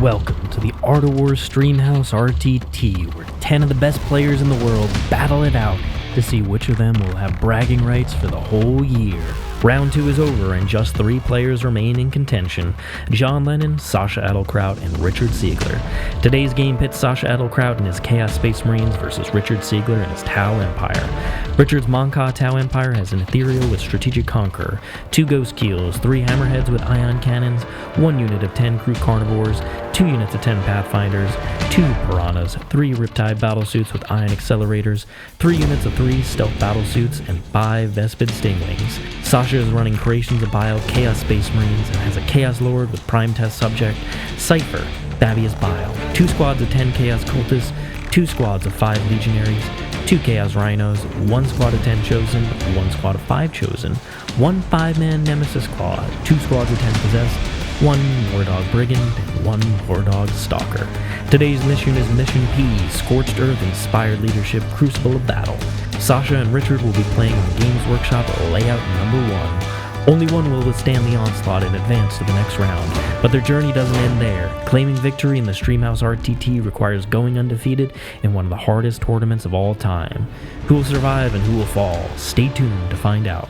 Welcome to the Art of War Streamhouse RTT, where 10 of the best players in the world battle it out to see which of them will have bragging rights for the whole year. Round 2 is over and just 3 players remain in contention: John Lennon, Sascha and Richard Siegler. Today's game pits Sascha and his Chaos Space Marines versus Richard Siegler and his T'au Empire. Richard's Mont'Ka T'au Empire has an Ethereal with Strategic Conqueror, 2 Ghost Keels, 3 Hammerheads with Ion Cannons, 1 unit of 10 Crew Carnivores, 2 units of 10 Pathfinders, 2 Piranhas, 3 Riptide Battlesuits with Ion Accelerators, 3 units of 3 Stealth Battlesuits, and 5 Vespid Stinglings. Sascha is running Creations of Bile Chaos Space Marines and has a Chaos Lord with Prime Test Subject, Cypher, Thaddeus Bile, 2 squads of 10 Chaos Cultists, 2 squads of 5 Legionaries, 2 Chaos Rhinos, 1 squad of 10 Chosen, 1 squad of 5 Chosen, 1 5-man Nemesis Squad, 2 squads of 10 Possessed, 1 Wardog Brigand, and 1 Wardog Stalker. Today's mission is Mission P, Scorched Earth Inspired Leadership Crucible of Battle. Sascha and Richard will be playing on Games Workshop Layout Number 1. Only one will withstand the onslaught and advance to the next round, but their journey doesn't end there. Claiming victory in the Streamhouse RTT requires going undefeated in one of the hardest tournaments of all time. Who will survive and who will fall? Stay tuned to find out.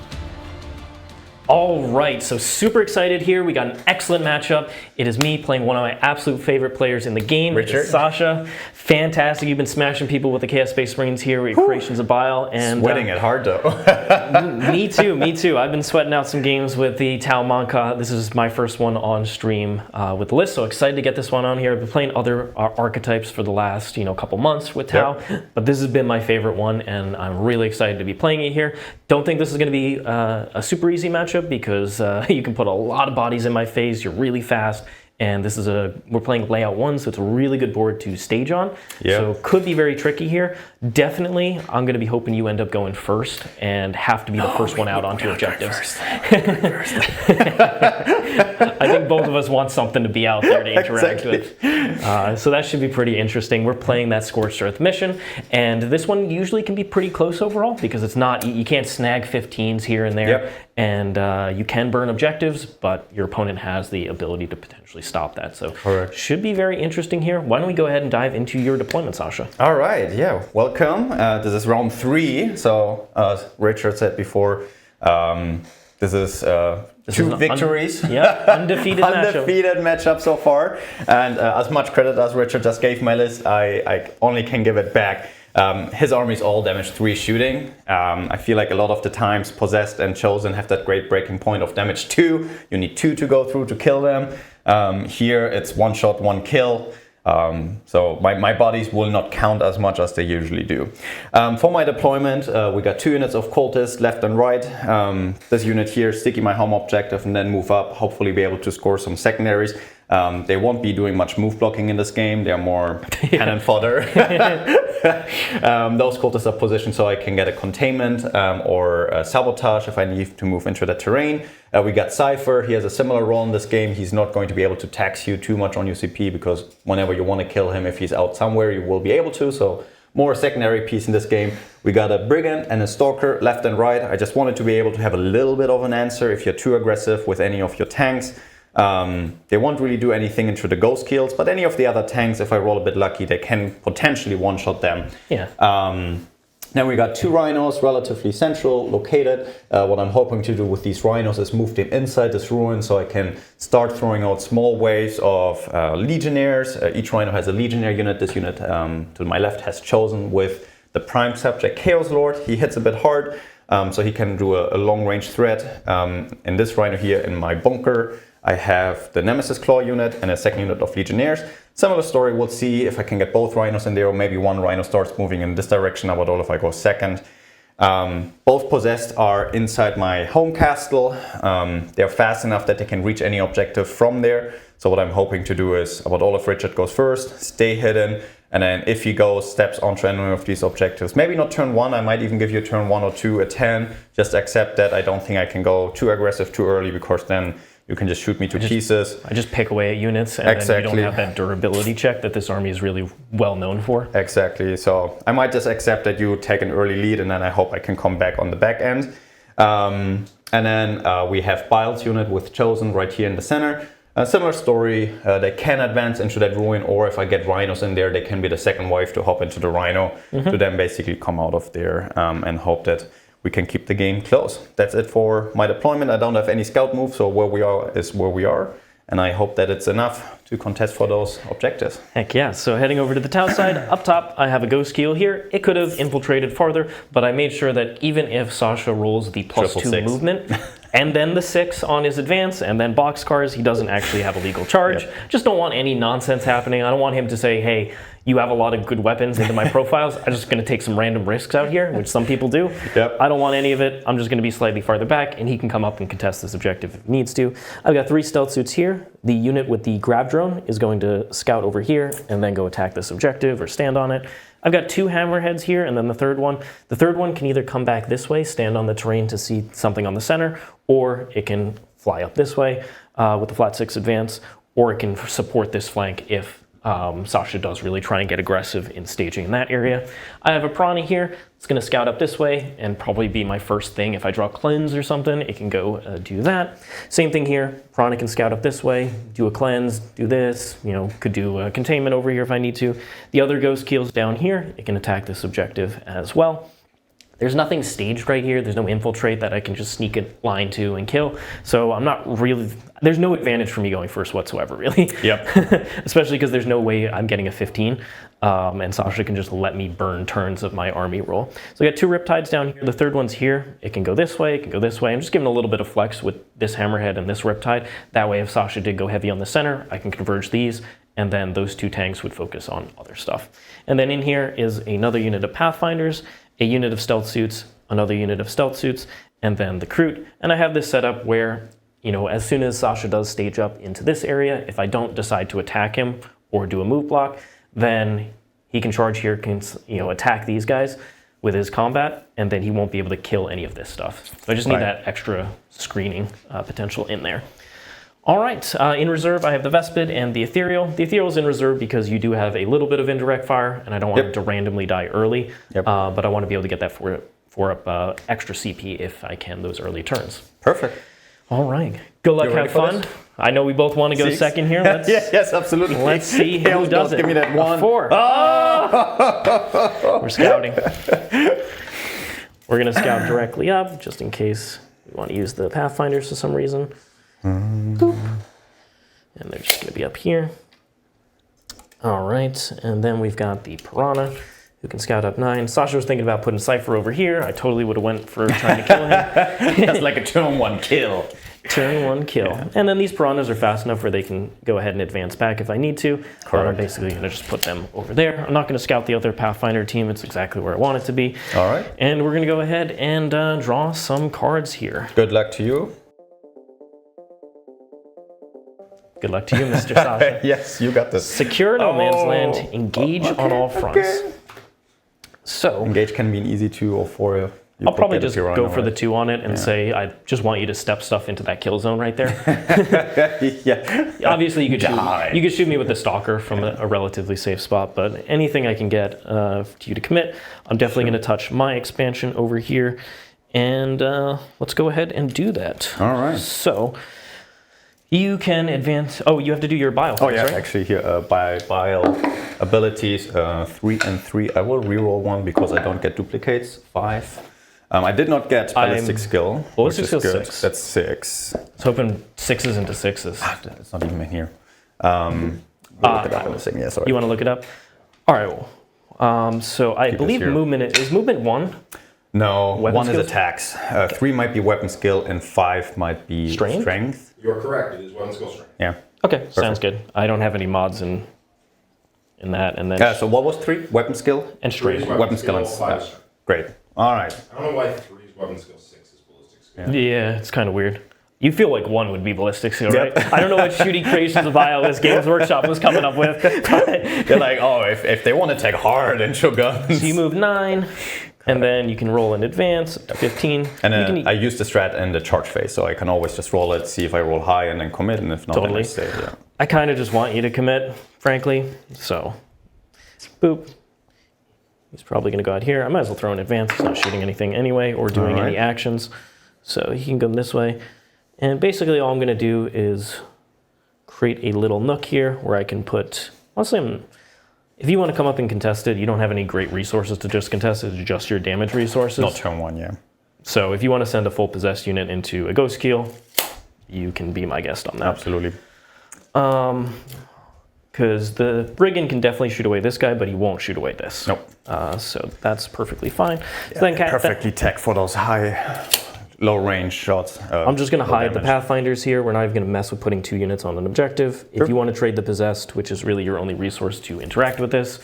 All right, so super excited here. We got an excellent matchup. It is me playing one of my absolute favorite players in the game, Richard. Sascha. Fantastic. You've been smashing people with the Chaos Space Marines here with Creations of Bile. And sweating it hard though. Me too. I've been sweating out some games with the T'au Mont'Ka. This is my first one on stream with the list, so excited to get this one on here. I've been playing other archetypes for the last couple months with T'au, but this has been my favorite one, and I'm really excited to be playing it here. Don't think this is going to be a super easy matchup, because you can put a lot of bodies in my face. You're really fast, and this is we're playing layout 1, so it's a really good board to stage on. So could be very tricky here. Definitely, I'm going to be hoping you end up going first and have to be the first one out onto objectives. I think both of us want something to be out there to interact with. So that should be pretty interesting. We're playing that Scorched Earth mission, and this one usually can be pretty close overall, because it's not, you can't snag 15s here and there, and you can burn objectives, but your opponent has the ability to potentially stop that. So should be very interesting here. Why don't we go ahead and dive into your deployment, Sascha? All right, welcome. This is round 3. So as Richard said before, this is 2 victories. Undefeated matchup so far. And as much credit as Richard just gave my list, I only can give it back. His army is all damage 3 shooting. I feel like a lot of the times Possessed and Chosen have that great breaking point of damage 2. You need 2 to go through to kill them. Here it's 1 shot, 1 kill. So my bodies will not count as much as they usually do. For my deployment, we got 2 units of cultists left and right. This unit here, sticky my home objective and then move up, hopefully be able to score some secondaries. They won't be doing much move blocking in this game. They're more cannon fodder. Those cultists are positioned so I can get a containment or a sabotage if I need to move into the terrain. We got Cypher. He has a similar role in this game. He's not going to be able to tax you too much on your CP, because whenever you want to kill him, if he's out somewhere, you will be able to. So more a secondary piece in this game. We got a Brigand and a Stalker left and right. I just wanted to be able to have a little bit of an answer if you're too aggressive with any of your tanks. They won't really do anything into the Ghost Keels, but any of the other tanks, if I roll a bit lucky, they can potentially one-shot them. Then we got 2 Rhinos, relatively central, located. What I'm hoping to do with these Rhinos is move them inside this ruin so I can start throwing out small waves of Legionnaires. Each Rhino has a Legionnaire unit. This unit to my left has Chosen with the Prime Subject Chaos Lord. He hits a bit hard, so he can do a long-range threat. In this Rhino here in my bunker, I have the Nemesis Claw unit and a second unit of Legionnaires. Similar story, we'll see if I can get both Rhinos in there, or maybe one Rhino starts moving in this direction. I would all if I go second. Both Possessed are inside my home castle. They're fast enough that they can reach any objective from there. So what I'm hoping to do is, about all if Richard goes first, stay hidden, and then if he steps onto any of these objectives, maybe not turn 1, I might even give you turn 1 or 2, a 10. Just accept that I don't think I can go too aggressive too early, because then you can just shoot me to pieces. I just pick away at units, and then you don't have that durability check that this army is really well known for. Exactly. So I might just accept that you take an early lead, and then I hope I can come back on the back end. And then we have Bile's unit with Chosen right here in the center. Similar story, they can advance into that ruin, or if I get rhinos in there, they can be the second wave to hop into the rhino to then basically come out of there and hope that we can keep the game close. That's it for my deployment. I don't have any scout moves, so where we are is where we are. And I hope that it's enough to contest for those objectives. Heck yeah. So heading over to the Tau side, up top, I have a ghost keel here. It could have infiltrated farther, but I made sure that even if Sascha rolls the +2 movement, and then the 6 on his advance, and then boxcars, he doesn't actually have a legal charge. Yep. Just don't want any nonsense happening. I don't want him to say, hey, you have a lot of good weapons into my profiles. I'm just going to take some random risks out here, which some people do. Yep. I don't want any of it. I'm just going to be slightly farther back, and he can come up and contest this objective if he needs to. I've got 3 stealth suits here. The unit with the grab drone is going to scout over here and then go attack this objective or stand on it. I've got 2 hammerheads here, and then the third one. The third one can either come back this way, stand on the terrain to see something on the center, or it can fly up this way with the flat 6 advance, or it can support this flank if Sascha does really try and get aggressive in staging in that area. I have a Piranha here. It's going to scout up this way and probably be my first thing. If I draw Cleanse or something, it can go do that. Same thing here. Piranha can scout up this way, do a Cleanse, do this. You know, could do a Containment over here if I need to. The other Ghost Keel's down here. It can attack this objective as well. There's nothing staged right here. There's no infiltrate that I can just sneak a line to and kill. So I'm not really, there's no advantage for me going first whatsoever, really. Yep. Especially because there's no way I'm getting a 15. And Sascha can just let me burn turns of my army roll. So I got 2 Riptides down here. The third one's here. It can go this way, it can go this way. I'm just giving a little bit of flex with this Hammerhead and this Riptide. That way if Sascha did go heavy on the center, I can converge these, and then those 2 tanks would focus on other stuff. And then in here is another unit of Pathfinders, a unit of stealth suits, another unit of stealth suits, and then the Kroot. And I have this set up where, you know, as soon as Sascha does stage up into this area, if I don't decide to attack him or do a move block, then he can charge here, can, you know, attack these guys with his combat, and then he won't be able to kill any of this stuff. So I just need that extra screening potential in there. All right, in reserve, I have the Vespid and the Ethereal. The Ethereal is in reserve because you do have a little bit of indirect fire, and I don't want him to randomly die early, but I want to be able to get that 4 up extra CP if I can those early turns. Perfect. All right, good luck, have fun. I know we both want to go second here. Let's, yes, absolutely. Let's see who does it. Give me that 1. 4. Oh! We're scouting. We're going to scout directly up, just in case we want to use the Pathfinders for some reason. Boop. And they're just going to be up here. All right, and then we've got the Piranha, who can scout up 9. Sascha was thinking about putting Cypher over here. I totally would have went for trying to kill him. That's like a turn 1 kill. Turn 1 kill. Yeah. And then these Piranhas are fast enough where they can go ahead and advance back if I need to. But I'm basically going to just put them over there. I'm not going to scout the other Pathfinder team. It's exactly where I want it to be. All right. And we're going to go ahead and draw some cards here. Good luck to you. Good luck to you, Mr. Sascha. Yes, you got this. Secure no man's land. Engage on all fronts. So engage can mean easy 2 or 4. I'll probably just go for the 2 on it and say, I just want you to step stuff into that kill zone right there. Obviously, you could shoot me with the Stalker from a relatively safe spot, but anything I can get to you to commit, I'm definitely going to touch my expansion over here. And let's go ahead and do that. All right. So you can advance. Oh, you have to do your Bile. Oh, yeah, right? actually here, Bile abilities 3 and 3. I will reroll 1 because I don't get duplicates. 5. I did not get ballistic skill. Ballistic skill 6. That's 6. I was hoping 6s into 6s. It's not even in here. We'll look it up in a second. Yeah, sorry. You want to look it up? All right. Well, so I believe movement is movement 1. No, weapon 1 skills? is attacks. 3 might be weapon skill, and 5 might be strength. You're correct. It is weapon skill strength. Yeah. Okay, perfect. Sounds good. I don't have any mods in that, and then. So what was 3? Weapon skill and strength. Weapon skill and 5. Great. All right. I don't know why 3 is weapon skill, 6 is ballistic skill. Yeah, it's kind of weird. You feel like 1 would be ballistic skill, right? I don't know what shooting creations of Bile Games Workshop was coming up with. They're like, oh, if they want to take hard and show guns. So you move 9, and then you can roll in advance up to 15. And then I use the strat in the charge phase, so I can always just roll it, see if I roll high, and then commit, and if not, then I stay. Yeah. I kind of just want you to commit, frankly. So, boop. He's probably going to go out here. I might as well throw in advance. He's not shooting anything anyway or doing any actions. So he can go this way. And basically all I'm going to do is create a little nook here where I can put, honestly, if you want to come up and contest it, you don't have any great resources to just contest it, it's just your damage resources. Not turn 1, yeah. So if you want to send a full possessed unit into a ghost keel, you can be my guest on that. Absolutely. Because the brigand can definitely shoot away this guy, but he won't shoot away this. Nope. So that's perfectly fine. Yeah, So then perfectly tech for those low range shots. I'm just going to hide damage. the Pathfinders here. We're not even going to mess with putting 2 units on an objective. If you want to trade the possessed, which is really your only resource to interact with this,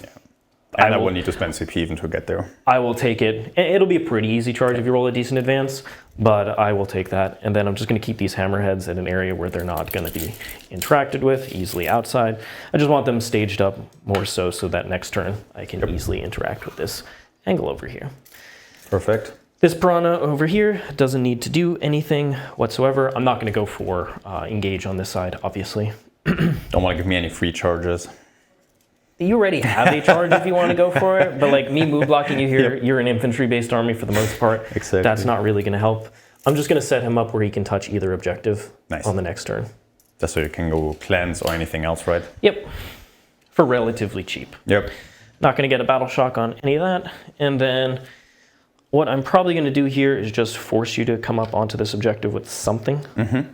And I will need to spend CP even to get there. I will take it. It'll be a pretty easy charge if you roll a decent advance, but I will take that. And then I'm just going to keep these hammerheads in an area where they're not going to be interacted with, easily outside. I just want them staged up more so that next turn I can easily interact with this angle over here. Perfect. This Piranha over here doesn't need to do anything whatsoever. I'm not going to go for engage on this side, obviously. Don't want to give me any free charges. You already have a charge if you want to go for it, but like me move blocking you here, you're an infantry-based army for the most part. Exactly. That's not really going to help. I'm just going to set him up where he can touch either objective on the next turn. Just so you can go cleanse or anything else, right? Yep. For relatively cheap. Yep. Not going to get a battle shock on any of that. And then what I'm probably going to do here is just force you to come up onto this objective with something. Mm-hmm.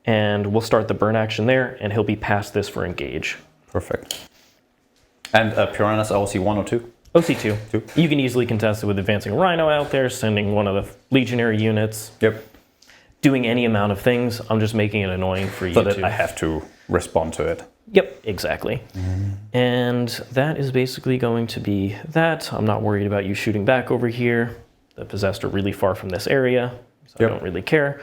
And we'll start the burn action there, and he'll be past this for engage. Perfect. And Piranha's OC 1 or 2? OC2. 2. You can easily contest it with advancing a Rhino out there, sending one of the legionary units. Yep. Doing any amount of things. I'm just making it annoying for you so that I have to respond to it. Yep, exactly. And that is basically going to be that. I'm not worried about you shooting back over here. The possessed are really far from this area, so I don't really care.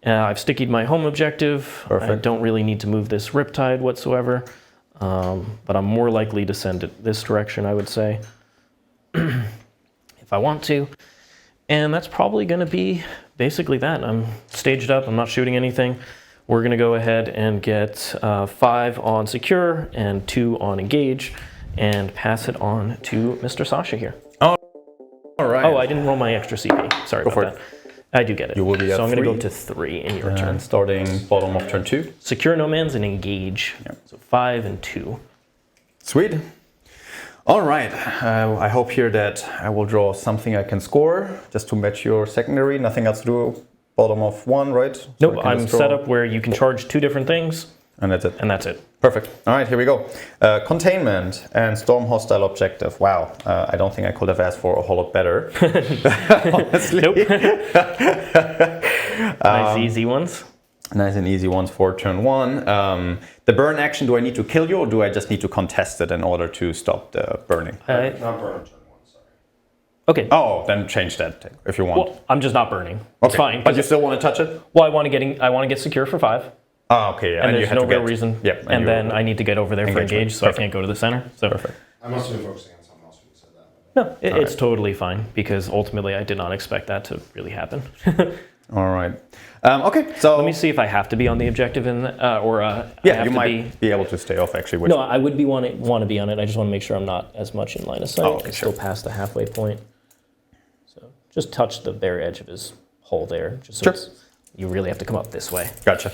I've stickied my home objective. Perfect. I don't really need to move this Riptide whatsoever. But I'm more likely to send it this direction, I would say, if I want to. And that's probably going to be basically that. I'm staged up. I'm not shooting anything. We're going to go ahead and get 5 on secure and 2 on engage and pass it on to Mr. Sascha here. Oh, all right. Oh, I didn't roll my extra CP. Sorry about that. I do get it. You will be at so I'm going to 3. go to 3 in your turn. Starting bottom of turn 2. Secure no man's and engage. So 5 and 2. Sweet. All right. I hope here that I will draw something I can score just to match your secondary. Nothing else to do. Bottom of 1, right? So nope. I'm set up where you can charge 2 different things. And that's it. And that's it. Perfect. All right, here we go. Containment and storm hostile objective. Wow. I don't think I could have asked for a whole lot better. Honestly. Nope. Nice easy ones. Nice and easy ones for turn 1. The burn action, do I need to kill you or do I just need to contest it in order to stop the burning? Not burn on turn 1, sorry. Okay. Oh, then change that if you want. Well, I'm just not burning. It's fine. But you still want to touch it? Well, I want to get secure for 5. Oh, okay. And there's no real reason. Yep. And then I need to get over there for engage, so I can't go to the center. So perfect. I must have been focusing on something else when you said that. No, it's totally fine because ultimately I did not expect that to really happen. All right. Okay, so let me see if I have to be on the objective yeah, you might be able to stay off actually. No, I would want to be on it. I just want to make sure I'm not as much in line of sight. Oh, okay, I'm still past the halfway point. So just touch the bare edge of his hole there. Just so you really have to come up this way. Gotcha.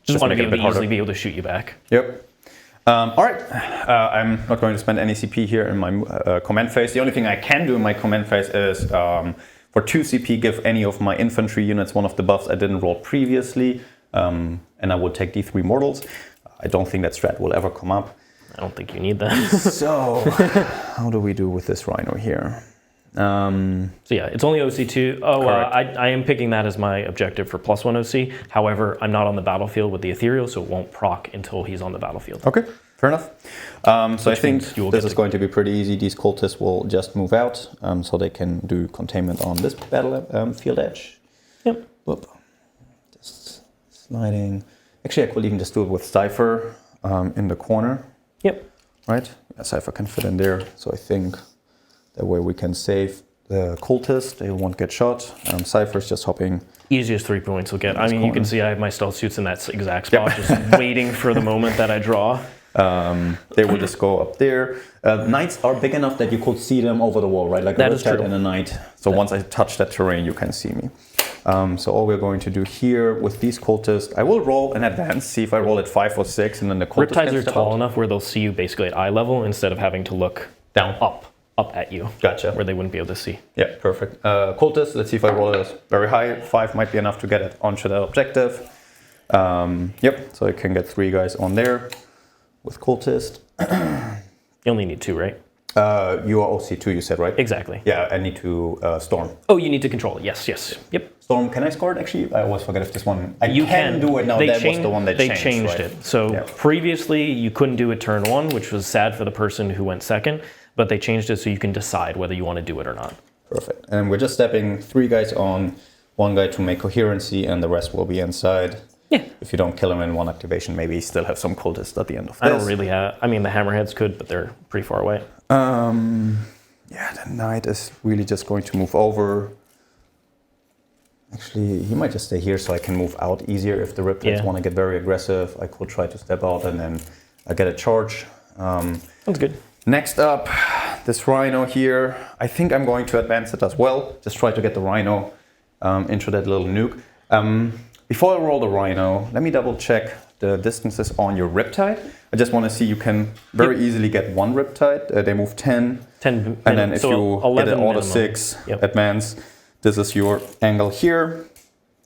Just want to be able to easily be able to shoot you back. Yep. All right. I'm not going to spend any CP here in my command phase. The only thing I can do in my command phase is for 2 CP give any of my infantry units one of the buffs I didn't roll previously, and I will take D3 mortals. I don't think that strat will ever come up. I don't think you need that. So how do we do with this Rhino here? So yeah, it's only OC2. Oh, I am picking that as my objective for +1 OC. However, I'm not on the battlefield with the Ethereal, so it won't proc until he's on the battlefield. Okay, fair enough. So I think this is going to be pretty easy. These cultists will just move out, so they can do containment on this field edge. Yep. Whoop. Just sliding. Actually, I could even just do it with Cypher in the corner. Yep. Right? Yeah, Cypher can fit in there, so I think that way we can save the cultists, they won't get shot. Cypher's just hopping. Easiest 3 points we'll get. I mean, you can see I have my stealth suits in that exact spot, just waiting for the moment that I draw. They will just go up there. Knights are big enough that you could see them over the wall, right? Like that a is true. in a knight. So once I touch that terrain, you can see me. So all we're going to do here with these cultists, I will roll in advance, see if I roll at 5 or 6, and then the cultists Riptides can are step tall out. enough where they'll see you basically at eye level instead of having to look Down. up at you. Gotcha. Where they wouldn't be able to see. Yeah, perfect. Cultists, let's see if I roll it very high. 5 might be enough to get it onto the objective. Yep, so I can get 3 guys on there with cultist. You only need 2, right? You are OC2, you said, right? Exactly. Yeah, I need to storm. Oh, you need to control it. Yes, yes. Yep. Storm, can I score it actually? I always forget if this one... You can do it now, They that was changed- the one that they changed, right? it. So Yeah. previously you couldn't do it turn 1, which was sad for the person who went second, but they changed it so you can decide whether you want to do it or not. Perfect. And we're just stepping 3 guys on, 1 guy to make coherency, and the rest will be inside. Yeah. If you don't kill him in 1 activation, maybe you still have some cultists at the end of this. I don't really have... I mean, the hammerheads could, but they're pretty far away. Yeah, the knight is really just going to move over. Actually, he might just stay here so I can move out easier. If the Riptides want to get very aggressive, I could try to step out and then I get a charge. Sounds good. Next up, this Rhino here. I think I'm going to advance it as well. Just try to get the Rhino into that little nuke. Before I roll the Rhino, let me double check the distances on your Riptide. I just want to see you can very easily get 1 Riptide. They move 10. 10 And then if so you get 11 an auto minimum. 6 Yep. advance, this is your angle here.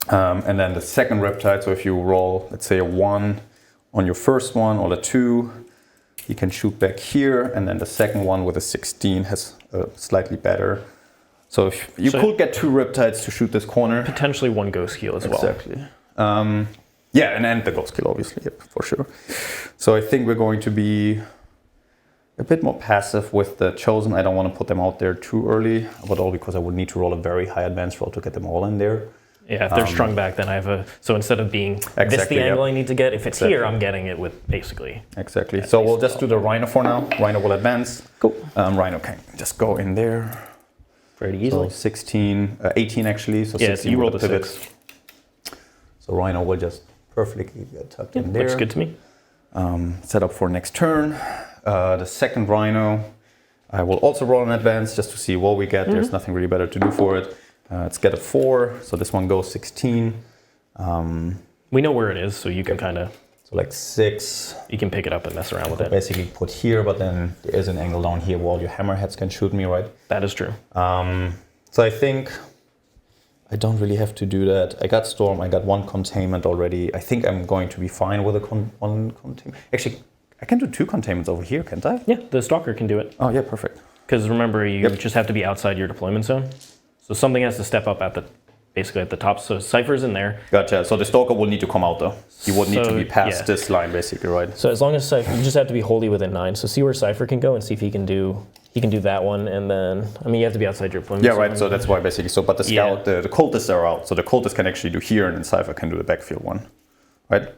And then the second Riptide, so if you roll, let's say a 1 on your first one or a 2, you can shoot back here. And then the second one with a 16 has a slightly better. So if you could get 2 Riptides to shoot this corner. Potentially 1 ghost heal as well. Exactly. Yeah, and the ghost kill, obviously, yep, for sure. So I think we're going to be a bit more passive with the Chosen. I don't want to put them out there too early, but all because I would need to roll a very high advance roll to get them all in there. Yeah, if they're strung back, then I have a... So instead of being this Exactly, the angle yep. I need to get, if it's here, I'm getting it with basically... Exactly. So we'll just do the Rhino for now. Rhino will advance. Cool. Rhino can just go in there. Pretty So easily. 16, 18 actually. So Yeah, 16 so you rolled with a the pivot. 6. So Rhino will just perfectly get tucked in there. Looks good to me. Set up for next turn. The second Rhino, I will also roll in advance just to see what we get. There's nothing really better to do for it. Let's get a 4, so this one goes 16. We know where it is, so you can kind of... So like 6. You can pick it up and mess around with it. Basically put here, but then there is an angle down here where all your hammerheads can shoot me, right? That is true. So I think I don't really have to do that. I got Storm, I got 1 containment already. I think I'm going to be fine with a 1 containment. Actually, I can do 2 containments over here, can't I? Yeah, the Stalker can do it. Oh yeah, perfect. Because remember, you just have to be outside your deployment zone. So something has to step up at the basically at the top. So Cypher's in there. Gotcha. So the Stalker will need to come out though. He would need to be past this line basically, right? So as long as Cypher, you just have to be wholly within 9. So see where Cypher can go and see if he can do that one. And then, I mean, you have to be outside your deployment Yeah, zone. right. So that's why basically. So, but the scout, the cultists are out. So the cultists can actually do here, and then Cypher can do the backfield one, right?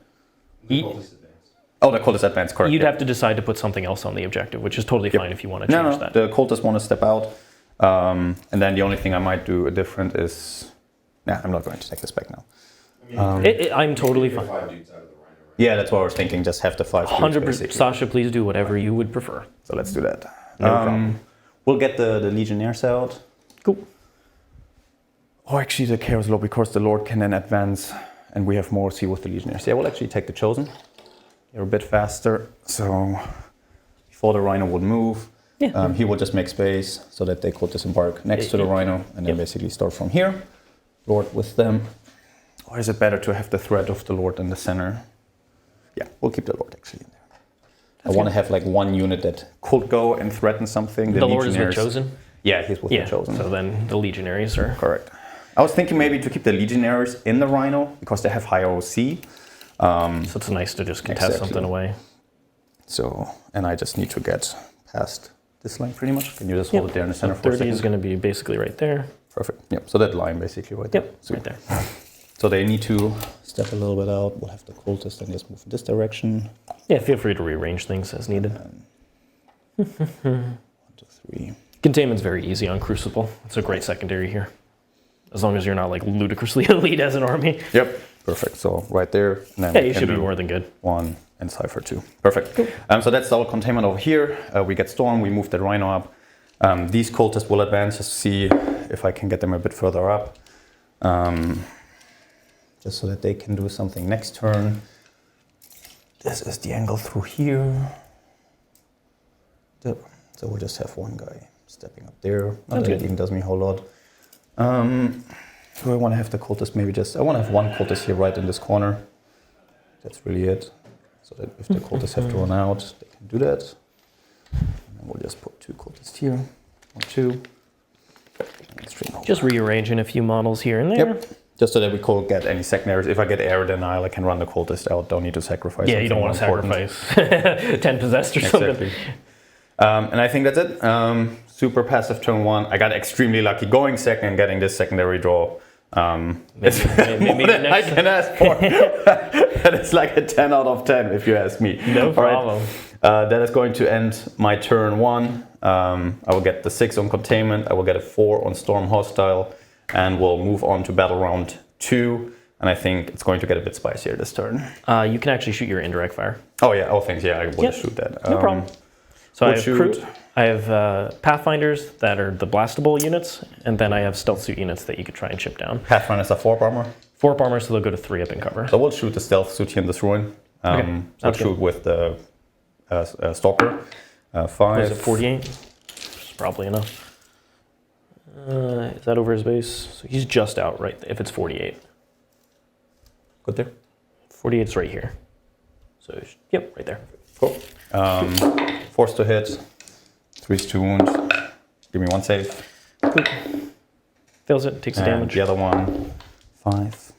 Oh, the cultist advance, correct. You'd have to decide to put something else on the objective, which is totally fine if you want to change that. The cultists want to step out. And then the only thing I might do different is... Nah, I'm not going to take this back now. I'm totally fine. 5 dudes out of the Rhino, right? Yeah, that's what I was thinking. Just have the 5 dudes, 100%. basically. Sasha, please do whatever you would prefer. So let's do that. No problem. We'll get the Legionnaires out. Cool. Oh, actually the Chaos Lord, because the Lord can then advance and we have more C with the Legionnaires. Yeah, we'll actually take the Chosen. You're a bit faster. So before the Rhino would move, he will just make space so that they could disembark next to the Rhino and then basically start from here. Lord with them. Or is it better to have the threat of the Lord in the center? Yeah, we'll keep the Lord actually in there. I want to have like 1 unit that could go and threaten something. The Lord is with Chosen? Yeah, he's with the Chosen. So then the Legionaries are... Correct. I was thinking maybe to keep the Legionaries in the Rhino because they have higher OC. So it's nice to just contest something away. So, and I just need to get past this line pretty much. Can you just hold it there in the center for a 30 second? is going to be basically right there. Perfect. Yep. So that line basically right there. Yep, it's right there. So they need to step a little bit out. We'll have the cultist and just move in this direction. Yeah, feel free to rearrange things as needed. 1, 2, 3. Containment's very easy on Crucible. It's a great secondary here. As long as you're not like ludicrously elite as an army. Yep. Perfect. So right there. And then Yeah, you should be more than good. 1 and Cypher 2. Perfect. Cool. So that's our containment over here. We get Storm. We move the Rhino up. These cultists will advance just to see if I can get them a bit further up. Just so that they can do something next turn. This is the angle through here. So we'll just have one guy stepping up there. Not that it even does me a whole lot. Do I want to have the cultist maybe just... I want to have one cultist here right in this corner. That's really it. So that if the cultists have to run out, they can do that. And then we'll just put 2 cultists here. 1, 2. Just rearranging a few models here and there. Yep. Just so that we can't get any secondaries. If I get air denial, I can run the cultist out. Don't need to sacrifice. Yeah, you don't want to sacrifice 10 possessed or something. Exactly. And I think that's it. Super passive turn 1. I got extremely lucky going second and getting this secondary draw. Maybe more than I can ask for. That is like a 10 out of 10 if you ask me. No problem. That is going to end my turn 1. I will get the 6 on containment. I will get a 4 on storm hostile. And we'll move on to battle round 2. And I think it's going to get a bit spicier this turn. You can actually shoot your indirect fire. Oh yeah, oh thanks. Yeah, I will shoot that. No problem. So I have Pathfinders that are the blastable units, and then I have stealth suit units that you could try and chip down. Pathfinders are 4 armor? 4 armor, so they'll go to 3 up in cover. So we'll shoot the stealth suit here in this ruin. We'll shoot with the stalker. 5. Is it 48? It's probably enough. Is that over his base? So he's just out, right? If it's 48. Good there. 48 is right here. So, yep, right there. Cool. Force to hit. 3's 2 wound. Give me 1 save. Cool. Fails it, takes the damage. The other one, 5.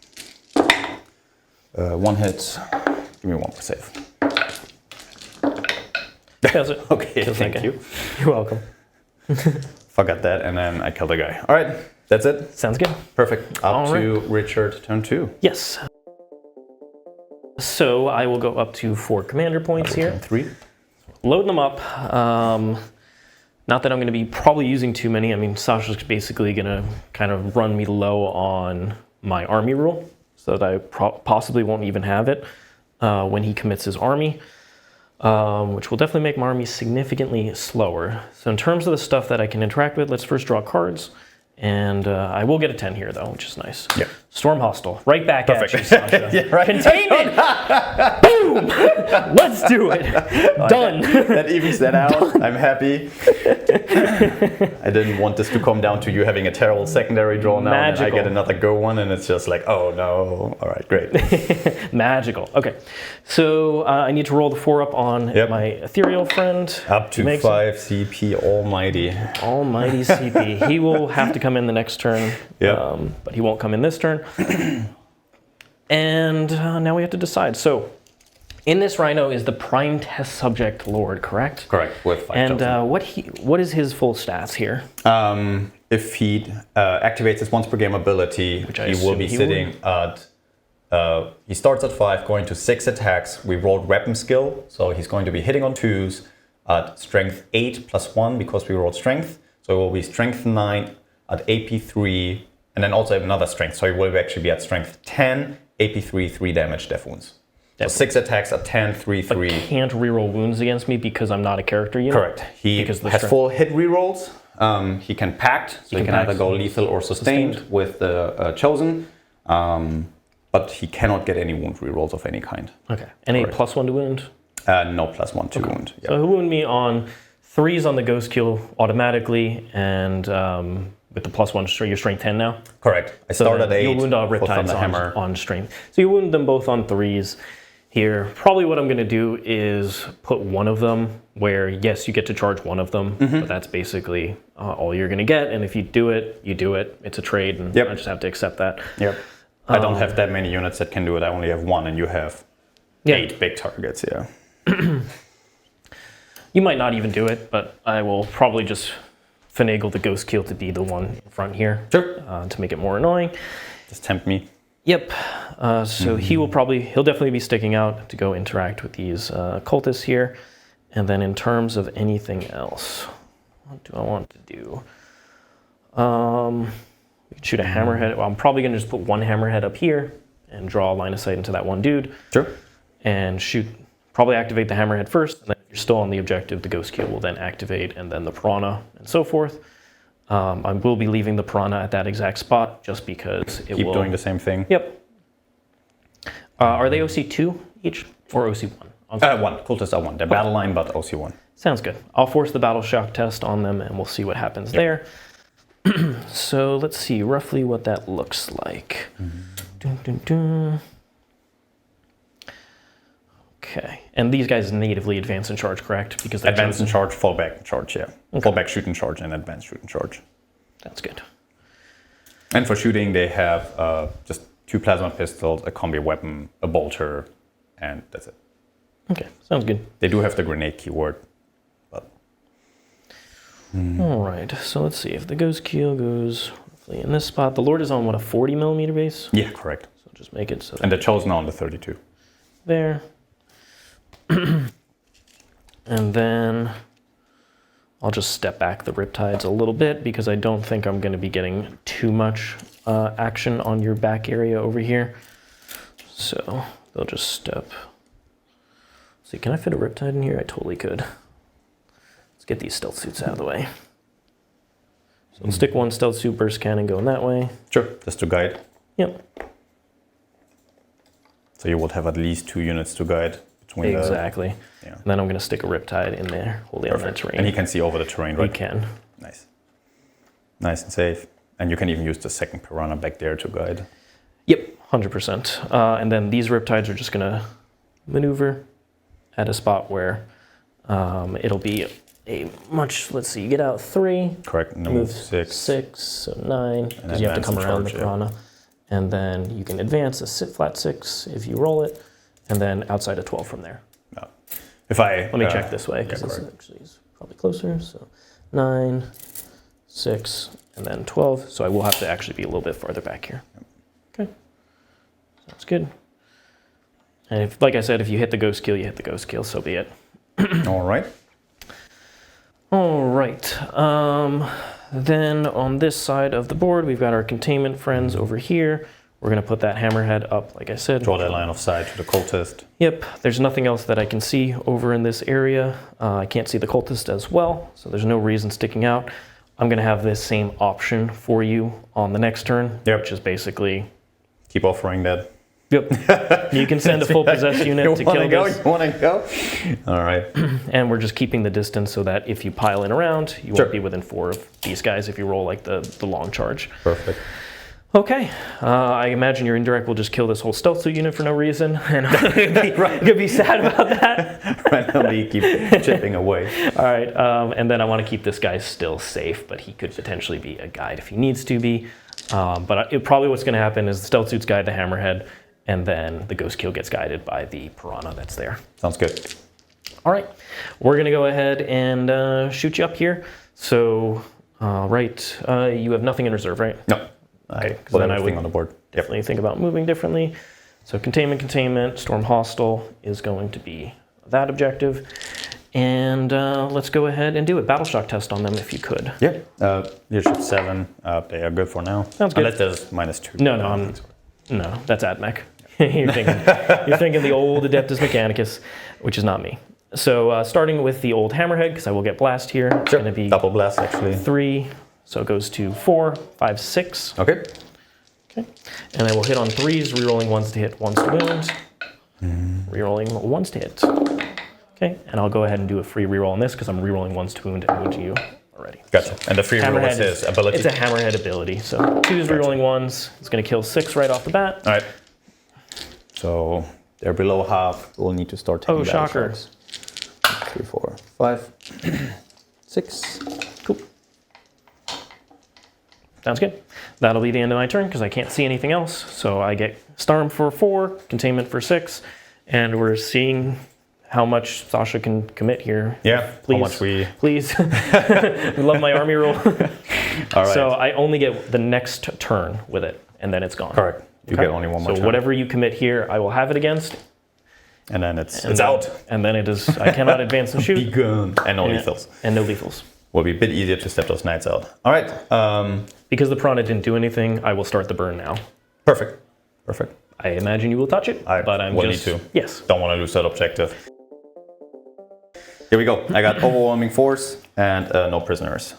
1 hit. Give me 1 more save. Fails it. Okay, thank you. You're welcome. Forgot that, and then I killed the guy. All right, that's it. Sounds good. Perfect. Up to Richard, turn 2. Yes. So I will go up to 4 commander points here. Turn 3. Load them up. Not that I'm going to be probably using too many. I mean, Sasha's basically going to kind of run me low on my army rule, so that I possibly won't even have it when he commits his army. Which will definitely make my army significantly slower. So in terms of the stuff that I can interact with, let's first draw cards. And I will get a 10 here, though, which is nice. Yeah. Storm Hostile. Right back at you, Sasha. Yeah, right. Containment! Boom! Let's do it. Done. That evens that out. I'm happy. I didn't want this to come down to you having a terrible secondary draw now. Magical. And I get another go one, and it's just like, oh no. All right, great. Magical. Okay. So I need to roll the 4 up on my ethereal friend. Up to 5 CP, almighty. Almighty CP. He will have to come in the next turn, but he won't come in this turn. And now we have to decide. So, in this Rhino is the Prime Test Subject Lord, correct? Correct, with 5 And what is his full stats here? If he activates his once per game ability, he will be sitting at... he starts at 5, going to 6 attacks. We rolled weapon skill, so he's going to be hitting on 2s at strength 8 plus 1 because we rolled strength. So it will be strength 9 at AP 3, and then also another strength. So he will actually be at strength 10, AP 3, 3 damage, death wounds. So 6 attacks at 10, 3, 3. But can't reroll wounds against me because I'm not a character unit? Correct. He has full hit rerolls. He can pact, so he can either go lethal or sustained with the chosen. But he cannot get any wound rerolls of any kind. Okay. Any +1 to wound? No +1 to wound. Yep. So he'll wound me on 3s on the ghost kill automatically, and with the +1, you're strength 10 now? Correct. I start at 8. You'll wound Riptides on strength. So you wound them both on 3s here. Probably what I'm going to do is put one of them where, yes, you get to charge one of them, but that's basically all you're going to get. And if you do it, you do it. It's a trade, and I just have to accept that. Yep. I don't have that many units that can do it. I only have 1, and you have 8 big targets, You might not even do it, but I will probably just finagle the ghost kill to be the one in front here. Sure. To make it more annoying. Just tempt me. Yep. So he'll definitely be sticking out to go interact with these cultists here. And then in terms of anything else, what do I want to do? We could shoot a hammerhead. Well, I'm probably going to just put one hammerhead up here and draw a line of sight into that one dude. Sure. And shoot. Probably activate the hammerhead first, and then if you're still on the objective, the ghost kill will then activate, and then the piranha, and so forth. I will be leaving the Piranha at that exact spot just because it Keep will... doing the same thing. Yep. Are they OC2 each or OC1? One. Cultists are one. They're battle line, but OC1. Sounds good. I'll force the battle shock test on them and we'll see what happens there. So let's see roughly what that looks like. Dun, dun, dun. Okay. And these guys natively advance and charge, correct? Because they're Advance and charge, fall back and charge, yeah. Okay. Fall back, shoot and charge, and advance, shoot and charge. That's good. And for shooting, they have just 2 plasma pistols, a combi weapon, a bolter, and that's it. Okay, sounds good. They do have the grenade keyword, but... All right, so let's see. If the ghost keel goes roughly in this spot, the Lord is on, what, a 40 millimeter base? Yeah, correct. So just make it so that And they're chosen on the 32. there. And then I'll just step back the Riptides a little bit because I don't think I'm going to be getting too much action on your back area over here. So they'll just step. See, can I fit a Riptide in here? I totally could. Let's get these stealth suits out of the way. So we'll stick one stealth suit burst cannon going that way. Sure, just to guide. Yep. So you would have at least 2 units to guide between Exactly. Yeah. And then I'm going to stick a Riptide in there, holding on that terrain. And he can see over the terrain, right? He can. Nice. Nice and safe. And you can even use the second Piranha back there to guide. Yep, 100%. And then these Riptides are just going to maneuver at a spot where it'll be a much, let's see, you get out 3. Correct, and then move 6. 6, so 9, because you have to come around the Piranha. And then you can advance a flat 6 if you roll it, and then outside of 12 from there. No. If I... Let me check this way, because this actually is probably closer. So 9, 6, and then 12. So I will have to actually be a little bit farther back here. Okay, sounds good. And if, like I said, if you hit the ghost kill, you hit the ghost kill, so be it. All right. All right. Then on this side of the board, we've got our containment friends over here. We're going to put that hammerhead up, like I said. Draw that line of sight to the cultist. Yep. There's nothing else that I can see over in this area. I can't see the cultist as well, so there's no reason sticking out. I'm going to have this same option for you on the next turn, which is basically... Keep offering that. Yep. You can send a full possessed unit to kill this. You want to go? All right. And we're just keeping the distance so that if you pile in around, you won't be within 4 of these guys if you roll like the long charge. Perfect. Okay. I imagine your indirect will just kill this whole stealth suit unit for no reason. And I'm going to be sad about that. Randomly keep chipping away. All right. And then I want to keep this guy still safe, but he could potentially be a guide if he needs to be. But probably what's going to happen is the stealth suits guide the hammerhead, and then the ghost kill gets guided by the Piranha that's there. Sounds good. All right, we're gonna go ahead and shoot you up here. So, you have nothing in reserve, right? No. Okay, Well, then I would on the board. definitely think about moving differently. So containment, storm hostile is going to be that objective. And let's go ahead and do a battle shock test on them if you could. Yeah, leadership 7, they are good for now. Sounds good. Unless there's -2. No, that's AdMech. you're thinking the old Adeptus Mechanicus, which is not me. So starting with the old hammerhead, because I will get blast here. It's going to be double blast actually. 3, so it goes to 4, 5, 6. Okay. Okay, and then we'll hit on 3s, rerolling 1s to hit, 1s to wound. Rerolling 1s to hit. Okay, and I'll go ahead and do a free reroll on this because I'm rerolling 1s to wound and wounding you already. Gotcha. And the free reroll is his ability. It's a hammerhead ability. So 2s rerolling 1s. It's going to kill 6 right off the bat. All right. So they're below half. We'll need to start taking battle shocker. shots. 3, 4, 5, 6. Cool. Sounds good. That'll be the end of my turn because I can't see anything else. So I get Storm for 4, Containment for 6, and we're seeing how much Sascha can commit here. Yeah, please, how much we... Please. We love my army roll. All right. So I only get the next turn with it, and then it's gone. Correct. You get only one more So turn. whatever you commit here, I will have it against. And then it's then, out. And then it is, I cannot advance and shoot. Be gone. And no lethals. And no lethals. Will be a bit easier to step those knights out. All right. Because the Piranha didn't do anything, I will start the burn now. Perfect. Perfect. I imagine you will touch it, but I'm will just... need to. Yes. Don't want to lose that objective. Here we go. I got overwhelming force and no prisoners.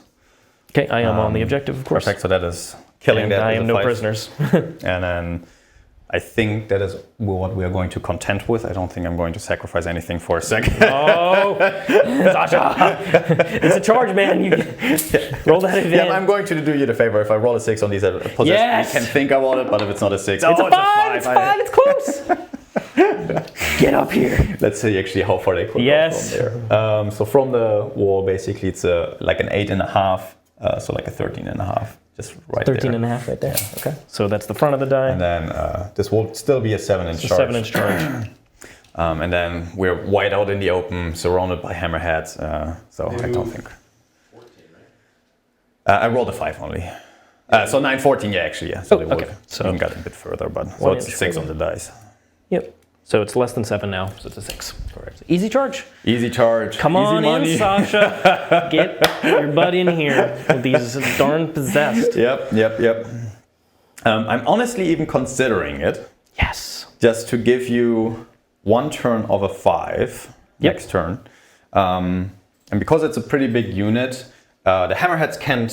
Okay, I am on the objective, of course. Perfect, so that is killing And that. I with am a no 5. prisoners. And then I think that is what we are going to contend with. I don't think I'm going to sacrifice anything for a second. Oh, Sascha! It's a charge, man. You roll that advantage. Yeah, I'm going to do you the favor. If I roll a 6 on these possessions, Yes! you can think about it, but if it's not a 6, It's a 5, it's 5, it's close. Get up here. Let's see actually how far they could Yes. go from there. So from the wall, basically, it's like an 8.5, so like a 13.5, just right 13 there. and a half right there. Okay. So that's the front of the die. And then this will still be a 7-inch charge. 7-inch charge. And then we're wide out in the open, surrounded by hammerheads. So I don't think. 14, right? I rolled a 5 only. So 9, 14, yeah, actually, yeah. So they would So even got a bit further, but so 1 it's a inch 6 further. on the dice. Yep. So it's less than 7 now, so it's a 6. Correct. Easy charge. Easy charge. Come easy on money. in, Sascha. Get your butt in here with these darn possessed. Yep. I'm honestly even considering it. Yes. Just to give you 1 turn of a 5 Yep. next turn. And because it's a pretty big unit, the hammerheads can't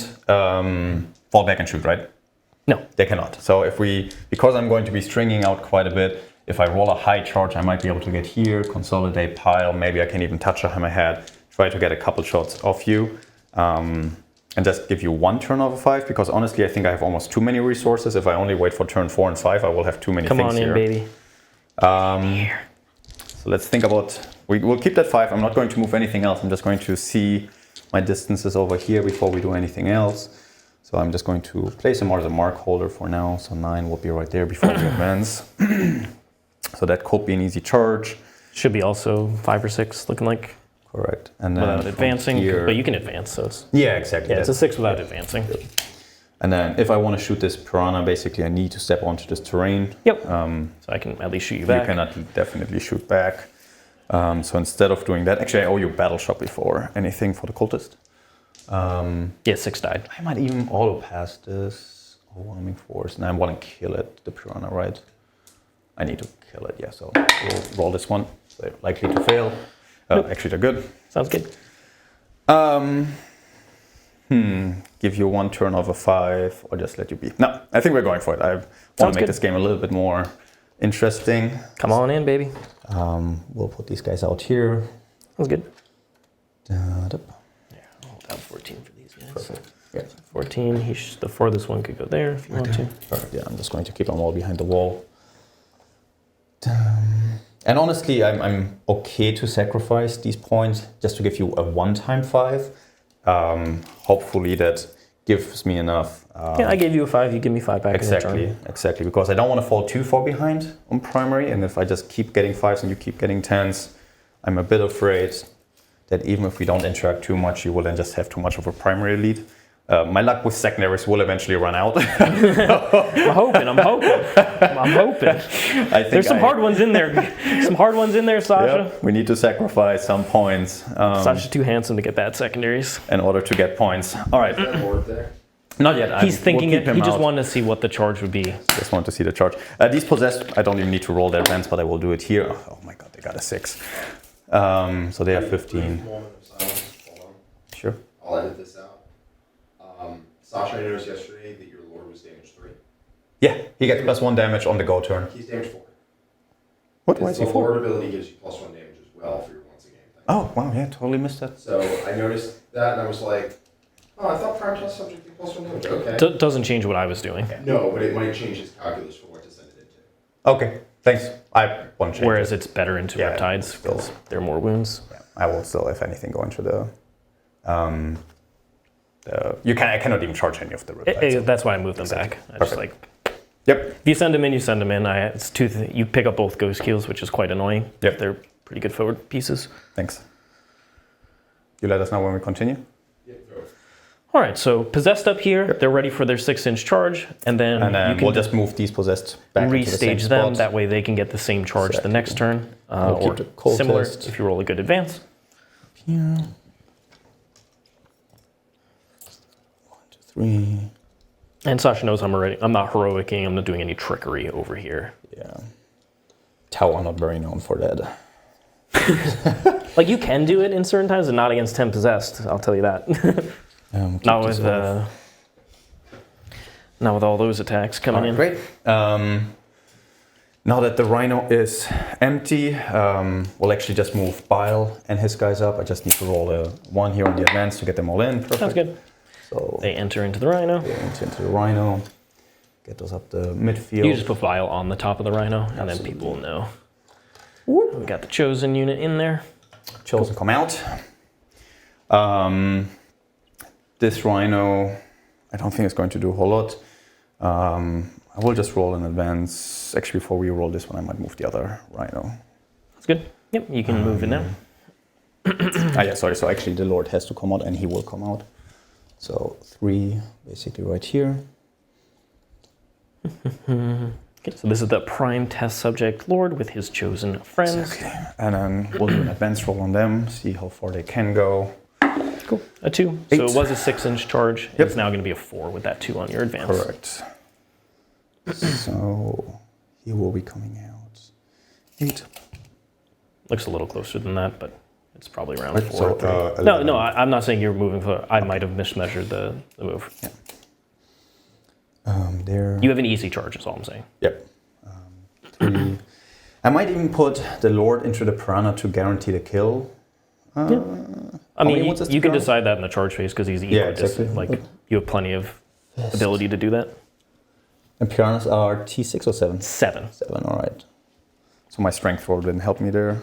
fall back and shoot, right? No. They cannot. So because I'm going to be stringing out quite a bit, if I roll a high charge, I might be able to get here, consolidate, pile, maybe I can even touch a hammerhead, try to get a couple shots off you, and just give you 1 turn of a 5, because honestly, I think I have almost too many resources. If I only wait for turn 4 and 5, I will have too many Come things on in, here. baby. So let's think about, we'll keep that 5. I'm not going to move anything else. I'm just going to see my distances over here before we do anything else. So I'm just going to place him as a mark holder for now. So 9 will be right there before we advance. So that could be an easy charge. Should be also 5 or 6, looking like. Correct. And then Without from advancing, here- but you can advance, so it's... Yeah, exactly. Yeah, it's a 6 without advancing. And then if I want to shoot this piranha, basically I need to step onto this terrain. Yep. So I can at least shoot you back. You cannot definitely shoot back. So instead of doing that, actually I owe you battle shot before anything for the cultist. Yeah, 6 died. I might even auto pass this overwhelming force. And I want to kill it, the piranha, right? I need to kill it, yeah. So we'll roll this one. So they're likely to fail. Actually, they're good. Sounds good. Give you 1 turn of a 5, or just let you be. No, I think we're going for it. I want to make good. this game a little bit more interesting. Come on in, baby. We'll put these guys out here. Sounds good. Da-da. Yeah, I'll hold down 14 for these guys. Perfect. Yeah. 14, the farthest one could go there if you want to. Perfect. Yeah, I'm just going to keep them all behind the wall. And honestly, I'm okay to sacrifice these points just to give you a one-time 5. Hopefully that gives me enough. Yeah, I gave you a 5, you give me 5 back in return. Exactly, because I don't want to fall too far behind on primary, and if I just keep getting 5s and you keep getting 10s, I'm a bit afraid that even if we don't interact too much, you will then just have too much of a primary lead. My luck with secondaries will eventually run out. I'm hoping. I think There's some hard ones in there. Some hard ones in there, Sascha. Yep, we need to sacrifice some points Sasha's too handsome to get bad secondaries. in order to get points. All right, Is that board there? not yet. He's thinking we'll it. keep He him just out. wanted to see what the charge would be. Just want to see the charge. These possessed, I don't even need to roll their advance, but I will do it here. Oh my god, they got a 6. So they have 15. Moment of silence. Hold on. Sure. I'll edit this out. Sascha, I noticed yesterday that your lord was damage 3. Yeah, he gets +1 damage on the go turn. He's damage 4. What? Why is The he 4? lord ability gives you +1 damage as well for your once a game thing. Oh, wow, yeah, totally missed that. So I noticed that and I was like, oh, I thought prime plus subject did +1 damage. Okay. Doesn't change what I was doing. No, but it might change his calculus for what to send it into. Okay, thanks. I won't change Whereas it. it's better into Yeah, Riptides because there are more wounds. Yeah, I will still, if anything, go into the... I cannot even charge any of the Riptides. That's why I moved them back. I just Perfect. like Yep. if you send them in, you send them in. It's you pick up both ghost keels, which is quite annoying. Yep. They're pretty good forward pieces. Thanks. You let us know when we continue? Yeah, go. All right, so possessed up here, they're ready for their 6-inch charge, and then And then you can we'll just move these possessed back into the same restage them. spot. That way they can get the same charge the Exactly. next turn, We'll keep or the cold similar test. if you roll a good advance. Here. 1, 2, 3. And Sascha knows I'm not heroicing. I'm not doing any trickery over here. Yeah. Tau are not very known for that. Like you can do it in certain times, and not against 10 possessed. I'll tell you that. Keep Not this with off. not with all those attacks coming in. Great. Now that the Rhino is empty, we'll actually just move Bile and his guys up. I just need to roll a 1 here on the advance to get them all in. Perfect. Sounds good. So They enter into the Rhino. they enter into the Rhino. Get those up the midfield. You just put Bile on the top of the Rhino, and then people will know. We got the Chosen unit in there. Chosen come out. This Rhino, I don't think it's going to do a whole lot. I will just roll in advance. Actually, before we roll this one, I might move the other Rhino. That's good. Yep, you can move it now. Yeah, sorry. So actually, the Lord has to come out, and he will come out. So 3, basically right here. Okay, so this is the prime test subject Lord with his chosen friends. Okay. And then we'll do an advance roll on them, see how far they can go. Cool. A 2. 8. So it was a 6-inch charge. Yep. It's now going to be a 4 with that 2 on your advance. Correct. So he will be coming out. 8. Looks a little closer than that, but it's probably around Right, 4. so, No, I'm not saying you're moving. I might have mismeasured the move. Yeah. There. You have an easy charge, is all I'm saying. Yep. 3. I might even put the Lord into the Piranha to guarantee the kill. I how many mean, wounds is the you can Piranha? decide that in the charge phase because he's Yeah, equidistant. exactly. Like, you have plenty of ability to do that. And Piranhas are T6 or 7? 7. 7, all right. So my strength roll didn't help me there.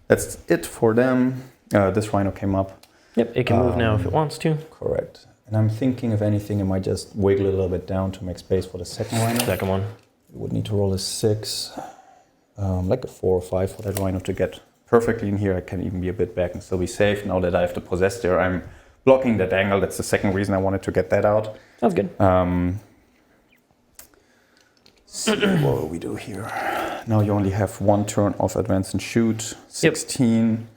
That's it for them. This Rhino came up. Yep, it can move now if it wants to. Correct. And I'm thinking, if anything, it might just wiggle a little bit down to make space for the second Rhino. Second one. We would need to roll a 6, like a 4 or 5 for that Rhino to get perfectly in here. I can even be a bit back and still be safe. Now that I have the Possess there, I'm blocking that angle. That's the second reason I wanted to get that out. Sounds good. See what will we do here. Now you only have 1 turn of advance and shoot. 16.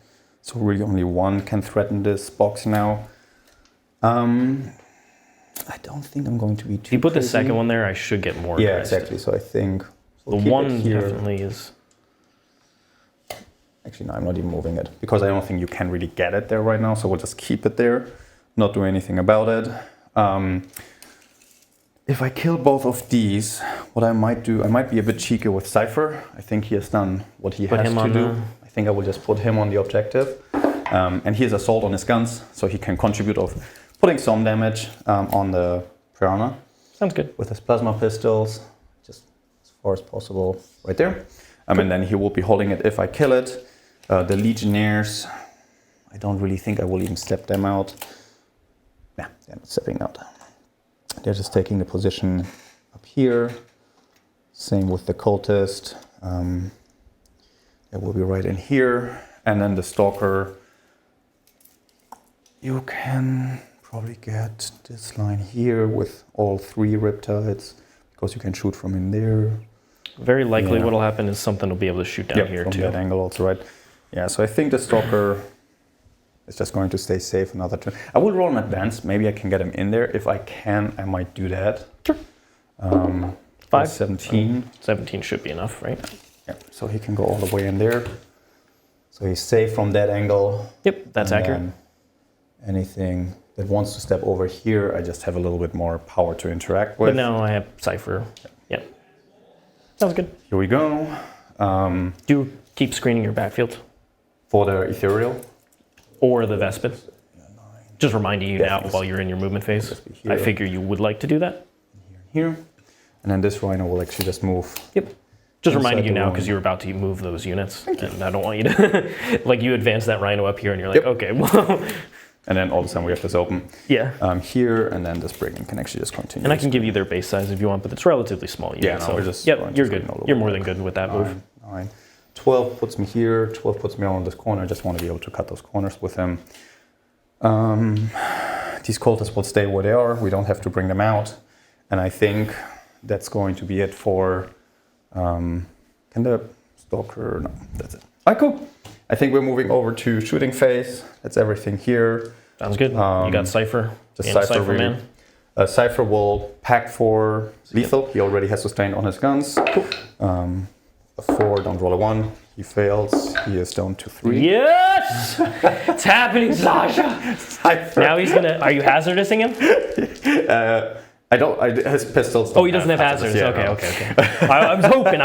So really only 1 can threaten this box now. I don't think I'm going to be too If you put the crazy. second one there, I should get more. Yeah, aggressed. exactly. So I think we'll The keep it one here. definitely is. Actually, no, I'm not even moving it because I don't think you can really get it there right now. So we'll just keep it there, not do anything about it. If I kill both of these, what I might do, I might be a bit cheeky with Cypher. I think he has done what he Put has him to on do. the- I think I will just put him on the objective. And he has assault on his guns, so he can contribute of putting some damage on the Piranha Sounds good. with his plasma pistols, just as far as possible, right there. And then he will be holding it if I kill it. The Legionnaires, I don't really think I will even step them out. Nah, they're not stepping out. They're just taking the position up here. Same with the Cultist. It will be right in here. And then the Stalker, you can probably get this line here with all 3 Riptides, because you can shoot from in there. Very likely Yeah. what'll happen is something will be able to shoot down here from too. that angle also, right? Yeah, so I think the Stalker is just going to stay safe another turn. I will roll an advance. Maybe I can get him in there. If I can, I might do that. Sure. 5? 17. 17 should be enough, right? Yeah, so he can go all the way in there. So he's safe from that angle. Yep, that's And accurate. then anything that wants to step over here, I just have a little bit more power to interact with. But now I have Cypher. Yep. Sounds good. Here we go. Do keep screening your backfield For the Ethereal. or the Vespid. Just reminding you Yeah, now yes. while you're in your movement phase. Just be here. I figure you would like to do that. Here. And then this Rhino will actually just move. Yep. Just Inside reminding you the now room. because you're about to move those units, and I don't want you to like you advance that Rhino up here, and you're like, Yep. okay, well, And then all of a sudden we have this open yeah. here, and then this Brigand can actually just continue. And I can give you their base size if you want, but it's relatively small. Unit, Yeah, no, so, we're just yep, going to you're screen good. all the You're way more back. than good with that move. 9. 12 puts me here. 12 puts me on this corner. I just want to be able to cut those corners with him. These cultists will stay where they are. We don't have to bring them out. And I think that's going to be it for... can the Stalker... No, that's it. All right, cool. I think we're moving over to shooting phase. That's everything here. Sounds good. You got Cypher. Just and Cypher really. Man. Cypher will pack for lethal. He already has sustained on his guns. Cool. a 4, don't roll a 1. He fails. He is down to 3. Yes! It's happening, Sasha! Now he's gonna... Are you hazardusing him? I don't... his pistols don't he doesn't have hazards. Yeah, Okay, no. okay. I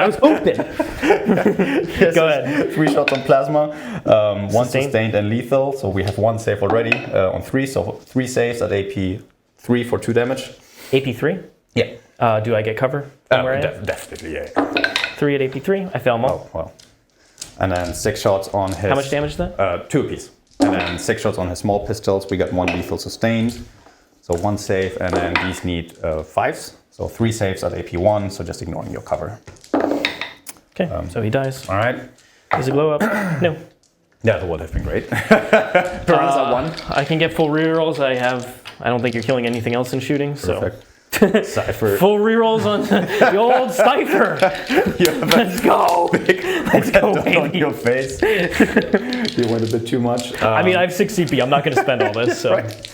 was hoping. Yes, Go ahead. 3 shots on plasma. 1 sustained and lethal. So we have 1 save already on 3. So 3 saves at AP 3 for 2 damage. AP 3? Yeah. Do I get cover from where I am? Definitely, yeah. 3 at AP 3. I fail them all. Oh, well. And then 6 shots on his... How much damage is that? 2 apiece. And then 6 shots on his small pistols. We got 1 lethal sustained. So 1 save, and then these need 5s. So 3 saves at AP 1, so just ignoring your cover. Okay, so he dies. All right. Does it glow up? No. Yeah, that would have been great. Piranhas at 1. I can get full rerolls. I don't think you're killing anything else in shooting, Perfect. Cypher. Full rerolls on the old Cypher. Let's go. Let's go, baby. On your face. You went a bit too much. I mean, I have 6 CP. I'm not going to spend all this, so. Right.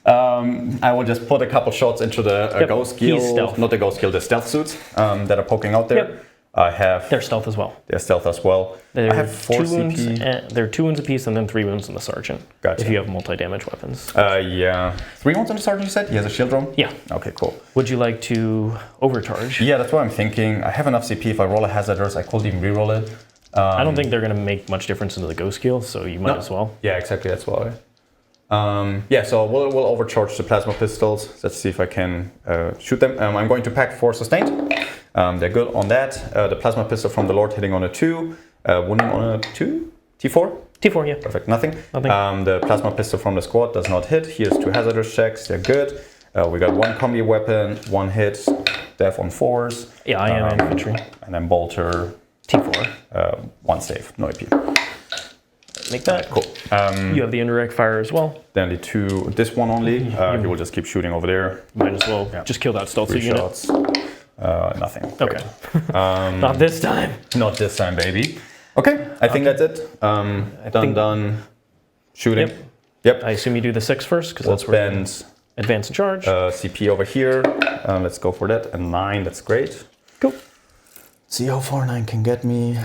I will just put a couple shots into the ghost skill, not the ghost skill, the stealth suits that are poking out there. Yep. I have They're stealth as well. They're stealth as well. I have 4 2 wounds. CP. There are 2 wounds apiece, and then 3 wounds on the sergeant. Gotcha. If you have multi-damage weapons. Yeah. 3 wounds on the sergeant, you said? He has a shield drum? Yeah. Okay, cool. Would you like to overcharge? Yeah, that's what I'm thinking. I have enough CP. If I roll a hazardous, I could even reroll it. I don't think they're going to make much difference into the ghost skill, so you might as well. Yeah, exactly. That's why. Yeah, so we'll overcharge the plasma pistols. Let's see if I can shoot them. I'm going to pack 4 sustained. They're good on that. The plasma pistol from the Lord hitting on a 2, wounding on a 2? T4? T4, yeah. Perfect, nothing. Nothing. The plasma pistol from the squad does not hit. Here's 2 hazardous checks, they're good. We got 1 combi weapon, 1 hit, death on 4s. Yeah, I am infantry. And then bolter, T4. 1 save, no AP. Make that. Cool. You have the indirect fire as well. Then the 2, this one only. He will just keep shooting over there. Might as well just kill that stealth 3 unit. shots. Nothing. Okay. Not this time. Not this time, baby. Okay, I think that's it. Done. Shooting. Yep. I assume you do the 6 first, because We'll that's where you spend advance and charge. CP over here. Let's go for that. And 9, that's great. Cool. See how far 9 can get me.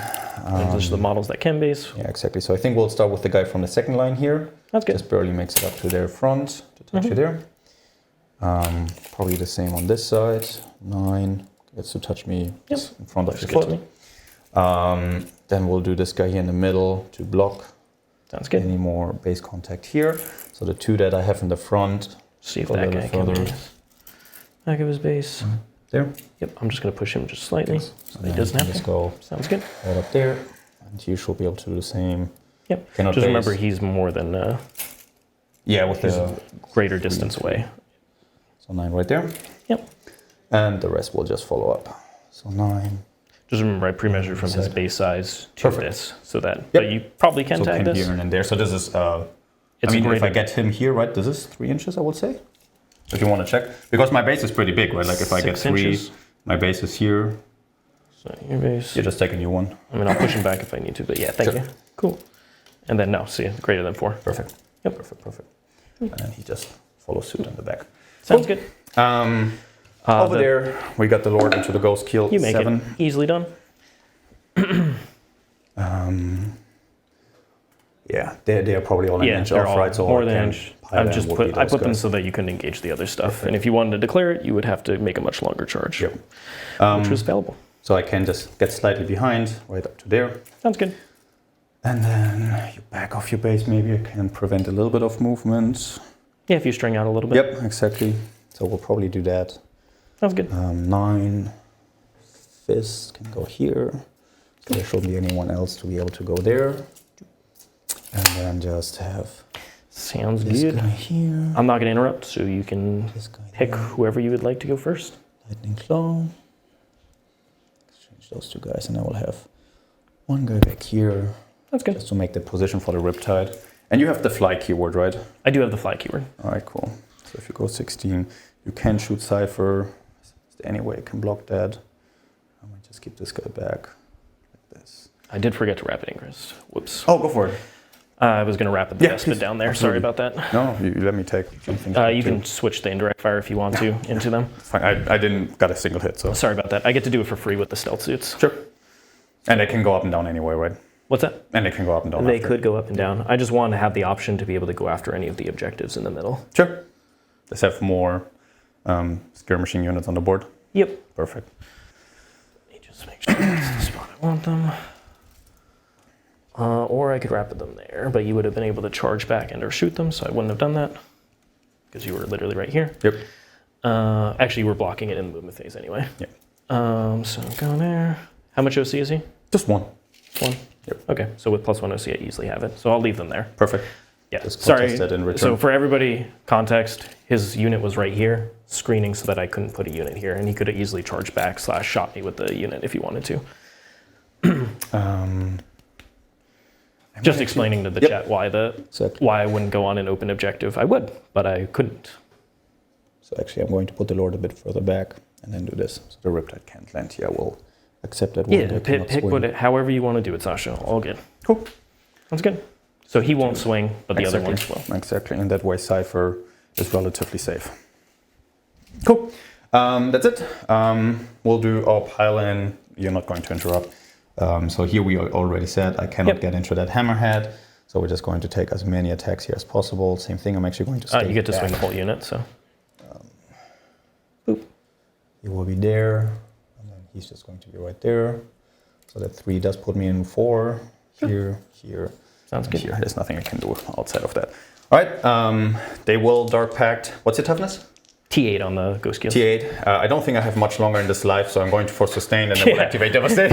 Those are the models that can base. Yeah, exactly. So I think we'll start with the guy from the second line here. That's good. Just barely makes it up to their front to touch you there. Probably the same on this side. 9 gets to touch me in front of his foot. Then we'll do this guy here in the middle to block. Sounds good. Any more base contact here. So the 2 that I have in the front. See if that guy can base. Back of his base. There. Yep, I'm just going to push him just slightly so he doesn't have Just to. go Sounds good. right up there. And you should be able to do the same. Yep. Cannot Just base. remember he's more than with the greater distance away. So 9 right there. Yep. And the rest will just follow up. So 9. Just remember I pre-measured from his base size to Perfect. this, so that but you probably can So tag can this. here and there. So this is, It's if I greater. get him here, right, this is 3 inches, I would say. If you want to check. Because my base is pretty big, right? Like if I get 6 3, inches. my base is here. So your base. You just take a new one. I mean, I'll push him back if I need to, but yeah, thank you. Cool. And then no, see, greater than 4. Perfect. Yep. Perfect. And then he just follows suit on the back. Sounds good. Over there, we got the Lord into the ghost kill. You make 7. it easily done. Yeah, they're probably all an inch they're off, all right? So more than an inch. I put them so so that you couldn't engage the other stuff. And if you wanted to declare it, you would have to make a much longer charge, Yep. which was valuable. So I can just get slightly behind, right up to there. Sounds good. And then you back off your base, maybe I can prevent a little bit of movement. Yeah, if you string out a little bit. Yep, exactly. So we'll probably do that. Sounds good. 9 fists can go here. So there shouldn't be anyone else to be able to go there. And then just have Sounds this good. guy here. I'm not going to interrupt, so you can This guy pick there. whoever you would like to go first. Lightning Claw. Exchange those 2 guys, and I will have 1 guy back here. That's good. Just to make the position for the Riptide. And you have the fly keyword, right? I do have the fly keyword. All right, cool. So if you go 16, you can shoot Cypher. Is there any way I can block that? I might just keep this guy back like this. I did forget to rapid ingress. Whoops. Oh, go for it. I was going to rapid the Yeah, Vespid please. down there. Absolutely. Sorry about that. No, you let me take something. You can switch the indirect fire if you want to into them. Fine. I didn't got a single hit, so. Sorry about that. I get to do it for free with the stealth suits. Sure. And they can go up and down anyway, right? What's that? And they can go up and down. They after. could go up and down. I just wanted to have the option to be able to go after any of the objectives in the middle. Sure. Let's have more skirmishing units on the board. Yep. Perfect. Let me just make sure that's the spot I want them. Or I could rapid them there, but you would have been able to charge back and or shoot them, so I wouldn't have done that because you were literally right here. Yep. Actually, you were blocking it in the movement phase anyway. Yep. So go there. How much OC is he? Just one. One? Yep. Okay, so with +1 OC, I easily have it. So I'll leave them there. Perfect. Yeah, Just sorry. contest it in return. So for everybody, context, his unit was right here, screening so that I couldn't put a unit here, and he could have easily charged back / shot me with the unit if he wanted to. Just explaining to the chat why why I wouldn't go on an open objective. I would, but I couldn't. So actually, I'm going to put the Lord a bit further back and then do this. So the Riptide can't land here. We'll accept that one. Yeah, pick however you want to do it, Sasha. All good. Cool. That's good. So he won't swing, but the other ones will. Exactly. In that way, Cypher is relatively safe. Cool. That's it. We'll do our pile-in. You're not going to interrupt. So here we already said I cannot get into that hammerhead. So we're just going to take as many attacks here as possible. Same thing. I'm actually going to stay You get to back. swing the whole unit, so. Boop. He will be there. And then he's just going to be right there. So that 3 does put me in 4. Here, here. Sounds good. Here. There's nothing I can do outside of that. All right. They will Dark Pact. What's your toughness? T8 on the ghost skills. T8. I don't think I have much longer in this life, so I'm going to force sustain and then we'll activate Devastate.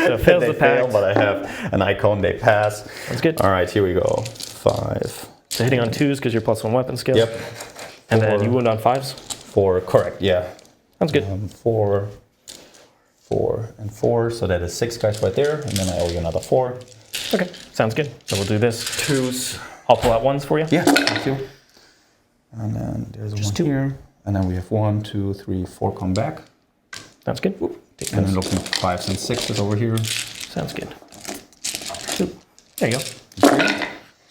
So fails they the pact. fail, but I have an icon. They pass. That's good. All right, here we go. 5. So hitting on 2s because you're +1 weapon skill. Yep. And then 4. you wound on 5s. 4. Correct. Yeah. That's good. 4, 4, and 4. So that is 6 guys right there, and then I owe you another 4. Okay, sounds good. So we'll do this. 2s. I'll pull out 1s for you. Yeah. Thank you. And then there's Just 1 2 here, and then we have 1, 2, 3, 4 come back. That's good. And then looking at 5s and 6s over here. Sounds good. Oop. There you go.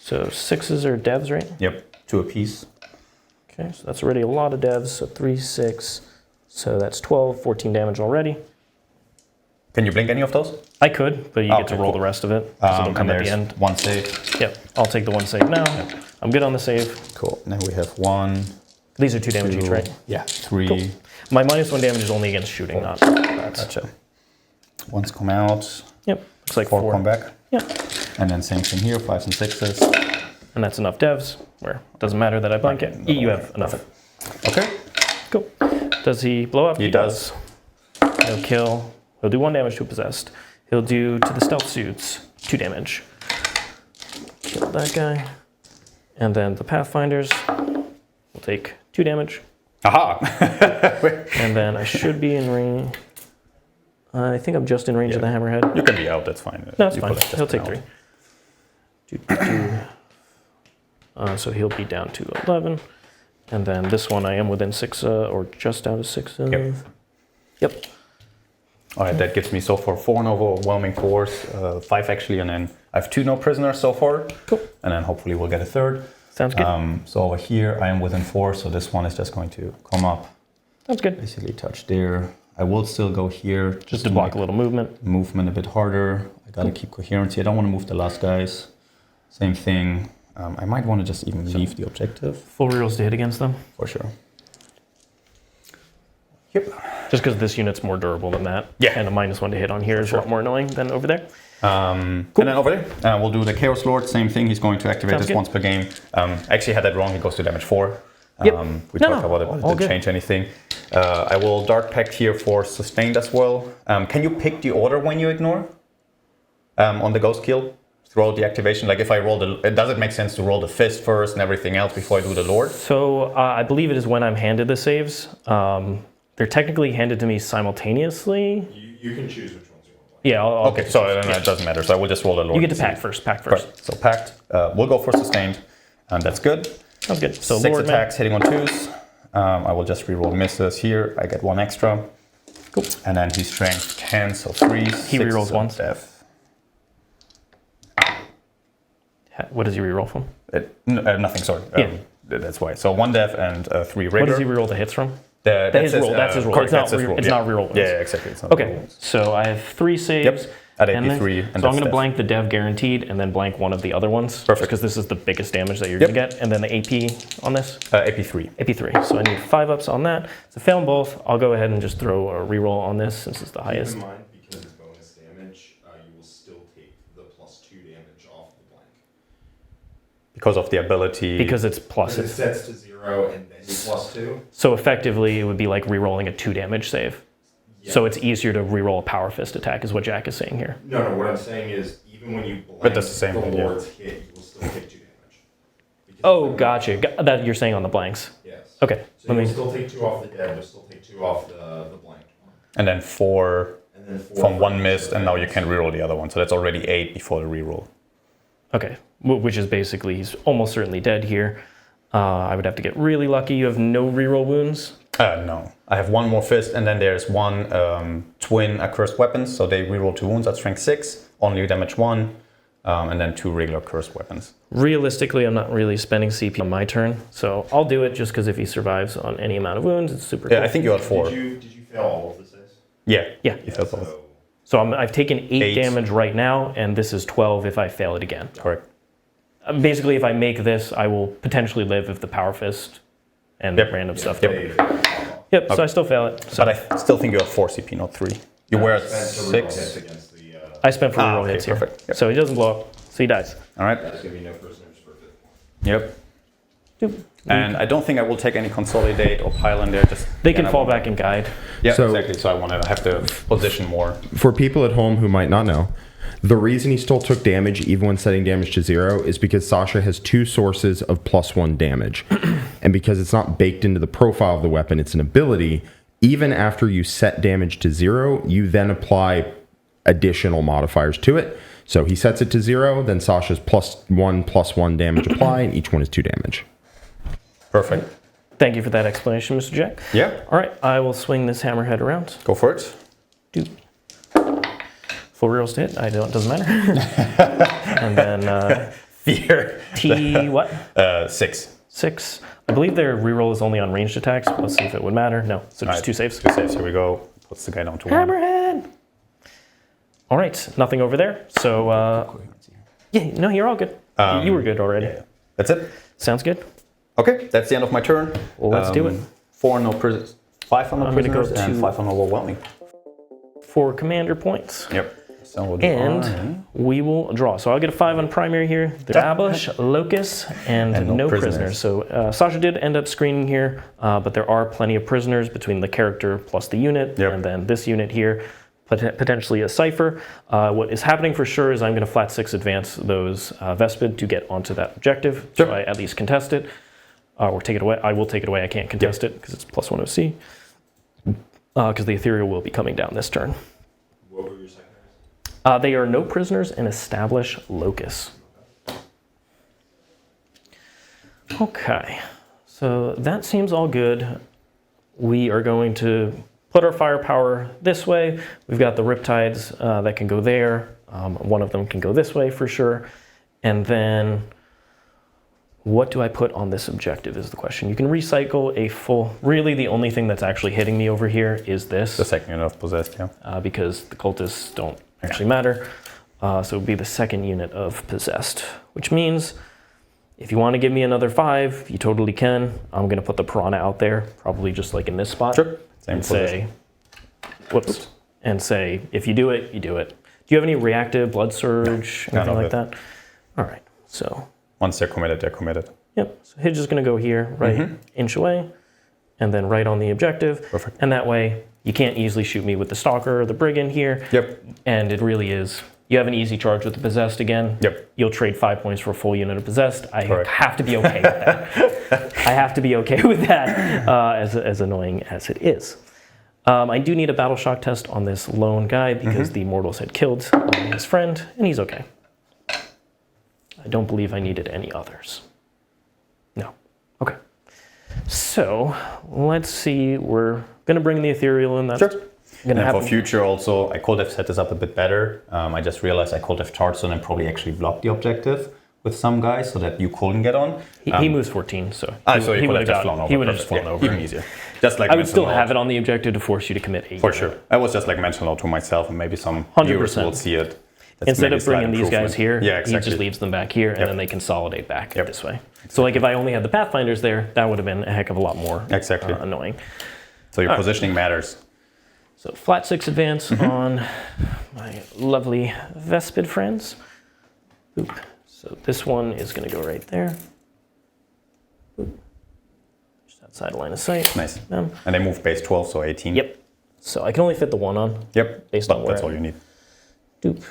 So 6s are devs, right? Yep, 2 apiece. Okay, so that's already a lot of devs. So 3, 6. So that's 12, 14 damage already. Can you blink any of those? I could, but you get to roll the rest of it. So it'll come at the end. 1 save. Yep, I'll take the 1 save now. Yep. I'm good on the save. Cool. Now we have 1. These are 2 damage each, right? Yeah. 3. Cool. My -1 damage is only against shooting, not bats. Gotcha. 1s come out. Yep, looks like 4 come back. Yep. And then same thing here, 5s and 6s. And that's enough devs, where it doesn't matter that I blank it. You have enough. Okay. Cool. Does he blow up? He does. He'll kill. He'll do 1 damage to a possessed. He'll do to the stealth suits 2 damage. Kill that guy. And then the Pathfinders will take 2 damage. Aha! And then I should be in range. I think I'm just in range of the hammerhead. You can be out, that's fine. No, it's You fine. could have just He'll been take out. 3. So he'll be down to 11. And then this one I am within 6 or just out of 6 of. Yep. Yep. All right, that gives me so far 4 in overwhelming force, 5 actually, and then I have 2 no prisoners so far. Cool. And then hopefully we'll get a 3rd. Sounds good. So over here I am within 4, so this one is just going to come up. Sounds good. Basically touch there. I will still go here. Just to block a little movement. Movement a bit harder. I gotta keep coherency. I don't want to move the last guys. Same thing. I might want to just even leave the objective. Full rerolls to hit against them. For sure. Yep. Just because this unit's more durable than that. Yeah. And a -1 to hit on here is a lot more annoying than over there. Cool. And then over there, we'll do the Chaos Lord. Same thing. He's going to activate Sounds this good. once per game. I actually had that wrong. He goes to damage 4. Yep. We talked about it, but it didn't change anything. I will Dark Pact here for sustained as well. Can you pick the order when you ignore on the Ghost Kill throughout the activation? Like if I roll does it make sense to roll the Fist first and everything else before I do the Lord? So I believe it is when I'm handed the saves. They're technically handed to me simultaneously. You can choose which ones you want. Yeah. I'll Okay, so then it doesn't matter. So I will just roll the Lord. You get to pack first. Pack first. Right. So Pact. We'll go for sustained, and that's good. Sounds good. So 6 Lord attacks hitting on 2s. I will just reroll misses here. I get 1 extra. Cool. And then he's strength 10, so 3s. He rerolls once. Def. What does he reroll from? Nothing, sorry. That's why. So 1 def and 3 rigor. What does he reroll the hits from? That's his roll. Correct, It's not reroll wounds. Yeah, exactly. It's not reroll Okay, wounds. so I have 3 saves. Yep, at and then- AP3. And so I'm that's going to death. blank the dev guaranteed and then blank one of the other ones. Perfect. Because this is the biggest damage that you're Yep. going to get. And then the AP on this? AP3. AP3. So I need 5 ups on that. So fail them both. I'll go ahead and just throw a reroll on this since it's the highest. Keep in mind, because it's bonus damage, you will still take the +2 damage off the blank. Because of the ability. Because it's plus. It sets to 0 and then you +2. So effectively, it would be like re-rolling a 2 damage save. Yeah. So it's easier to re-roll a power fist attack, is what Jack is saying here. No, what I'm saying is, even when you blank But that's the same the thing, yeah. Lord's hit, you will still take 2 damage. Because Oh, it's gotcha. That you're saying on the blanks. Yes. Okay. So you'll still take 2 off the dead, you'll still take 2 off the blank one. And then 4 And then 4 from for one each missed, of the and now you deads. can reroll the other one. So that's already 8 before the reroll. Okay. Which is basically, he's almost certainly dead here. I would have to get really lucky. You have no reroll wounds. No. I have 1 more fist, and then there's 1 twin accursed weapons. So they reroll 2 wounds at strength 6, only damage 1, and then 2 regular cursed weapons. Realistically, I'm not really spending CP on my turn. So I'll do it just because if he survives on any amount of wounds, it's super Yeah, cool. I think you had 4. Did you fail all of the saves? Yeah. Yeah. You failed both. So I've taken 8 8. damage right now, and this is 12 if I fail it again. Correct. Basically, if I make this, I will potentially live if the power fist and Yep. random stuff Yep. don't. Yep, so I still fail it. So But I still think you have 4 CP, not 3. You were at Spent to reroll hits 6. against the. I spent for reroll okay, hits here. perfect. Yep. So he doesn't blow up, so he dies. All right. There's gonna be no prisoners for 5th one. Yep. Doop. And I don't think I will take any consolidate or pile in there. Just They can again, I fall want- back and guide. Yeah, So- exactly. So I want to have to position more. For people at home who might not know, the reason he still took damage even when setting damage to 0 is because Sascha has 2 sources of +1 damage. And because it's not baked into the profile of the weapon, it's an ability. Even after you set damage to 0, you then apply additional modifiers to it. So he sets it to 0, then Sasha's +1 damage apply, and each one is 2 damage. Perfect. Thank you for that explanation, Mr. Jack. Yeah. All right, I will swing this hammerhead around. Go for it. Doop. Full reroll to hit. Doesn't matter. And then Fear. T what? 6. 6. I believe their reroll is only on ranged attacks. Let's see if it would matter. No, so just Alright, 2 saves. 2 saves. Here we go. Puts the guy down to 1. Hammerhead. All right, nothing over there. So yeah, no, you're all good. You were good already. Yeah. That's it. Sounds good. Okay, that's the end of my turn. Let's do it. 4 no prisoners. 5 on the I'm gonna go prisoners and to- 5 on overwhelming. 4 commander points. Yep. So we'll do And Army. we will draw. So I'll get a 5 on primary here. There's Abush, Locus, and no prisoners. So Sascha did end up screening here, but there are plenty of prisoners between the character plus the unit, Yep. and then this unit here, potentially a cipher. What is happening for sure is I'm going to flat 6 advance those Vespid to get onto that objective. Sure. So I at least contest it, or take it away. I will take it away. I can't contest it because it's +1 OC, because the ethereal will be coming down this turn. What were your secondaries? They are no prisoners and establish locus. Okay, so that seems all good. We are going to put our firepower this way. We've got the riptides that can go there. One of them can go this way for sure. And then what do I put on this objective is the question. You can recycle a full, really the only thing that's actually hitting me over here is this. The second unit of possessed, yeah. Because the cultists don't actually matter. So it would be the second unit of possessed, which means if you want to give me another 5, you totally can. I'm going to put the piranha out there, probably just like in this spot. Sure. Same And position. say, whoops, and say, if you do it, you do it. Do you have any reactive blood surge, None anything of like it. that? All right, so, Once they're committed, they're committed. yep. So Hidge is going to go here, right, inch away, and then right on the objective. Perfect. And that way, you can't easily shoot me with the stalker or the brigand here. Yep. And it really is, you have an easy charge with the possessed again. Yep. You'll trade 5 points for a full unit of possessed. I Correct. have to be okay with that. I have to be okay with that, as annoying as it is. I do need a battle shock test on this lone guy because the mortals had killed his friend, and he's okay. I don't believe I needed any others. No. Okay. So let's see. We're gonna bring the ethereal in. That's Sure. gonna And for happen. future also, I could have set this up a bit better. I just realized I could have charged on and probably actually blocked the objective with some guys so that you couldn't get on. He moves 14, so So you he could would have just flown over. He would have just Perfect. flown Yeah, over. Even easier. Just like I would mental still note. have it on the objective to force you to commit 8. For sure. I was just like mental note to myself, and maybe some 100%. viewers will see it. That's Instead maybe of a slight bringing these guys improvement. here, Yeah, exactly. he just leaves them back here, and Yep. then they consolidate back Yep. this way. So like if I only had the Pathfinders there, that would have been a heck of a lot more Exactly. annoying. So your positioning matters. So flat 6 advance on my lovely Vespid friends. Oop. So this one is going to go right there. Oop. Just outside line of sight. Nice. Them. And they move base 12, so 18. Yep. So I can only fit the one on. Yep. Based but on where that's all you need. Doop.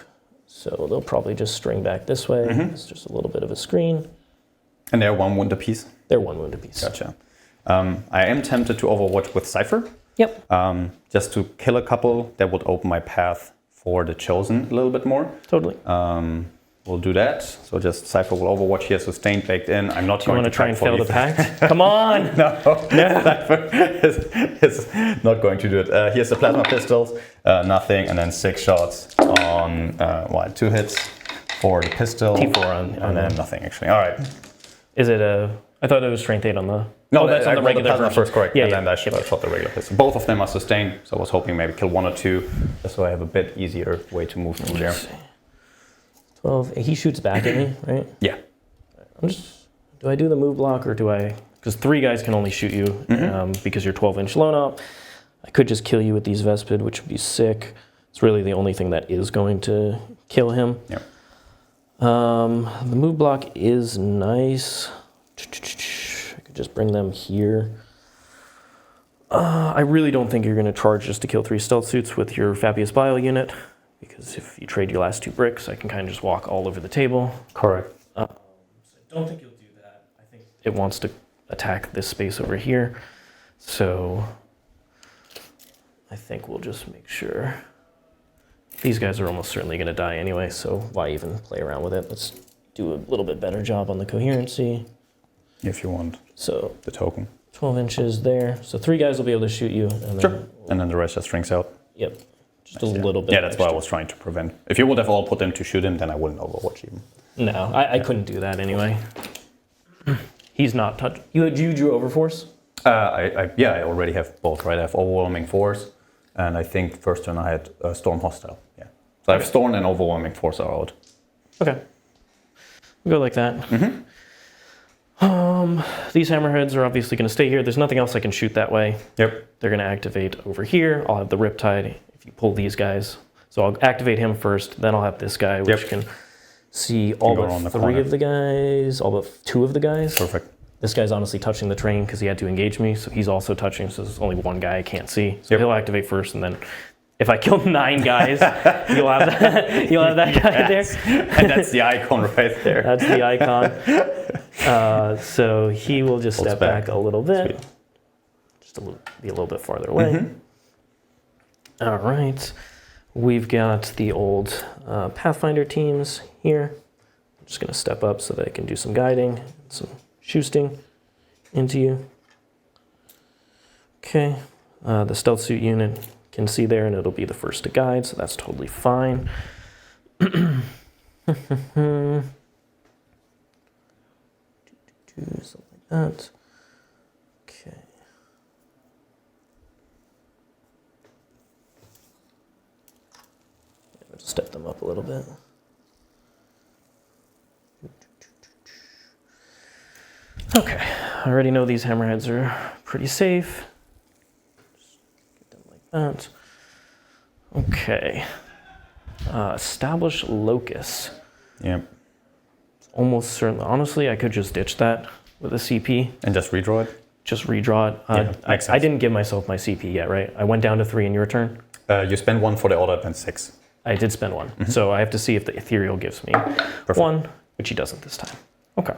So they'll probably just string back this way. It's just a little bit of a screen. And they're 1 wound apiece. They're 1 wound apiece. Gotcha. I am tempted to overwatch with Cypher. Yep. Just to kill a couple that would open my path for the Chosen a little bit more. Totally. We'll do that. So just Cypher will overwatch here, sustained, baked in. I'm not You going want to try and pack fail for the pact? Come on! No, Cypher is not going to do it. Here's the plasma pistols, nothing, and then 6 shots on 2 hits for the pistol. T4 on and then nothing actually. All right. Is it a... I thought it was strength 8 on the... No, oh, that's on I the rolled regular plasma version. first, correct. Yeah, and yeah. then I shot the regular pistol. Both of them are sustained, so I was hoping maybe kill 1 or 2, just so I have a bit easier way to move through there. 12. He shoots back at me, right? Yeah. I'm just... Do I do the move block, or do I... Because 3 guys can only shoot you because you're 12-inch loan up. I could just kill you with these Vespid, which would be sick. It's really the only thing that is going to kill him. Yep. The move block is nice. I could just bring them here. I really don't think you're going to charge just to kill 3 stealth suits with your Fabius Bile unit, because if you trade your last 2 bricks, I can kind of just walk all over the table. Correct. So I don't think you'll do that. I think it wants to attack this space over here. So I think we'll just make sure. These guys are almost certainly going to die anyway, so why even play around with it? Let's do a little bit better job on the coherency. If you want So the token. 12 inches there. So 3 guys will be able to shoot you. And then, Sure. And then the rest just shrinks out. Yep. Just a little bit. Yeah, that's what I extra. was trying to prevent. If you would have all put them to shoot him, then I wouldn't overwatch even. No, I couldn't do that anyway. He's not touched. You drew Overforce? I already have both, right? I have Overwhelming Force, and I think first turn I had Storm Hostile. Yeah. So I have Storm and Overwhelming Force are out. Okay. We'll go like that. These hammerheads are obviously going to stay here. There's nothing else I can shoot that way. Yep. They're going to activate over here. I'll have the Riptide if you pull these guys. So I'll activate him first, then I'll have this guy, which Yep. can see all go but around the 3 corner. of the guys, all but 2 of the guys. Perfect. This guy's honestly touching the train because he had to engage me, so he's also touching, so there's only 1 guy I can't see. So Yep. he'll activate first, and then if I kill 9 guys, you'll have that guy there. And that's the icon right there. That's the icon. So he will just Holds step back. back a little bit. Sweet. Just be a little bit farther away. All right. We've got the old Pathfinder teams here. I'm just going to step up so that I can do some guiding, some shoosting into you. Okay. The stealth suit unit can see there, and it'll be the first to guide, so that's totally fine. Something like that. Okay. I'll just step them up a little bit. Okay, I already know these hammerheads are pretty safe. Just get them like that. Okay. Establish locus. Yep. Almost certainly. Honestly, I could just ditch that with a CP. And just redraw it. Just redraw it. Yeah, makes sense. I didn't give myself my CP yet, right? I went down to 3 in your turn. You spend 1 for the order and 6. I did spend 1. So I have to see if the ethereal gives me 1, which he doesn't this time. Okay.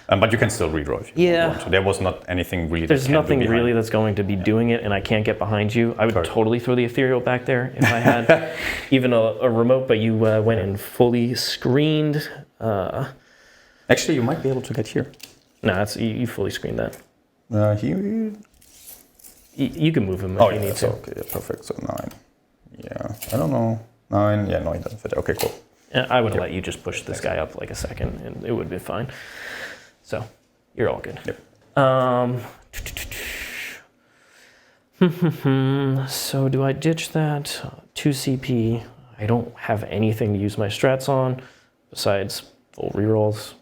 But you can still redraw if you Yeah. want to. There was not anything really. There's that can do nothing behind. really that's going to be doing it, and I can't get behind you. I would Correct. totally throw the ethereal back there if I had even a remote, but you went and fully screened. Actually, you might be able to get here. No, that's you fully screened that. Here. You can move him if Oh, you yeah, need so, to. okay, yeah, perfect. So 9. Yeah, I don't know. 9. Yeah, no, he doesn't fit. Okay, cool. I would have let you just push this guy up like a second, and it would be fine. So you're all good. Yep. So do I ditch that? 2 CP. I don't have anything to use my strats on besides full rerolls.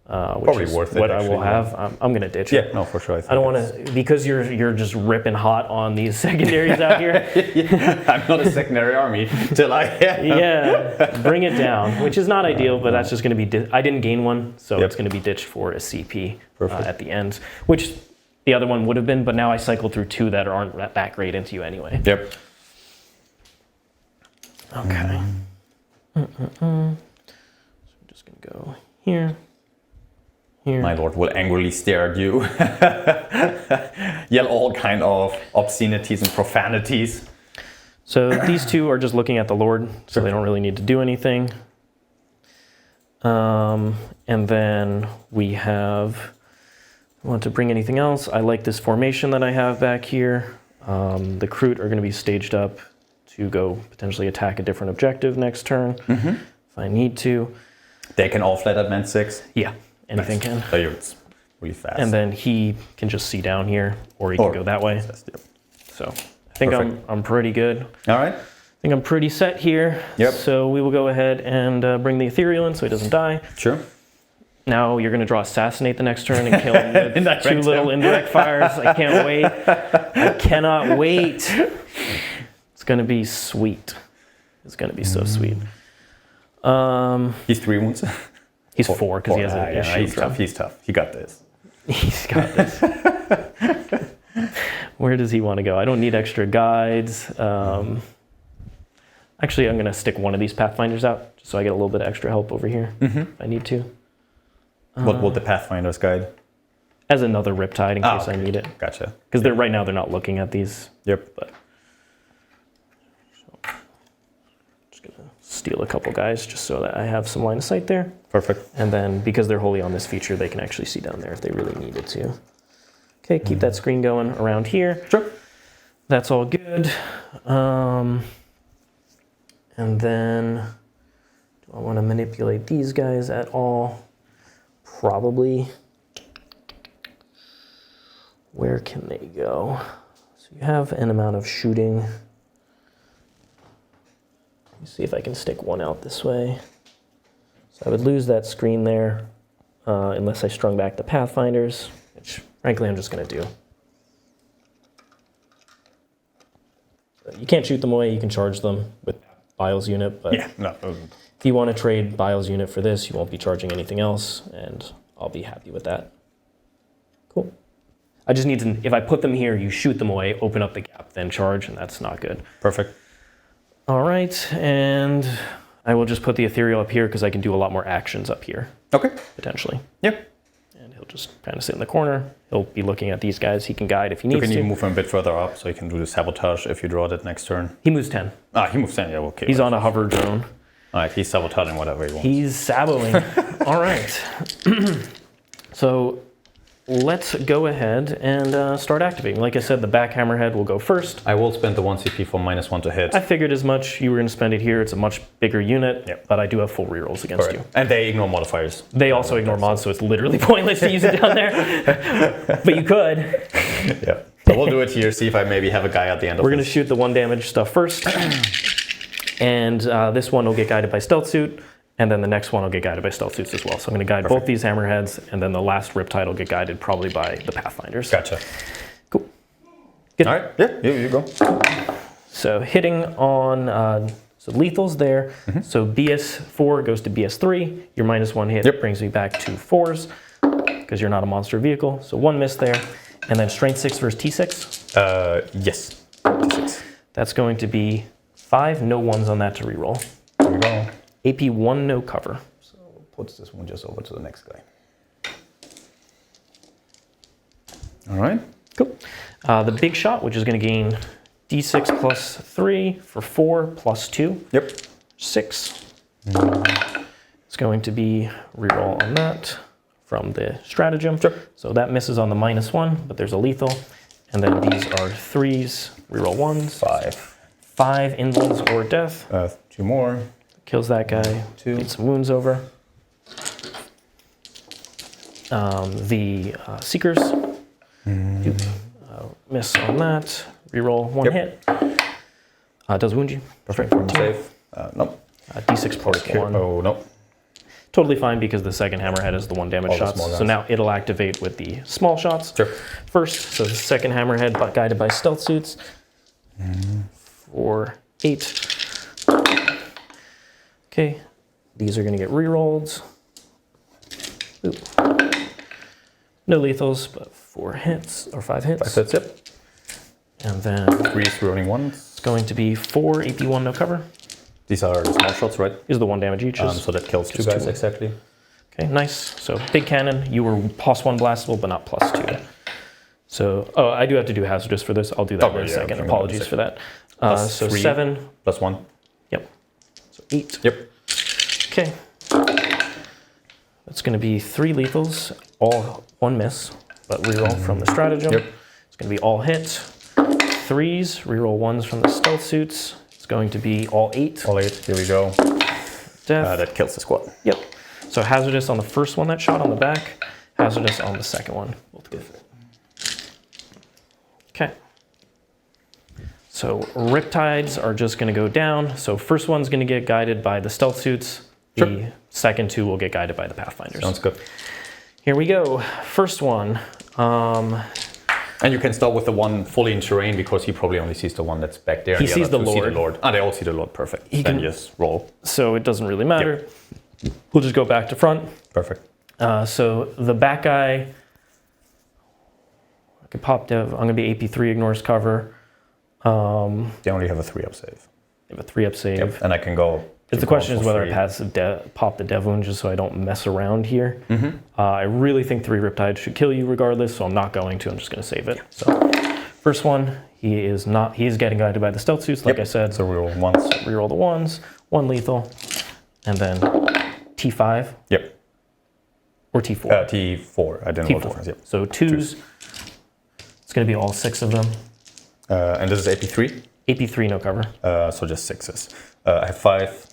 Which Probably is worth it, what I will actually, have. I'm going to ditch Yeah, it. no, for sure. I don't want to, because you're just ripping hot on these secondaries out here. I'm not a secondary army till I am. Yeah, bring it down, which is not ideal, but that's just going to be, I didn't gain one, so Yep. it's going to be ditched for a CP Perfect. at the end, which the other one would have been, but now I cycled through 2 that aren't that great into you anyway. Yep. Okay. So I'm just going to go here. Here. My lord will angrily stare at you. Yell all kind of obscenities and profanities. So these 2 are just looking at the Lord, so they don't really need to do anything. And then we have, want to bring anything else? I like this formation that I have back here. The Kroot are going to be staged up to go potentially attack a different objective next turn if I need to. They can all flat at man 6. Yeah, anything can. So it's really fast. And then he can just see down here, or he can go that way. Yep. So I think I'm pretty good. All right. I think I'm pretty set here. Yep. So we will go ahead and bring the Ethereal in so he doesn't die. Sure. Now you're going to draw Assassinate the next turn and kill him with Indirect 2 little indirect fires. I can't wait. I cannot wait. It's going to be sweet. It's going to be so sweet. He's 3 wounds. He's 4 because he has a yeah, shield. he's tough. He's tough. He got this. He's got this. Where does he want to go? I don't need extra guides. Actually, I'm going to stick one of these Pathfinders out just so I get a little bit of extra help over here if I need to. What will the Pathfinder's guide? As another Riptide in case I need it. Gotcha. Because they're right now they're not looking at these. Yep. But so, just going to steal a couple guys just so that I have some line of sight there. Perfect. And then because they're wholly on this feature, they can actually see down there if they really needed to. Okay, keep that screen going around here. Sure. That's all good. And then, do I want to manipulate these guys at all? Probably. Where can they go? So you have an amount of shooting. Let me see if I can stick one out this way. So I would lose that screen there unless I strung back the Pathfinders, which frankly I'm just going to do. So you can't shoot them away, you can charge them with Bile's unit, but Yeah. No. if you want to trade Bile's unit for this, you won't be charging anything else, and I'll be happy with that. Cool. I just need to, if I put them here, you shoot them away, open up the gap, then charge, and that's not good. Perfect. All right, and I will just put the Ethereal up here because I can do a lot more actions up here, Okay. potentially. Yep. And he'll just kind of sit in the corner. He'll be looking at these guys. He can guide if he You needs can to. even move him a bit further up, so you can do the sabotage if you draw that next turn. He moves 10. Ah, he moves 10. Yeah, okay. He's on a hover drone. All right, he's sabotaging whatever he wants. He's saboing. All right. So let's go ahead and start activating. Like I said, the back hammerhead will go first. I will spend the 1 CP for -1 to hit. I figured as much. You were going to spend it here. It's a much bigger unit, Yep. but I do have full rerolls against you. And they ignore modifiers. They also ignore mods, so it's literally pointless to use it down there. But you could. Yeah. So we'll do it here, see if I maybe have a guy at the end of We're going to this. shoot the 1 damage stuff first. And this one will get guided by Stealth Suit. And then the next one will get guided by Stealth Suits as well. So I'm going to guide both these hammerheads. And then the last Riptide will get guided probably by the Pathfinders. Gotcha. Cool. Good. All right. Yeah, you go. So hitting on, so lethal's there. So BS4 goes to BS3. Your -1 hit brings me back to 4s because you're not a monster vehicle. So 1 miss there. And then Strength 6 versus T6. Yes. T6. That's going to be 5, no 1s on that to reroll. There we go. AP 1, no cover. So puts this one just over to the next guy. All right. Cool. The big shot, which is going to gain D6 plus 3 for 4 plus 2. Yep. 6. It's going to be reroll on that from the stratagem. Sure. So that misses on the -1, but there's a lethal. And then these are 3s, reroll 1s. 5. 5 invulns or death. 2 more. Kills that guy. 2. Get some wounds over. The Seekers do miss on that. Reroll one hit. Does wound you. Perfect. From save. No. D6 plus 1. Oh, no. Totally fine because the second hammerhead is the 1 damage All the shots. small So guys. now it'll activate with the small shots. Sure. First, so the second hammerhead guided by stealth suits. 4, 8. Okay. These are going to get rerolled. Oop. No lethals, but 4 hits or 5 hits. 5 hits, yep. And then 3 rolling ones. it's going to be 4 AP1 no cover. These are the small shots, right? These are the 1 damage each. So that kills 2 guys, exactly. Okay, nice. So big cannon, you were +1 blastable, but not +2. So, oh, I do have to do hazardous for this. I'll do that in a second. okay, Apologies for that. So 3 7. Plus 1. Yep. So 8. Yep. Okay. That's going to be 3 lethals, all 1 miss, but reroll from the stratagem. Yep. It's going to be all hit. 3s, reroll 1s from the stealth suits. It's going to be all 8. All 8. Here we go. Death. That kills the squad. Yep. So hazardous on the first one that shot on the back, hazardous on the second one. Both good. Okay. So riptides are just going to go down. So first one's going to get guided by the stealth suits. Sure. The second 2 will get guided by the pathfinders. Sounds good. Here we go. First one. And you can start with the one fully in terrain because he probably only sees the one that's back there. He and sees other the two see Lord. Ah, they all see the Lord. Perfect. Then can- just roll. So it doesn't really matter. We'll just go back to front. Perfect. So the back guy, I could pop dev. I'm going to be AP3, ignores cover. They only have a 3-up save. They have a 3-up save. Yep. And I can go. If the question is whether I pop the dev wound just so I don't mess around here. I really think 3 Riptides should kill you regardless, so I'm not going to. I'm just going to save it. So first one, he is getting guided by the stealth suits, like I said. So reroll once. Reroll the 1s, 1 lethal, and then T5 Yep. or T4. T4. I didn't roll the T4. ones. Yep. So 2s, it's going to be all 6 of them. And this is AP3. AP3, no cover. So just 6s. I have 5.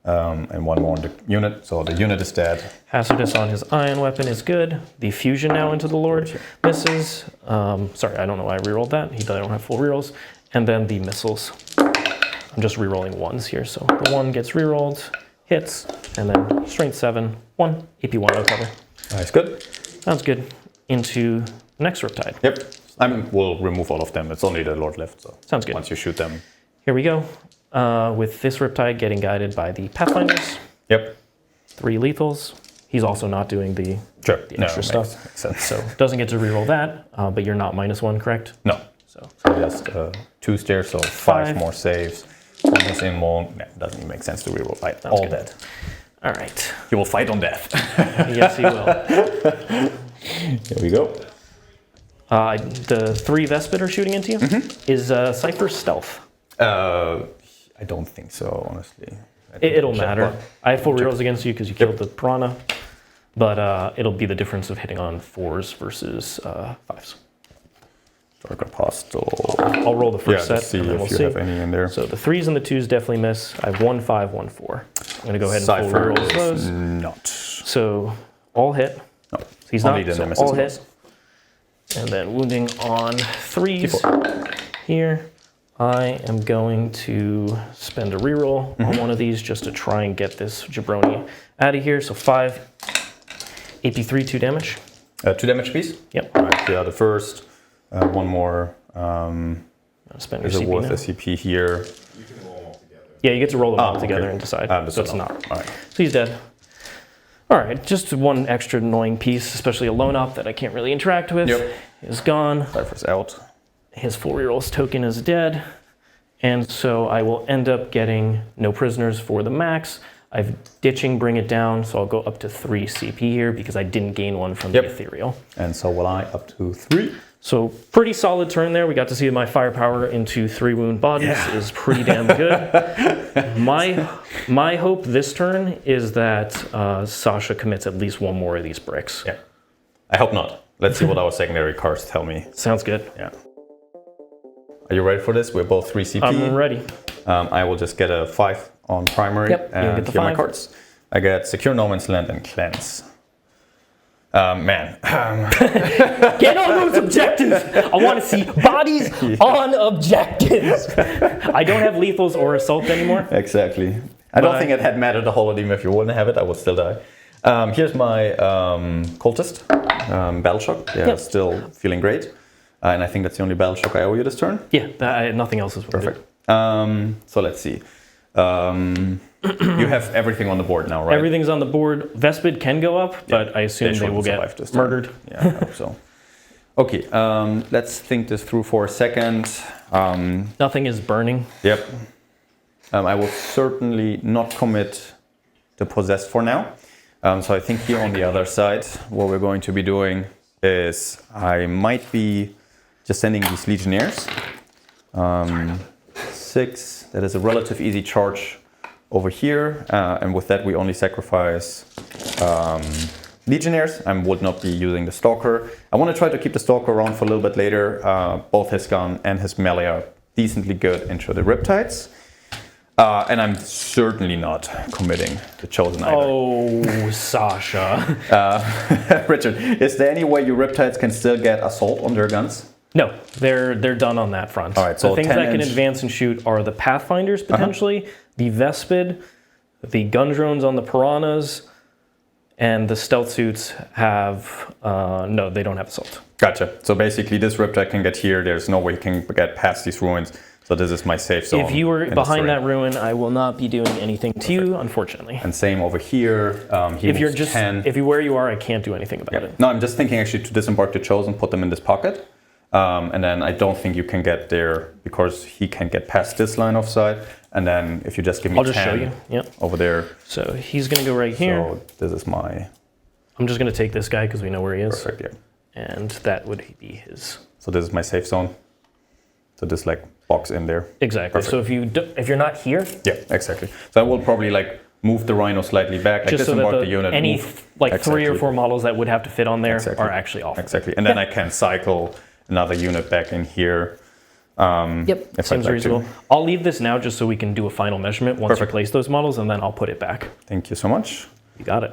And 1 more in the unit. So the unit is dead. Hazardous on his iron weapon is good. The fusion now into the Lord misses. Sorry, I don't know why I rerolled that. I don't have full rerolls. And then the missiles. I'm just rerolling 1s here. So the 1 gets rerolled, hits, and then strength 7, 1, AP1 no cover. Nice, good. Sounds good. Into the next Riptide. Yep. We'll remove all of them. It's only the Lord left. So Sounds good. Once you shoot them. Here we go. With this Riptide getting guided by the Pathfinders. Yep. 3 lethals. He's also not doing the extra stuff. Makes sense. So doesn't get to reroll that, but you're not -1, correct? No. So just 2 stairs, so 5 more saves. Almost in more. It doesn't even make sense to reroll. Right, all good. dead. All right. He will fight on death. Yes, he will. Here we go. The 3 Vespid are shooting into you. Is Cypher stealth? I don't think so, honestly. It'll matter. I have full rerolls against you because you killed the piranha, but it'll be the difference of hitting on 4s versus 5s. Dark Apostle. I'll roll the first set. See and then if we'll you see. have any in there. So the 3s and the 2s definitely miss. I have 1, 5, 1, 4. I'm going to go ahead and full Cypher reroll is those. not. So all hit. No. He's Only not. the So nemesis all ones. hit. And then wounding on 3s here. I am going to spend a reroll on one of these just to try and get this jabroni out of here. So 5 AP3, 2 damage. 2 damage piece? Yep. All right, the first. 1 more. Spend Is your it CP worth now. a CP here? You can roll them all together. Yeah, you get to roll them all okay. together and decide. So it's not. All right. So he's dead. All right, just one extra annoying piece, especially a lone op that I can't really interact with, is gone. Cypher's out. His full rerolls token is dead. And so I will end up getting no prisoners for the max. I've ditching, bring it down, so I'll go up to 3 CP here because I didn't gain 1 from the ethereal. And so will I, up to 3. So pretty solid turn there. We got to see my firepower into 3 wound bodies is pretty damn good. My hope this turn is that Sascha commits at least 1 more of these bricks. Yeah. I hope not. Let's see what our secondary cards tell me. Sounds good. Yeah. Are you ready for this? We're both 3 CP. I'm ready. I will just get a 5 on primary. Yep, you and get the here are my 5. cards. I get Secure No Man's Land and Cleanse. Man. Get on those objectives! I want to see bodies on objectives! I don't have lethals or assault anymore. Exactly. I don't think it had mattered the whole team if you wouldn't have it. I would still die. Here's my cultist. Battle shock. Yeah, still feeling great. And I think that's the only battle shock I owe you this turn. Yeah, nothing else is perfect. So let's see. You have everything on the board now, right? Everything's on the board. Vespid can go up, but I assume they will get murdered. Yeah, I hope so. Okay, let's think this through for a second. Nothing is burning. Yep. I will certainly not commit the possessed for now. So I think here on the other side, what we're going to be doing is I might be just sending these legionnaires. 6, that is a relative easy charge over here. And with that, we only sacrifice legionnaires. I would not be using the stalker. I want to try to keep the stalker around for a little bit later. Both his gun and his melee are decently good into the riptides. And I'm certainly not committing the chosen either. Oh, Sasha. Richard, is there any way your riptides can still get assault on their guns? No, they're done on that front. All right, so the things that can 10-inch. advance and shoot are the Pathfinders, potentially, the Vespid, the gun drones on the Piranhas, and the stealth suits have... no, they don't have assault. Gotcha. So basically, this riptide can get here. There's no way he can get past these ruins. So this is my safe zone. If you were behind that ruin, I will not be doing anything to you, unfortunately. And same over here. If you're just, 10. if you're where you are, I can't do anything about it. No, I'm just thinking actually to disembark the chosen, put them in this pocket. And then I don't think you can get there because he can't get past this line of sight. And then if you just give me 10 I'll just show you. Yep. over there. So he's going to go right here. So this is my... I'm just going to take this guy because we know where he is. Perfect, yeah. And that would be his. So this is my safe zone. So this like box in there. Exactly. Perfect. So if you're not here, Yeah, exactly. So I will probably like move the rhino slightly back, like just so disembark that the unit. any move. like Exactly. 3 or 4 models that would have to fit on there Exactly. are actually off. Exactly. And then I can cycle another unit back in here. Yep, if seems I'd like reasonable. to. I'll leave this now just so we can do a final measurement once Perfect. you place those models, and then I'll put it back. Thank you so much. You got it.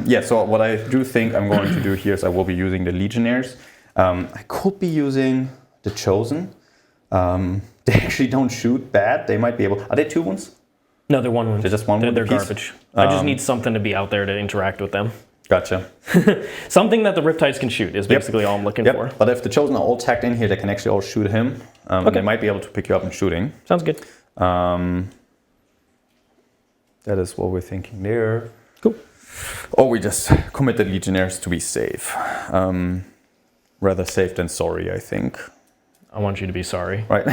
Yeah, so what I do think I'm going to do here is I will be using the Legionnaires. I could be using the Chosen. They actually don't shoot bad. They might be able... Are they 2 wounds? No, they're 1 wound. They're just 1 wound They're apiece? garbage. I just need something to be out there to interact with them. Gotcha. Something that the Riptides can shoot is basically all I'm looking for. But if the Chosen are all tagged in here, they can actually all shoot him. And they might be able to pick you up in shooting. Sounds good. That is what we're thinking there. Cool. Or we just committed Legionnaires to be safe. Rather safe than sorry, I think. I want you to be sorry. Right.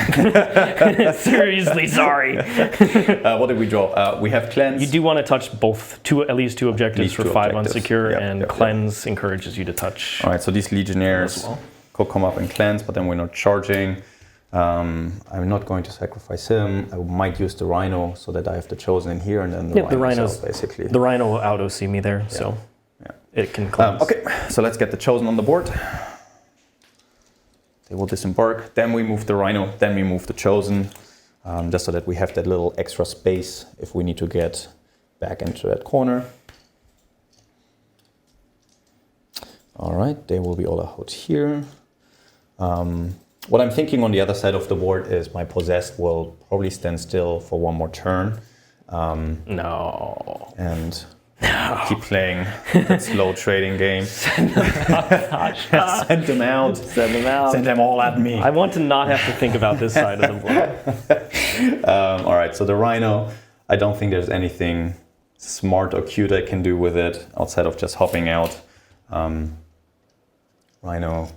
Seriously sorry. What did we draw? We have Cleanse. You do want to touch at least two objectives least for 2 5 objectives. unsecure, Yep, and yep, Cleanse encourages you to touch. All right, so these Legionnaires as well. could come up and Cleanse, but then we're not charging. I'm not going to sacrifice him. I might use the Rhino so that I have the Chosen in here, and then the Rhino basically. The Rhino will auto-see me there, so it can cleanse. Okay, so let's get the Chosen on the board. They will disembark, then we move the Rhino, then we move the Chosen, just so that we have that little extra space if we need to get back into that corner. All right, they will be all out here. What I'm thinking on the other side of the board is my Possessed will probably stand still for 1 more turn. No. And keep playing that slow trading game. Send them out. Send them out. Send them all at me. I want to not have to think about this side of the board. All right, so the Rhino, I don't think there's anything smart or cute I can do with it outside of just hopping out. Rhino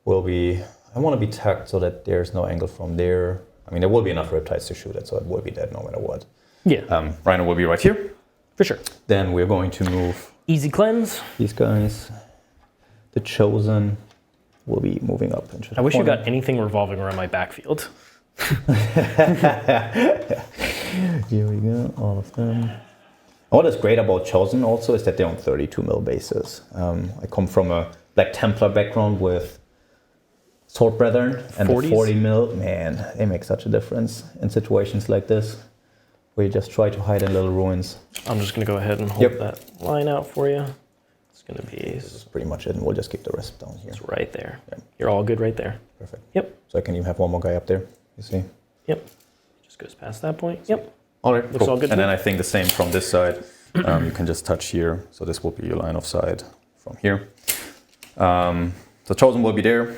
will be... I want to be tucked so that there's no angle from there. I mean, there will be enough Riptides to shoot it, so it will be dead no matter what. Yeah. Rhino will be right here. For sure. Then we're going to move Easy Cleanse. these guys. The Chosen will be moving up into the I wish corner. you got anything revolving around my backfield. Here we go, all of them. And what is great about Chosen also is that they're on 32 mil bases. I come from a Black Templar background with Sword Brethren, and 40s? the 40 mil, man, they make such a difference in situations like this, where you just try to hide in little ruins. I'm just going to go ahead and hold that line out for you. It's going to be... This is pretty much it, and we'll just keep the rest down here. It's right there. Yeah. You're all good right there. Perfect. Yep. So I can even have one more guy up there, you see? Yep. Just goes past that point. Yep. All right, Looks cool. all good And to then me. I think the same from this side. You can just touch here. So this will be your line of sight from here. The Chosen will be there.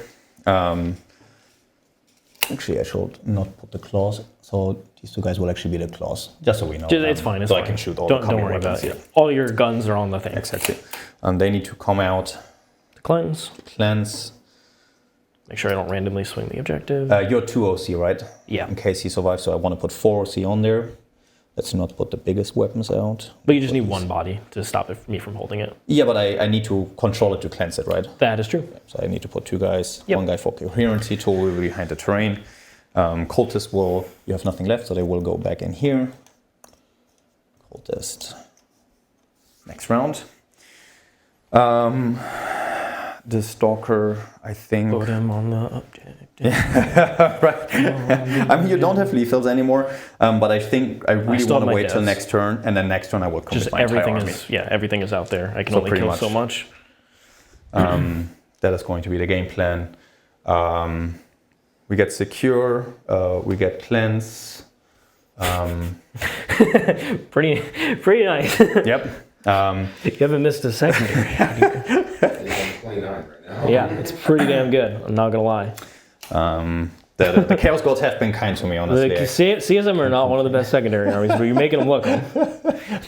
Actually, I should not put the claws. So these two guys will actually be the claws, just so we know. It's fine. It's so fine. I can shoot all don't the combi worry about weapons it. All your guns are on the thing. Exactly. They need to come out, Cleanse. cleanse. Make sure I don't randomly swing the objective. You're 2 OC, right? Yeah. In case he survives, so I want to put 4 OC on there. Let's not put the biggest weapons out. But you just need one body to stop me from holding it. Yeah, but I need to control it to cleanse it, right? That is true. So I need to put 2 guys. Yep. One guy for coherency, 2 will be behind the terrain. Cultist will, you have nothing left, so they will go back in here. Cultist. Next round. The Stalker, I think. Put him on the objective. Right. I mean, you don't have lethals anymore, but I think I really still want have to my wait till devs. next turn, and then next turn I will commit Just my entire everything army. is everything is out there. I can So only pretty kill much. so much. That is going to be the game plan. We get secure, we get cleanse. Pretty nice. Yep. You haven't missed a secondary. It's 29 right now. Yeah, it's pretty damn good. I'm not gonna lie. The Chaos Gods have been kind to me, honestly. CSM are not one of the best secondary armies, but you're making them look them.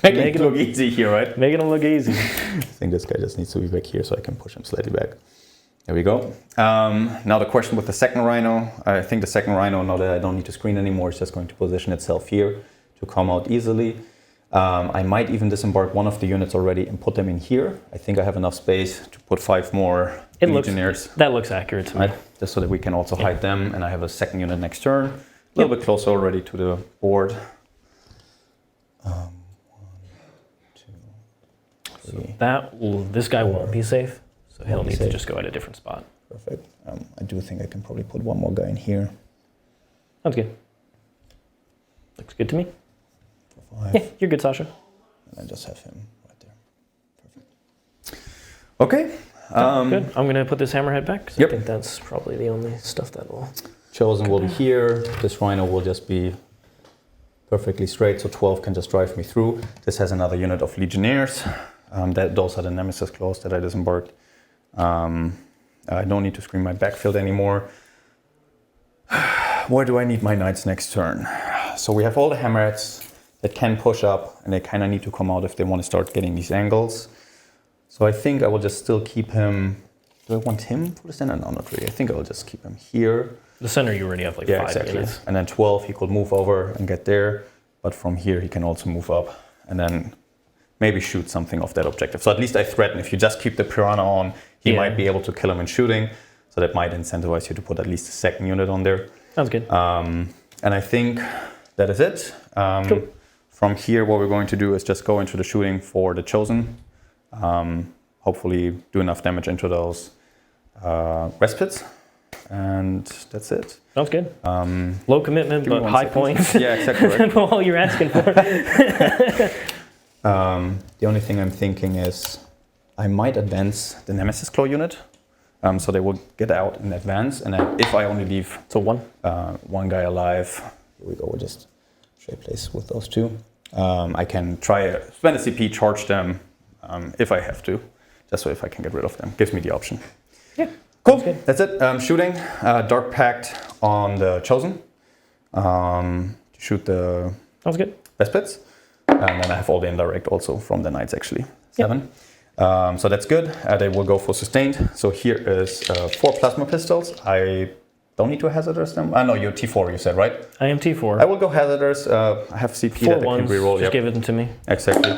Making it look easy here, right? Making them look easy. I think this guy just needs to be back here so I can push him slightly back. There we go. Now the question with the second Rhino. I think the second Rhino, now that I don't need to screen anymore, is just going to position itself here to come out easily. I might even disembark one of the units already and put them in here. I think I have enough space to put 5 more Legionnaires. That looks accurate to me. Right? Just so that we can also hide them, and I have a second unit next turn. A little bit closer already to the board. 1, 2, 3. This guy won't be safe, so he'll Won't be need to safe. just go at a different spot. Perfect. I do think I can probably put one more guy in here. Sounds good. Looks good to me. For 5. Yeah, you're good, Sasha. And I just have him right there. Perfect. Okay. Good. I'm gonna put this hammerhead back. 'Cause Yep. I think that's probably the only stuff that will. Chosen will be here. This Rhino will just be perfectly straight, so 12 can just drive me through. This has another unit of Legionnaires. Those are the Nemesis claws that I disembarked. I don't need to screen my backfield anymore. Where do I need my knights next turn? So we have all the hammerheads that can push up, and they kind of need to come out if they want to start getting these angles. So I think I will just still keep him. Do I want him for the center? No, not really. I think I will just keep him here. The center, you already have like 5 units. And then 12, he could move over and get there. But from here, he can also move up and then maybe shoot something off that objective. So at least I threaten, if you just keep the Piranha on, he might be able to kill him in shooting. So that might incentivize you to put at least a second unit on there. Sounds good. And I think that is it. Cool. From here, what we're going to do is just go into the shooting for the Chosen. Hopefully do enough damage into those respites. And that's it. Sounds good. Low commitment, Give me but 1 high second. points. Yeah, exactly right. All you're asking for. The only thing I'm thinking is I might advance the Nemesis Claw unit. So they will get out in advance. And then if I only leave So one guy alive, here we go, we'll just trade place with those 2. I can try spend a CP, charge them if I have to, just so if I can get rid of them. Gives me the option. Yeah. Cool, that's it. Shooting, Dark Pact on the Chosen. Shoot the Sounds good. Vespids. And then I have all the indirect also from the Knights actually. 7. So that's good. They will go for sustained. So here is 4 plasma pistols. I don't need to hazardous them. No, you're T4 you said, right? I am T4. I will go hazardous. I have CP 4 that I ones. can reroll. Just give it them to me. Exactly.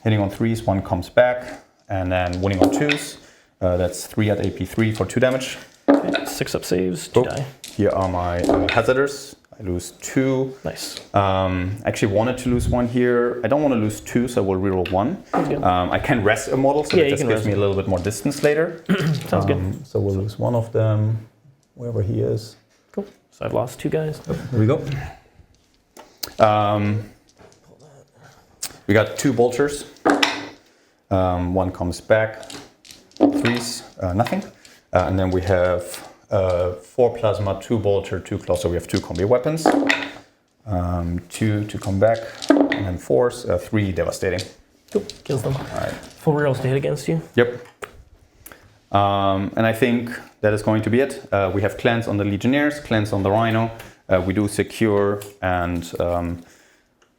Hitting on 3s, 1 comes back. And then winning on 2s. That's 3 at AP3 for 2 damage. Okay, 6 up saves, 2 die. Here are my hazardous. I lose 2. Nice. Actually wanted to lose 1 here. I don't want to lose 2, so I will reroll 1. I can rest a model, so it just gives me a little bit more distance later. Sounds good. So we'll lose 1 of them, wherever he is. Cool. So I've lost 2 guys. Here we go. We got 2 vultures. One comes back, 3s, nothing. And then we have 4 plasma, 2 bolter, 2 claw, so we have 2 combi weapons. 2 to come back, and then 4s, 3 devastating. Cool. Kills them. All right. Full rerolls to hit against you. Yep. And I think that is going to be it. We have cleanse on the Legionnaires, cleanse on the Rhino. We do secure and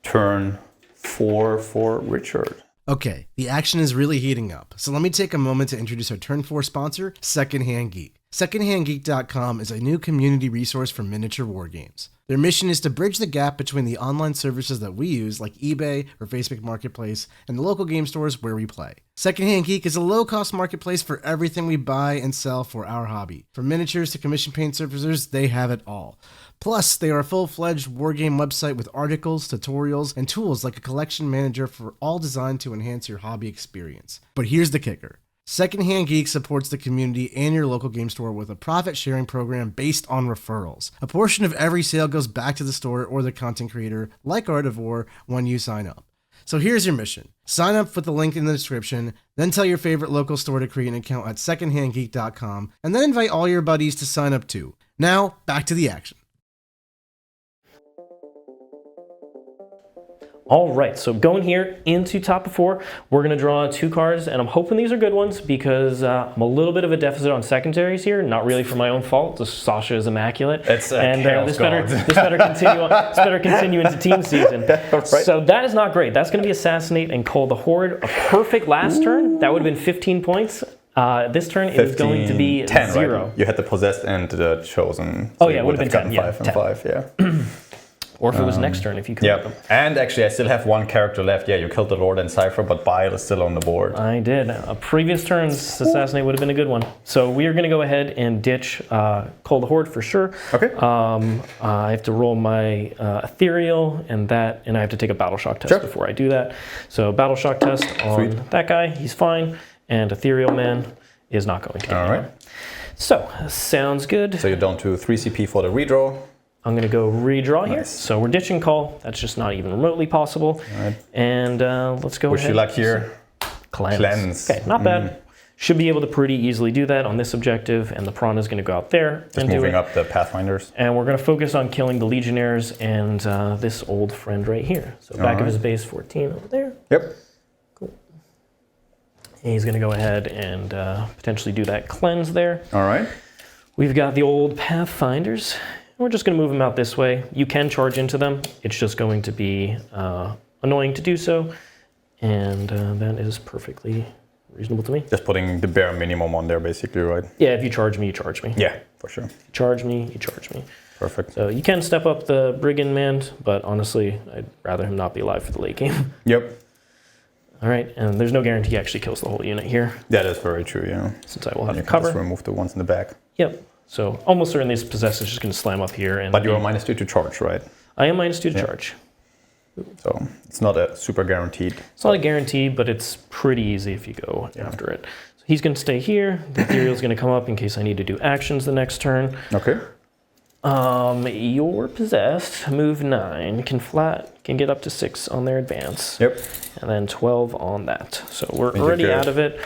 turn 4 for Richard. Okay, the action is really heating up, so let me take a moment to introduce our Turn 4 sponsor, Secondhand Geek. SecondhandGeek.com is a new community resource for miniature wargames. Their mission is to bridge the gap between the online services that we use, like eBay or Facebook Marketplace, and the local game stores where we play. Secondhand Geek is a low-cost marketplace for everything we buy and sell for our hobby. From miniatures to commission paint surfacers, they have it all. Plus, they are a full-fledged wargame website with articles, tutorials, and tools like a collection manager for all designed to enhance your hobby experience. But here's the kicker. Secondhand Geek supports the community and your local game store with a profit-sharing program based on referrals. A portion of every sale goes back to the store or the content creator, like Art of War, when you sign up. So here's your mission. Sign up with the link in the description, then tell your favorite local store to create an account at secondhandgeek.com, and then invite all your buddies to sign up too. Now, back to the action. All right, so going here into top of 4, we're going to draw 2 cards, and I'm hoping these are good ones because I'm a little bit of a deficit on secondaries here. Not really for my own fault. Sascha is immaculate, It's and chaos this better continue into team season. Right. So that is not great. That's going to be assassinate and call the horde. A perfect last turn. That would have been 15 points. This turn is going to be 10, 0. Right? You had the possessed and the chosen. Oh so yeah, you it would have been 10. gotten 5 and 5. Yeah. Or if it was next turn, if you could. Yeah, and actually I still have 1 character left. Yeah, you killed the Lord and Cypher, but Bile is still on the board. I did. A previous turn's assassinate would have been a good one. So we are going to go ahead and ditch Call the Horde for sure. Okay. I have to roll my ethereal and I have to take a battle shock test before I do that. So battle shock test on that guy, he's fine, and ethereal man is not going to. All right. So sounds good. So you're down to 3 CP for the redraw. I'm going to go redraw here. Nice. So we're ditching call. That's just not even remotely possible. All right. And let's go Wish ahead. you luck here. Cleanse. Okay, not bad. Should be able to pretty easily do that on this objective, and the prawn is going to go out there Just and do moving it. up the Pathfinders. And we're going to focus on killing the Legionnaires and this old friend right here. So back of his base 14 over there. Yep. Cool. And he's going to go ahead and potentially do that cleanse there. All right. We've got the old Pathfinders. We're just going to move them out this way. You can charge into them. It's just going to be annoying to do so. And that is perfectly reasonable to me. Just putting the bare minimum on there, basically, right? Yeah, if you charge me, you charge me. Yeah, for sure. If you charge me, you charge me. Perfect. So you can step up the Brigand Man, but honestly, I'd rather him not be alive for the late game. Yep. All right, and there's no guarantee he actually kills the whole unit here. That is very true, yeah. Since I will have You to can just cover. remove the ones in the back. Yep. So almost certainly this possessor is just going to slam up here. And But you're -2 to charge, right? I am -2 to charge. So it's not a super guaranteed. It's not a guarantee, but it's pretty easy if you go after it. So he's going to stay here. The ethereal is going to come up in case I need to do actions the next turn. Okay. You're possessed. Move 9 can get up to 6 on their advance. Yep. And then 12 on that. So we're You're already good. out of it.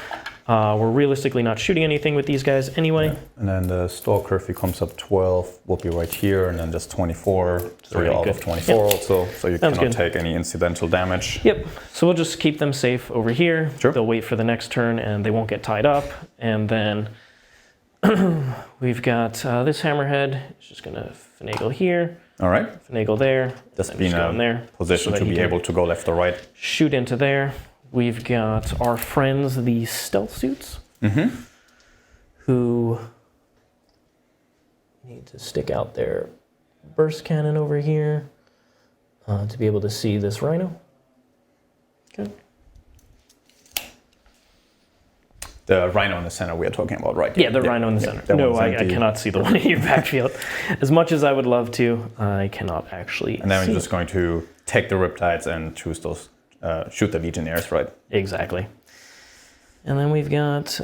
We're realistically not shooting anything with these guys anyway. Yeah. And then the Stalker, if he comes up 12, will be right here, and then just 24. So you're out good. of 24 also, so you Sounds cannot good. take any incidental damage. Yep. So we'll just keep them safe over here. Sure. They'll wait for the next turn, and they won't get tied up. And then we've got this hammerhead. It's just going to finagle here, All right. finagle there, Just and being go in in there. position so that to he be can able to go left or right. shoot into there. We've got our friends, the stealth suits, who need to stick out their burst cannon over here to be able to see this rhino. Okay. The rhino in the center we are talking about, right? Yeah, the rhino in the center. that No, one's I empty. cannot see the one in your backfield. As much as I would love to, I cannot actually And then see. we're just going to take the Riptides and choose those, shoot the Legionnaires, right? Exactly. And then we've got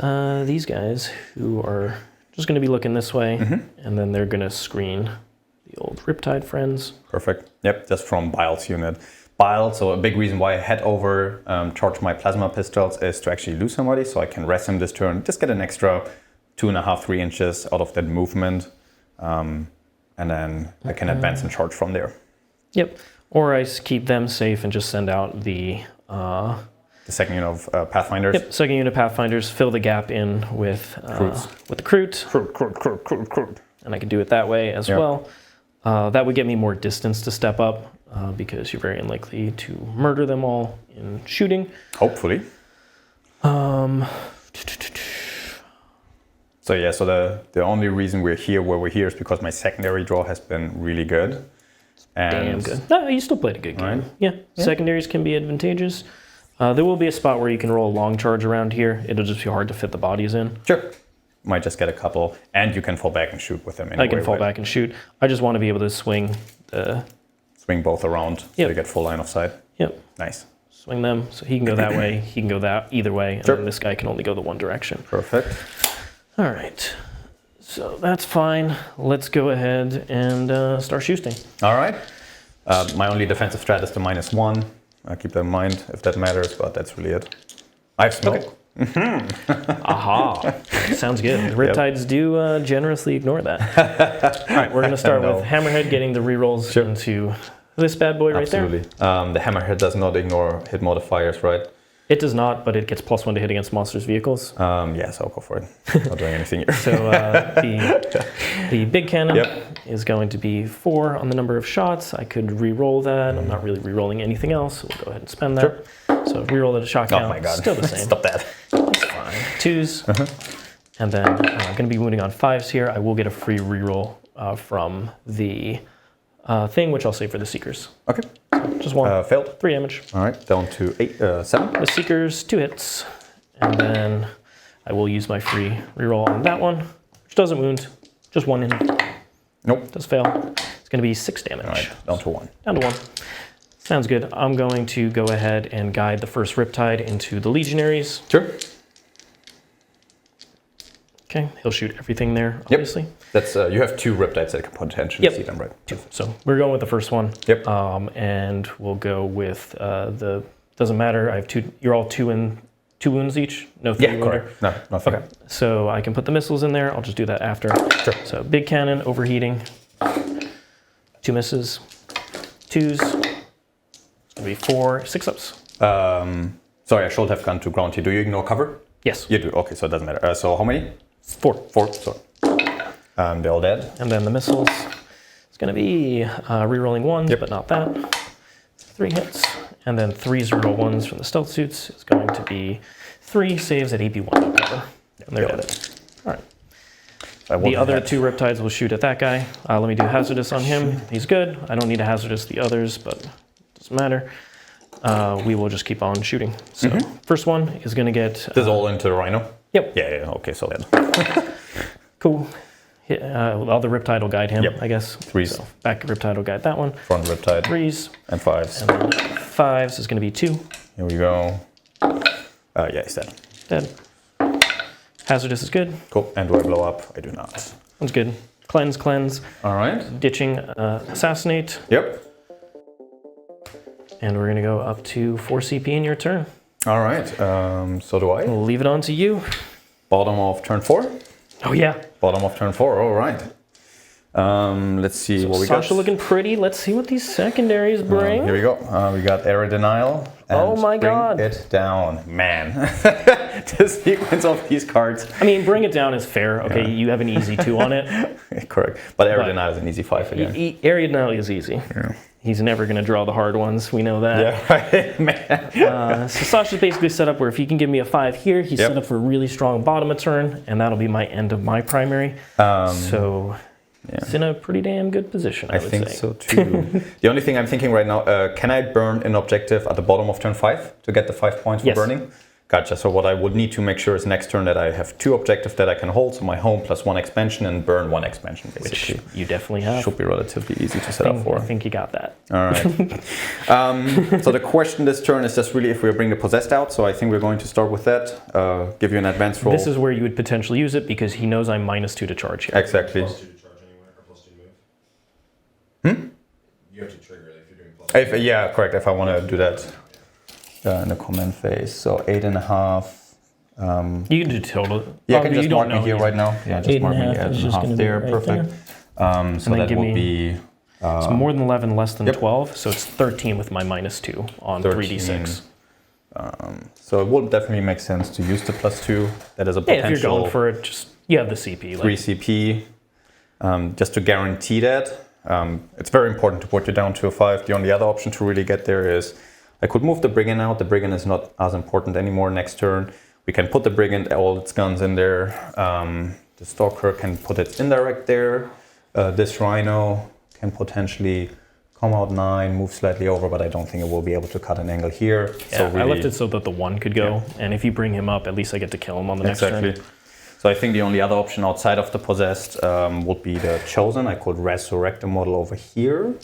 these guys who are just going to be looking this way, and then they're going to screen the old Riptide friends. Perfect. Yep, that's from Bile's unit. Bile. So a big reason why I head over, charge my plasma pistols is to actually lose somebody, so I can rest him this turn, just get an extra 2.5, 3 inches out of that movement, and then I can advance and charge from there. Yep. Or I keep them safe and just send out the second unit of Pathfinders. Yep, second unit Pathfinders, fill the gap in with the Crute. And I can do it that way as well. That would get me more distance to step up because you're very unlikely to murder them all in shooting. Hopefully. So yeah, so the only reason we're here where we're here is because my secondary draw has been really good. And damn good. No, you still played a good game. Right. Yeah, secondaries can be advantageous. There will be a spot where you can roll a long charge around here. It'll just be hard to fit the bodies in. Sure. Might just get a couple, and you can fall back and shoot with them anyway. I can fall back and shoot. I just want to be able to swing swing both around, so you get full line of sight. Yep. Nice. Swing them, so he can go that way, he can go that either way, and then this guy can only go the one direction. Perfect. All right. So that's fine. Let's go ahead and start shooting. All right. My only defensive strat is the -1. I'll keep that in mind if that matters, but that's really it. I have smoke. Okay. Aha. Sounds good. Riptides do generously ignore that. All right, we're going to start with Hammerhead getting the rerolls into this bad boy right there. Absolutely. The Hammerhead does not ignore hit modifiers, right? It does not, but it gets +1 to hit against monsters' vehicles. Yeah, so I'll go for it. Not doing anything here. So the big cannon is going to be 4 on the number of shots. I could re-roll that. I'm not really re-rolling anything else, so we'll go ahead and spend that. Sure. So re-roll the shot count. Oh my god. Still the same. Stop that. That's fine. 2s. And then I'm going to be wounding on 5s here. I will get a free re-roll from the thing, which I'll save for the Seekers. Okay. So just 1. Failed. 3 damage. All right, down to 7. The Seekers, 2 hits. And then I will use my free reroll on that one, which doesn't wound. Just 1 in. Nope. Does fail. It's going to be 6 damage. All right, down to 1. Down to 1. Sounds good. I'm going to go ahead and guide the first Riptide into the Legionaries. Sure. Okay, he'll shoot everything there, obviously. Yep. That's you have 2 Riptides that can potentially see them, right? 2. So we're going with the first one. Yep. And we'll go with the, doesn't matter, I have 2, you're all 2 wounds each? No 3 wounder? Correct. No, nothing. Okay, so I can put the missiles in there. I'll just do that after. Sure. So big cannon, overheating. 2 misses. 2s. It's going to be 4, 6 ups. Sorry, I should have gone to ground here. Do you ignore cover? Yes. You do. Okay, so it doesn't matter. So how many? 4. 4. Sorry. They're all dead. And then the missiles. It's going to be re-rolling 1s, but not that. 3 hits. And then 3 0 1s from the stealth suits. It's going to be 3 saves at AP1 no cover. And they're dead. All right. The other 2 Riptides will shoot at that guy. Let me do hazardous on him. He's good. I don't need to hazardous the others, but it doesn't matter. We will just keep on shooting. So first one is going to get... This is all into the Rhino? Yep. Yeah, okay, so then. Cool. The other Riptide will guide him, I guess. 3s. So back Riptide will guide that one. Front Riptide. 3s. And 5s. And then 5s is going to be 2. Here we go. Yeah, he's dead. Dead. Hazardous is good. Cool. And do I blow up? I do not. One's good. Cleanse. All right. Ditching, assassinate. Yep. And we're going to go up to 4 CP in your turn. All right. So do I. We'll leave it on to you. Bottom of turn 4. Oh, yeah. Bottom of turn 4. All right. Let's see what we got. Sascha looking pretty. Let's see what these secondaries bring. Here we go. We got Error Denial. And oh my god. Bring it down. Man. The sequence of these cards. I mean, bring it down is fair. Okay, you have an easy 2 on it. Correct. But Error Denial is an easy 5 again. Area Denial is easy. Yeah. He's never going to draw the hard ones. We know that. Yeah, right. Man. So Sasha's basically set up where if he can give me a 5 here, he's set up for a really strong bottom of turn, and that'll be my end of my primary. So it's in a pretty damn good position, I would think say. so too. The only thing I'm thinking right now, can I burn an objective at the bottom of turn 5 to get the 5 points for burning? Gotcha. So what I would need to make sure is next turn that I have 2 objectives that I can hold, so my home plus 1 expansion and burn 1 expansion, basically. Which you definitely have. Should be relatively easy to set up for. I think you got that. All right. So the question this turn is just really if we bring the Possessed out, so I think we're going to start with that. Give you an advance roll. This is where you would potentially use it because he knows I'm -2 to charge here. Exactly. +2 to charge anywhere, or +2 to move? You have to trigger trigger if you're doing plus. Yeah, correct. If I want to do that in the command phase. So 8.5. You can do total. Yeah, I can just mark me here right now. Yeah, just mark me 8.5 there. Right Perfect. So then that give will me- be It's more than 11, less than Yep. 12, so it's 13 with my -2 on 3d6. so it will definitely make sense to use the +2. That is a Yeah, if potential you're going for it, just you have the CP. 3 CP. Just to guarantee that, it's very important to put you down to a 5. The only other option to really get there is I could move the Brigand out. The Brigand is not as important anymore next turn. We can put the Brigand, all its guns in there. The Stalker can put its indirect there. This Rhino can potentially come out 9, move slightly over, but I don't think it will be able to cut an angle here. Yeah, I left it so that the 1 could go, and if you bring him up, at least I get to kill him on the next Exactly. turn. So I think the only other option outside of the Possessed would be the Chosen. I could resurrect the model over here.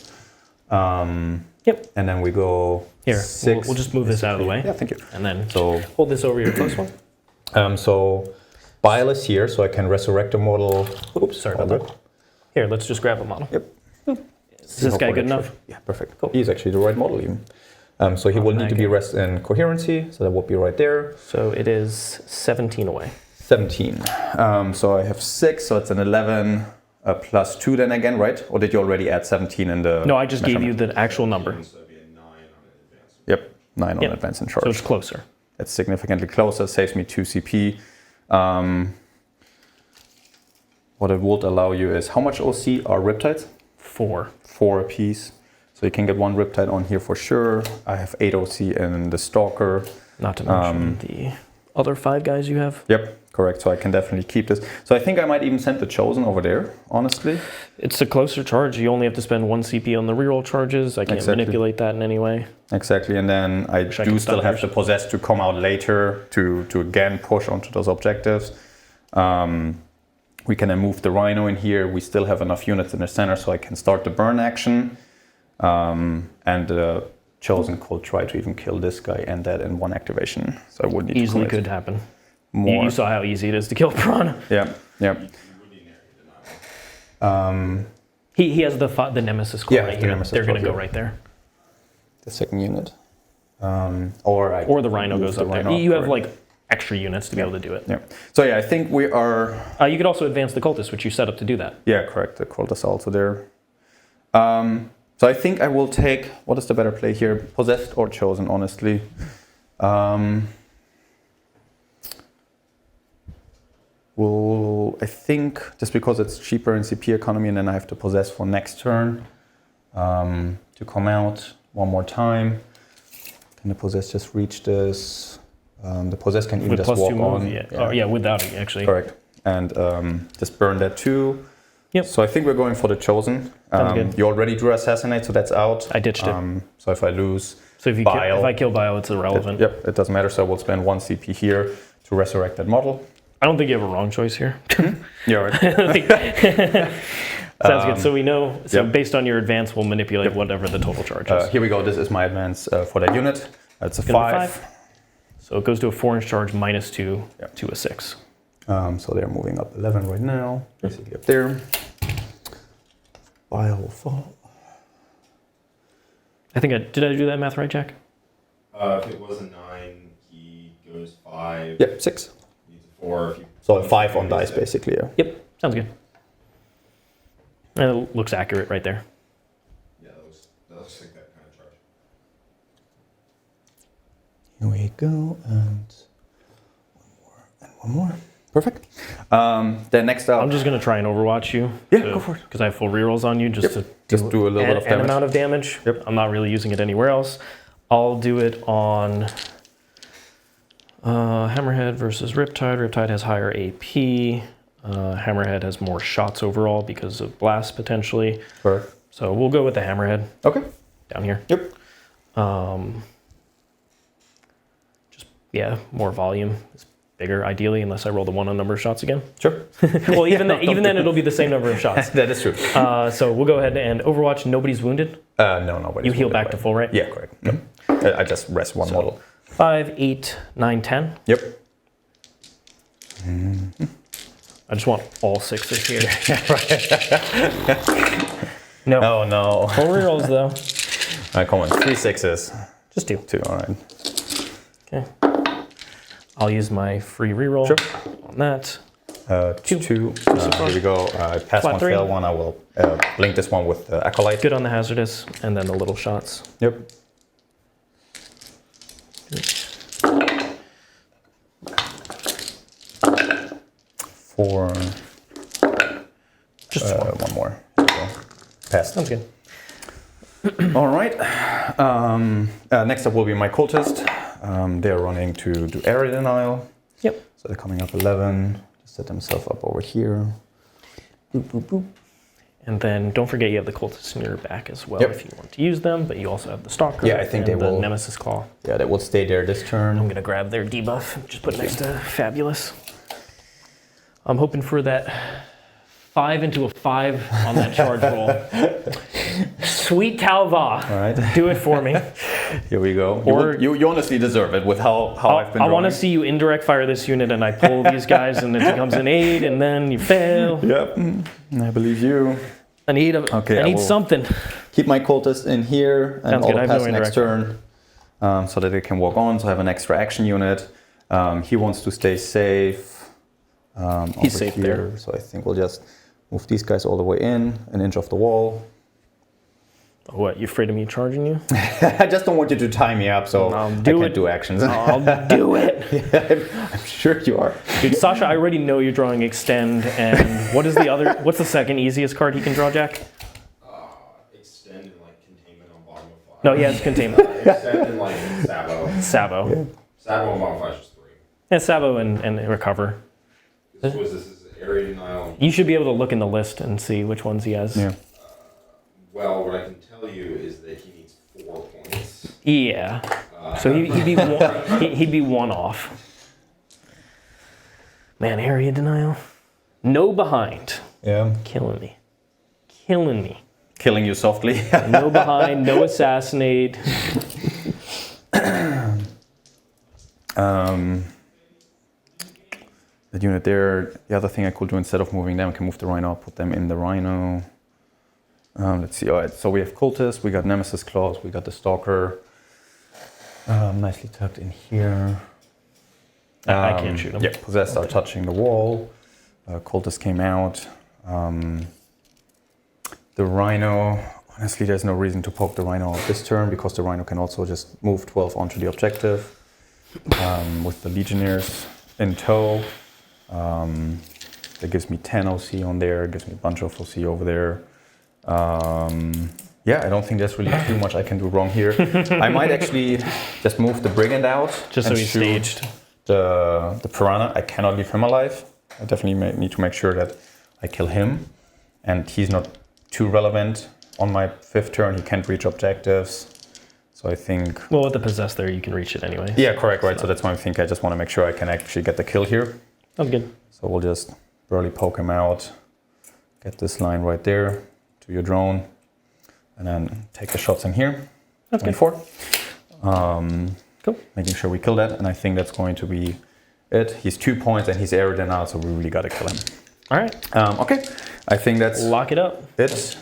Yep. And then we go Here, 6. we'll just move this out of the way. Yeah, thank you. And then So, hold this over your close one. so Bile is here, so I can resurrect the model. Oops, sorry about that. Here, let's just grab a model. Yep. Is this guy good enough? Yeah, perfect. Cool. He's actually the right model even. So he will need to be rest in coherency, so that will be right there. So it is 17 away. 17. So I have 6, so it's an 11 plus 2 then again, right? Or did you already add 17 in the... No, I just gave measurement? you the actual number. So it'd be a 9 on an advance. Yep, 9 on Yep. advance and So charge. it's closer. It's significantly closer, saves me 2 CP. What it would allow you is, how much OC are Riptides? 4. 4 apiece. So you can get 1 Riptide on here for sure. I have 8 OC in the Stalker. Not to mention the other 5 guys you have. Yep, correct. So I can definitely keep this. So I think I might even send the Chosen over there, honestly. It's a closer charge. You only have to spend 1 CP on the reroll charges. I can't Exactly. manipulate that in any way. Exactly, and then I Wish I do could still stop have yours. the Possessed to come out later to again push onto those objectives. We can then move the Rhino in here. We still have enough units in the center, so I can start the burn action. And the Chosen could try to even kill this guy and that in 1 activation. So I would need Easily to could commit happen. more. You saw how easy it is to kill Piranha. Yeah, yeah. You would need an area denial. He has the Nemesis core Yeah, right the here. Nemesis They're going to core, go yeah. right there. The second unit. Or Or the Rhino move goes the up there. Rhino You have correct. like extra units to be able to do it. Yeah. So yeah, I think we are. You could also advance the Cultist, which you set up to do that. Yeah, correct. The Cultist is also there. So I think I will take. What is the better play here? Possessed or Chosen, honestly. I think just because it's cheaper in CP economy, and then I have to Possess for next turn to come out one more time. Can the Possess just reach this? The Possess can even With just plus walk 2 move. on. Yeah. Oh, yeah, without it, actually. Correct. And just burn that too. Yep. So I think we're going for the Chosen. Sounds good. You already drew Assassinate, so that's out. I ditched it. So if I lose, So if Bile, if I kill Bile, it's irrelevant. Yep, it doesn't matter. So I will spend 1 CP here to resurrect that model. I don't think you have a wrong choice here. Yeah, right. Sounds good. So we know. So yep. based on your advance, we'll manipulate whatever the total charge is. Here we go. This is my advance for that unit. That's a Gonna be 5. So it goes to a 4-inch charge -2 Yep. to a 6. So they're moving up 11 right now. Basically up there. Bile will fall. I think did I do that math right, Jack? If it was a 9, he goes 5. Yep, 6. Needs a 4. If you So 5 on dice, basically. Yeah. Yep. Sounds good. And it looks accurate right there. Yeah, that looks like that kind of charge. Here we go, and one more. Perfect. Then next up, I'm just gonna try and overwatch you. Yeah, go for it. Because I have full rerolls on you, just Yep. to Just do a little bit of an damage. amount of damage. Yep. I'm not really using it anywhere else. I'll do it on Hammerhead versus Riptide. Riptide has higher AP. Hammerhead has more shots overall because of blast potentially. Correct. So we'll go with the Hammerhead Okay. down here. Yep. Just more volume. It's bigger ideally, unless I roll the 1 on number of shots again. Sure. Well, even then it'll be the same number of shots. That is true. So we'll go ahead and Overwatch. Nobody's wounded. No, nobody. You heal back to full, right? Yeah, correct. Yep. I just rest one model. 5, 8, 9, 10. Yep. I just want all 6s here. No. Oh no. Full rerolls though. Come on, 3 6s. Just 2. 2, all right. Okay. I'll use my free reroll on that. 2. Here we go. I pass Flat one, 3. fail one. I will blink this one with Acolyte. Good on the hazardous, and then the little shots. Yep. Four. Just one more. So, pass. Sounds good. All right. Next up will be my cultist. They're running to do area denial. Yep. So they're coming up 11. Just set themselves up over here. Boop, boop, boop. And then don't forget you have the cultists in your back as well Yep. if you want to use them, but you also have the stalker. Yeah, I think and they the will. Nemesis Claw. Yeah, they will stay there this turn. I'm gonna grab their debuff and just put it next to Fabulous. I'm hoping for that 5 into a 5 on that charge roll. Sweet Talva. All right. Do it for me. Here we go. Or- you honestly deserve it with how I've been I want to drawing. see you indirect fire this unit and I pull these guys and it becomes an 8 and then you fail. Yep. I believe you. I need Okay, I will- something. Keep my cultist in here and Sounds all good. I have pass no next indirect turn so that they can walk on. So I have an extra action unit. He wants to stay safe. He's over safe here. there. So I think we'll just move these guys all the way in, an inch off the wall. What, you afraid of me charging you? I just don't want you to tie me up, so I'll I do can't it. do actions. I'll do it. I'm sure you are. Dude, Sasha, I already know you're drawing Extend, and what's the second easiest card he can draw, Jack? Extend and like containment on bottom of 5. No, he has Containment. Extend and like Sabo. Sabo. Sabo on bottom of 5 is just 3. Yeah, Sabo and Recover. This is area denial. You should be able to look in the list and see which ones he has. Yeah. Well, what I can tell you is that he needs 4 points. Yeah. So he'd be one off. Man, area denial. No behind. Yeah. Killing me. Killing me. Killing you softly. No behind, no assassinate. The unit there, the other thing I could do instead of moving them, I can move the Rhino, put them in the Rhino. Let's see, all right, so we have Cultist, we got Nemesis Claws, we got the Stalker. Nicely tucked in here. I can't shoot him. Yeah, Possessed are touching the wall. Cultist came out. The Rhino, honestly, there's no reason to poke the Rhino this turn because the Rhino can also just move 12 onto the objective. With the Legionnaires in tow. That gives me 10 OC on there, gives me a bunch of OC over there. Yeah, I don't think there's really too much I can do wrong here. I might actually just move the Brigand out. Just so and he's shoot staged. The Piranha. I cannot leave him alive. I definitely need to make sure that I kill him. And he's not too relevant on my 5th turn. He can't reach objectives. So I think... Well, with the Possessed there, you can reach it anyway. Yeah, correct, right. So that's why I think I just want to make sure I can actually get the kill here. Sounds good. So we'll just barely poke him out. Get this line right there to your drone. And then take the shots in here. That's good. 24. Cool. Making sure we kill that. And I think that's going to be it. He's 2 points and he's aerial now, so we really got to kill him. All right. Okay. I think that's Lock it up. it.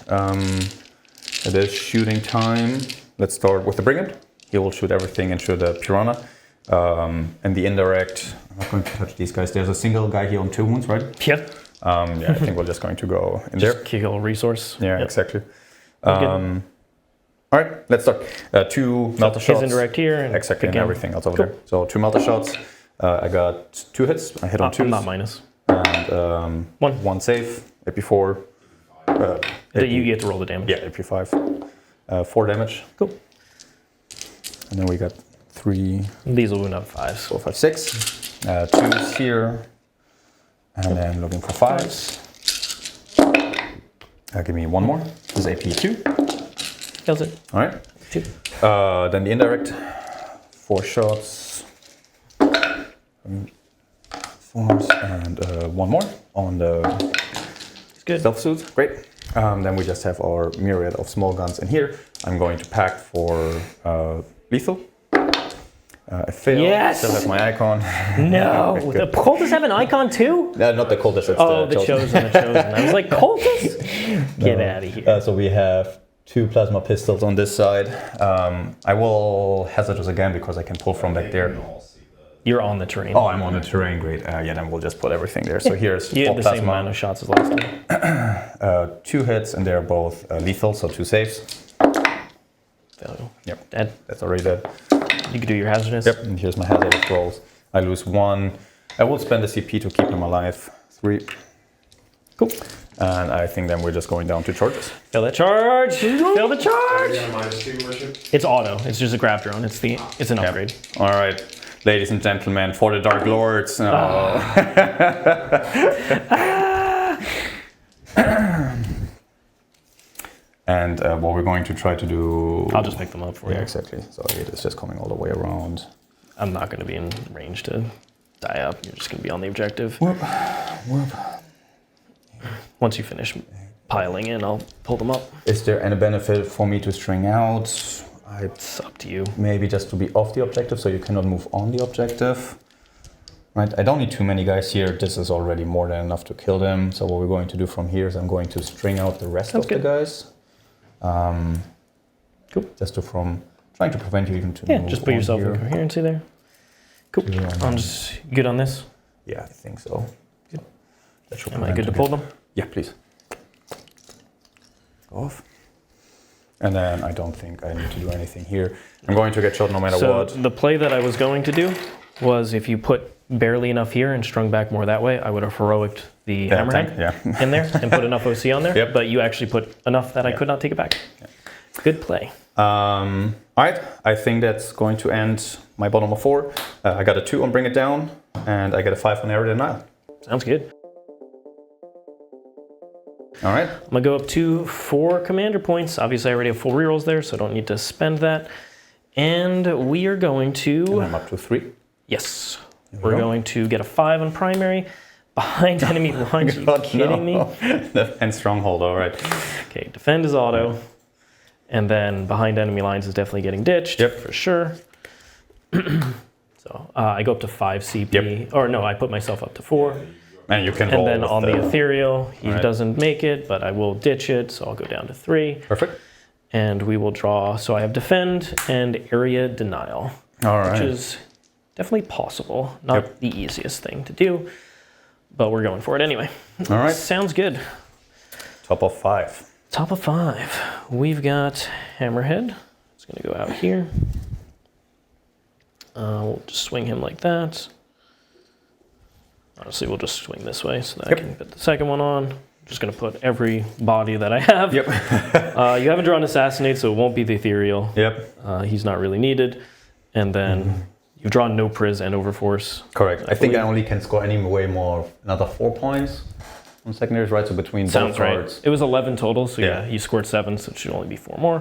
It is shooting time. Let's start with the Brigand. He will shoot everything into the Piranha. And the indirect, I'm not going to touch these guys. There's a single guy here on 2 wounds, right? Yeah. Yeah, I think we're just going to go in there. Just kill resource. Yeah, Yep. exactly. Good. All right, let's start. 2 melter shots. His indirect here. And Exactly, and again. everything else over Cool. there. So 2 melter shots. I got 2 hits. I hit on 2s. I'm not minus. And One. 1 save. AP4. That you get to roll the damage. Yeah, AP5. 4 damage. Cool. And then we got 3, These will wound up 5s. 4, 5, 6. 2s here. And then looking for 5s. Give me 1 more. This is AP2. Kills it. All right. 2. Then the indirect. 4 shots. 4s and 1 more on the It's good. stealth suits. Great. Then we just have our myriad of small guns in here. I'm going to pack for lethal. I failed. Yes! Still have my icon. No. Good. The cultists have an icon too? No, not the cultist. It's Oh, the chosen. chosen. I was like, cultists? Get out of here. So we have 2 plasma pistols on this side. I will hazardous again because I can pull from back there. You're on the terrain. Oh, I'm on the terrain, great. Yeah, then we'll just put everything there. So here's You 4 had the same plasma, amount of shots as last time. 2 hits, and they're both lethal, so 2 saves. So, Yep, dead. that's already dead. You can do your hazardous. Yep, and here's my hazardous rolls. I lose 1. I will spend the CP to keep him alive. 3. Cool. And I think then we're just going down to charges. Feel that charge! Feel the charge! -2 worship. It's auto. It's just a grab drone. It's an upgrade. All right, ladies and gentlemen, for the Dark Lords. Oh. And what we're going to try to do... I'll just pick them up for Yeah, you. exactly. So it is just coming all the way around. I'm not going to be in range to die up. You're just going to be on the objective. Whoop. Once you finish piling in, I'll pull them up. Is there any benefit for me to string out? It's up to you. Maybe just to be off the objective so you cannot move on the objective. Right, I don't need too many guys here. This is already more than enough to kill them. So what we're going to do from here is I'm going to string out the rest Sounds of good. the guys. Cool. Just trying to prevent you even to Yeah, move just put on yourself here. in coherency there. Cool. Yeah, I'm just good on this. Yeah, I think so. That should Am I prevent good to it. pull them? Yeah, please. Go off. And then I don't think I need to do anything here. I'm going to get shot no matter So what. the play that I was going to do was if you put barely enough here and strung back more that way, I would have heroiced the Yeah, hammerhead yeah. in there and put enough OC on there. Yep. But you actually put enough that I could not take it back. Good play. All right, I think that's going to end my bottom of 4. I got a 2 on Bring It Down, and I get a 5 on Area Denial. Sounds good. All right. I'm gonna go up to 4 commander points. Obviously, I already have full rerolls there, so I don't need to spend that. And we are going And to, I'm up to 3. yes, we we're go. going to get a 5 on primary behind enemy lines. Are you God, kidding me? And Stronghold, all right. Okay, defend is auto. And then behind enemy lines is definitely getting ditched, Yep. for sure. So I go up to 5 CP. Yep. Or no, I put myself up to 4. And you can And roll then with on the ethereal, he Alright. doesn't make it, but I will ditch it, so I'll go down to 3. Perfect. And we will draw, so I have defend and area denial, All right. which is definitely possible. Not Yep. the easiest thing to do, but we're going for it anyway. All right. Sounds good. Top of 5. Top of 5. We've got Hammerhead. It's going to go out here. We'll just swing him like that. Honestly, we'll just swing this way so that Yep. I can put the second one on. I'm just going to put every body that I have. Yep. You haven't drawn Assassinate, so it won't be the Ethereal. Yep. He's not really needed. And then you've drawn no Priz and Overforce. Correct. I think I believe- only can score any way more, another 4 points on secondaries, right? So between Sounds both right. cards. It was 11 total, so yeah, Yeah. you scored 7, so it should only be 4 more.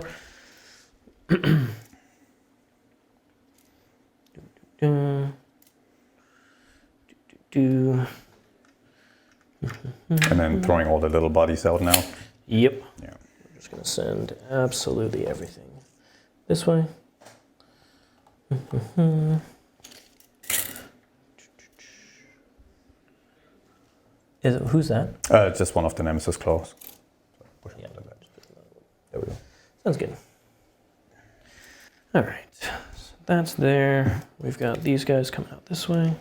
And then throwing all the little bodies out now. Yep. Yeah. We're just going to send absolutely everything this way. Who's that? Just one of the Nemesis claws. Yeah. There we go. Sounds good. All right. So that's there. We've got these guys coming out this way.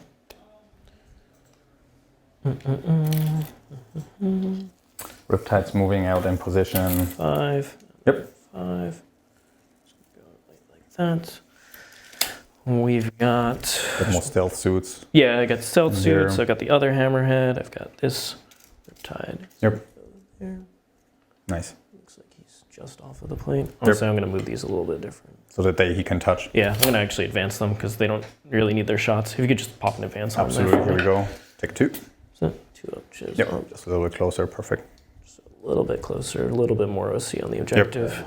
Riptide's moving out in position. 5. Yep. 5. Just go like that. We've got... Bit more stealth suits. Yeah, I got stealth There. suits. I got the other hammerhead. I've got this Riptide. Yep. There. Nice. Looks like he's just off of the plate. Honestly, I'm going to move these a little bit different. So that he can touch. Yeah, I'm going to actually advance them because they don't really need their shots. If you could just pop an advance on them. Absolutely. Here we go. Take 2. So, 2 up, chiz Yep. up. Just a little bit closer. Perfect. Just a little bit closer, a little bit more OC on the objective.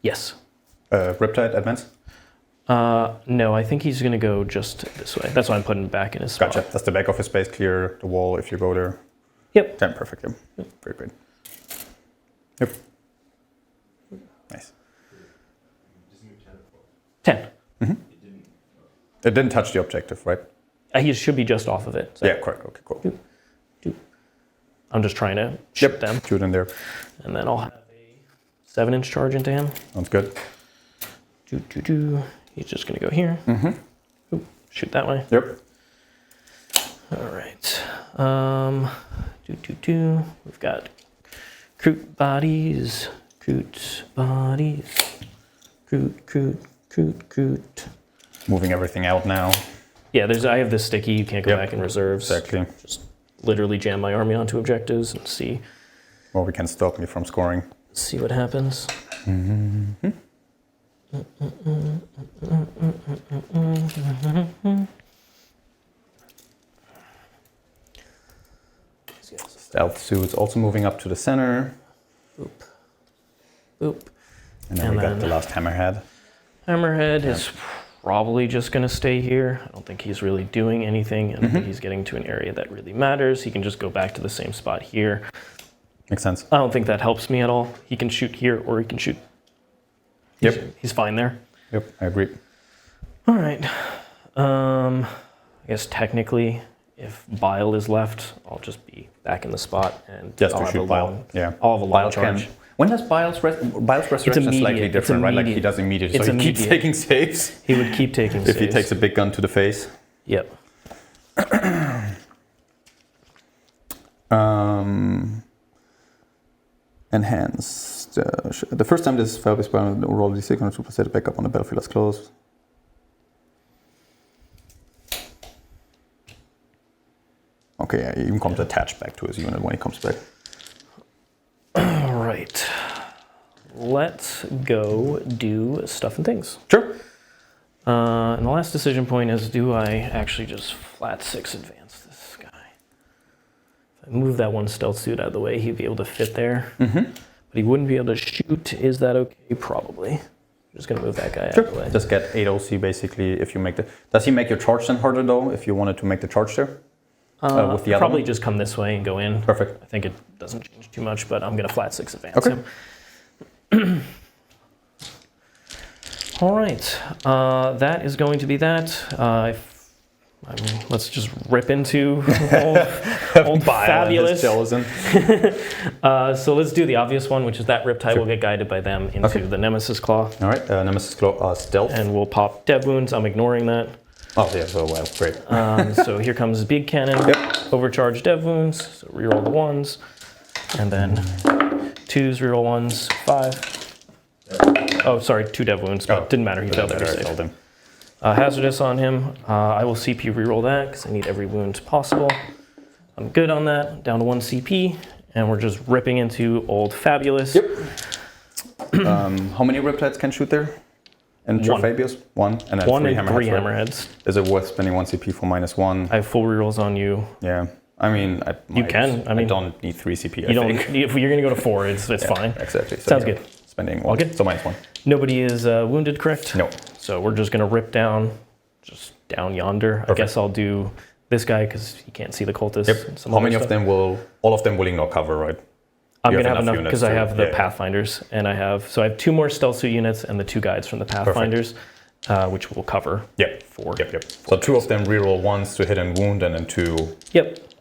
Yes. Riptide advance. No, I think he's going to go just this way. That's why I'm putting him back in his spot. Gotcha. That's the back of his space. Clear the wall if you go there. Yep. 10. Perfect. Yep. Very good. Yep. Nice. 10. It didn't touch the objective, right? He should be just off of it. So Yeah, correct. Okay, cool. I'm just trying to shoot them. Shoot in there. And then I'll have a 7-inch charge into him. Sounds good. He's just gonna go here. Ooh, shoot that way. Yep. All right. We've got Kroot bodies. Kroot. Moving everything out now. Yeah, I have this sticky. You can't go back in reserves. Exactly. Just literally jam my army onto objectives and see Or we can stop me from scoring. what happens. Stealth suits also moving up to the center. Boop. And then we got the last hammerhead. Hammerhead is probably just going to stay here. I don't think he's really doing anything, and I think he's getting to an area that really matters. He can just go back to the same spot here. Makes sense. I don't think that helps me at all. He can shoot here, or he can shoot. He's fine there. Yep, I agree. All right. I guess technically, if Bile is left, I'll just be back in the spot and Just I'll to have shoot a Bile. long, Yeah. I'll have a long Bile charge. When does Bile's resurrection is slightly different, right? Like he does immediately. It's So he keeps immediate. taking saves. He would keep taking If he saves. takes a big gun to the face. Yep. Enhanced. The first time this file is bound, roll d6 on a superset backup on the battlefield is closed. Okay, yeah, he even comes attached back to his unit when he comes back. All right. Let's go do stuff and things. Sure. And the last decision point is, do I actually just flat 6 advance this guy? If I move that one stealth suit out of the way, he'd be able to fit there. But he wouldn't be able to shoot. Is that okay? Probably. I'm just going to move that guy out of the way. Just get 8 OC basically if you make the... Does he make your charge then harder though, if you wanted to make the charge there? With the other Probably one? just come this way and go in. Perfect. I think it doesn't change too much, but I'm going to flat 6 advance him. All right, that is going to be that. Let's just rip into old Fabulous. Chosen. So let's do the obvious one, which is that Riptide will get guided by them into the Nemesis Claw. All right, Nemesis Claw stealth. And we'll pop dev wounds. I'm ignoring that. Oh yeah, so well, great. So here comes Big Cannon, overcharge dev wounds, so reroll the 1s, and then 2s, reroll 1s, 5. Oh, sorry, 2 dev wounds, but didn't matter, he failed every save. Hazardous on him, I will CP reroll that because I need every wound possible. I'm good on that, down to 1 CP, and we're just ripping into old Fabulous. How many Riptides can shoot there? And Fabius? 1. And then 1 3 and hammerheads. 3 hammerheads. Is it worth spending 1 CP for -1? I have full rerolls on you. Yeah. I mean, You can. I mean, I don't need 3 CP, You don't. If you're going to go to 4, it's fine. Exactly. So Sounds good. Spending 1. good. So -1. Nobody is wounded, correct? No. So we're just going to rip down, just down yonder. Perfect. I guess I'll do this guy because he can't see the cultists. Yep. Some How other many stuff. of them will... All of them will ignore cover, right? I'm You going to have have enough enough because I units have to- the Pathfinders, and I have... So I have 2 more stealth suit units and the 2 guides from the Pathfinders, which will cover 4. Yep. So 2 of them reroll 1s to hit and wound, and then 2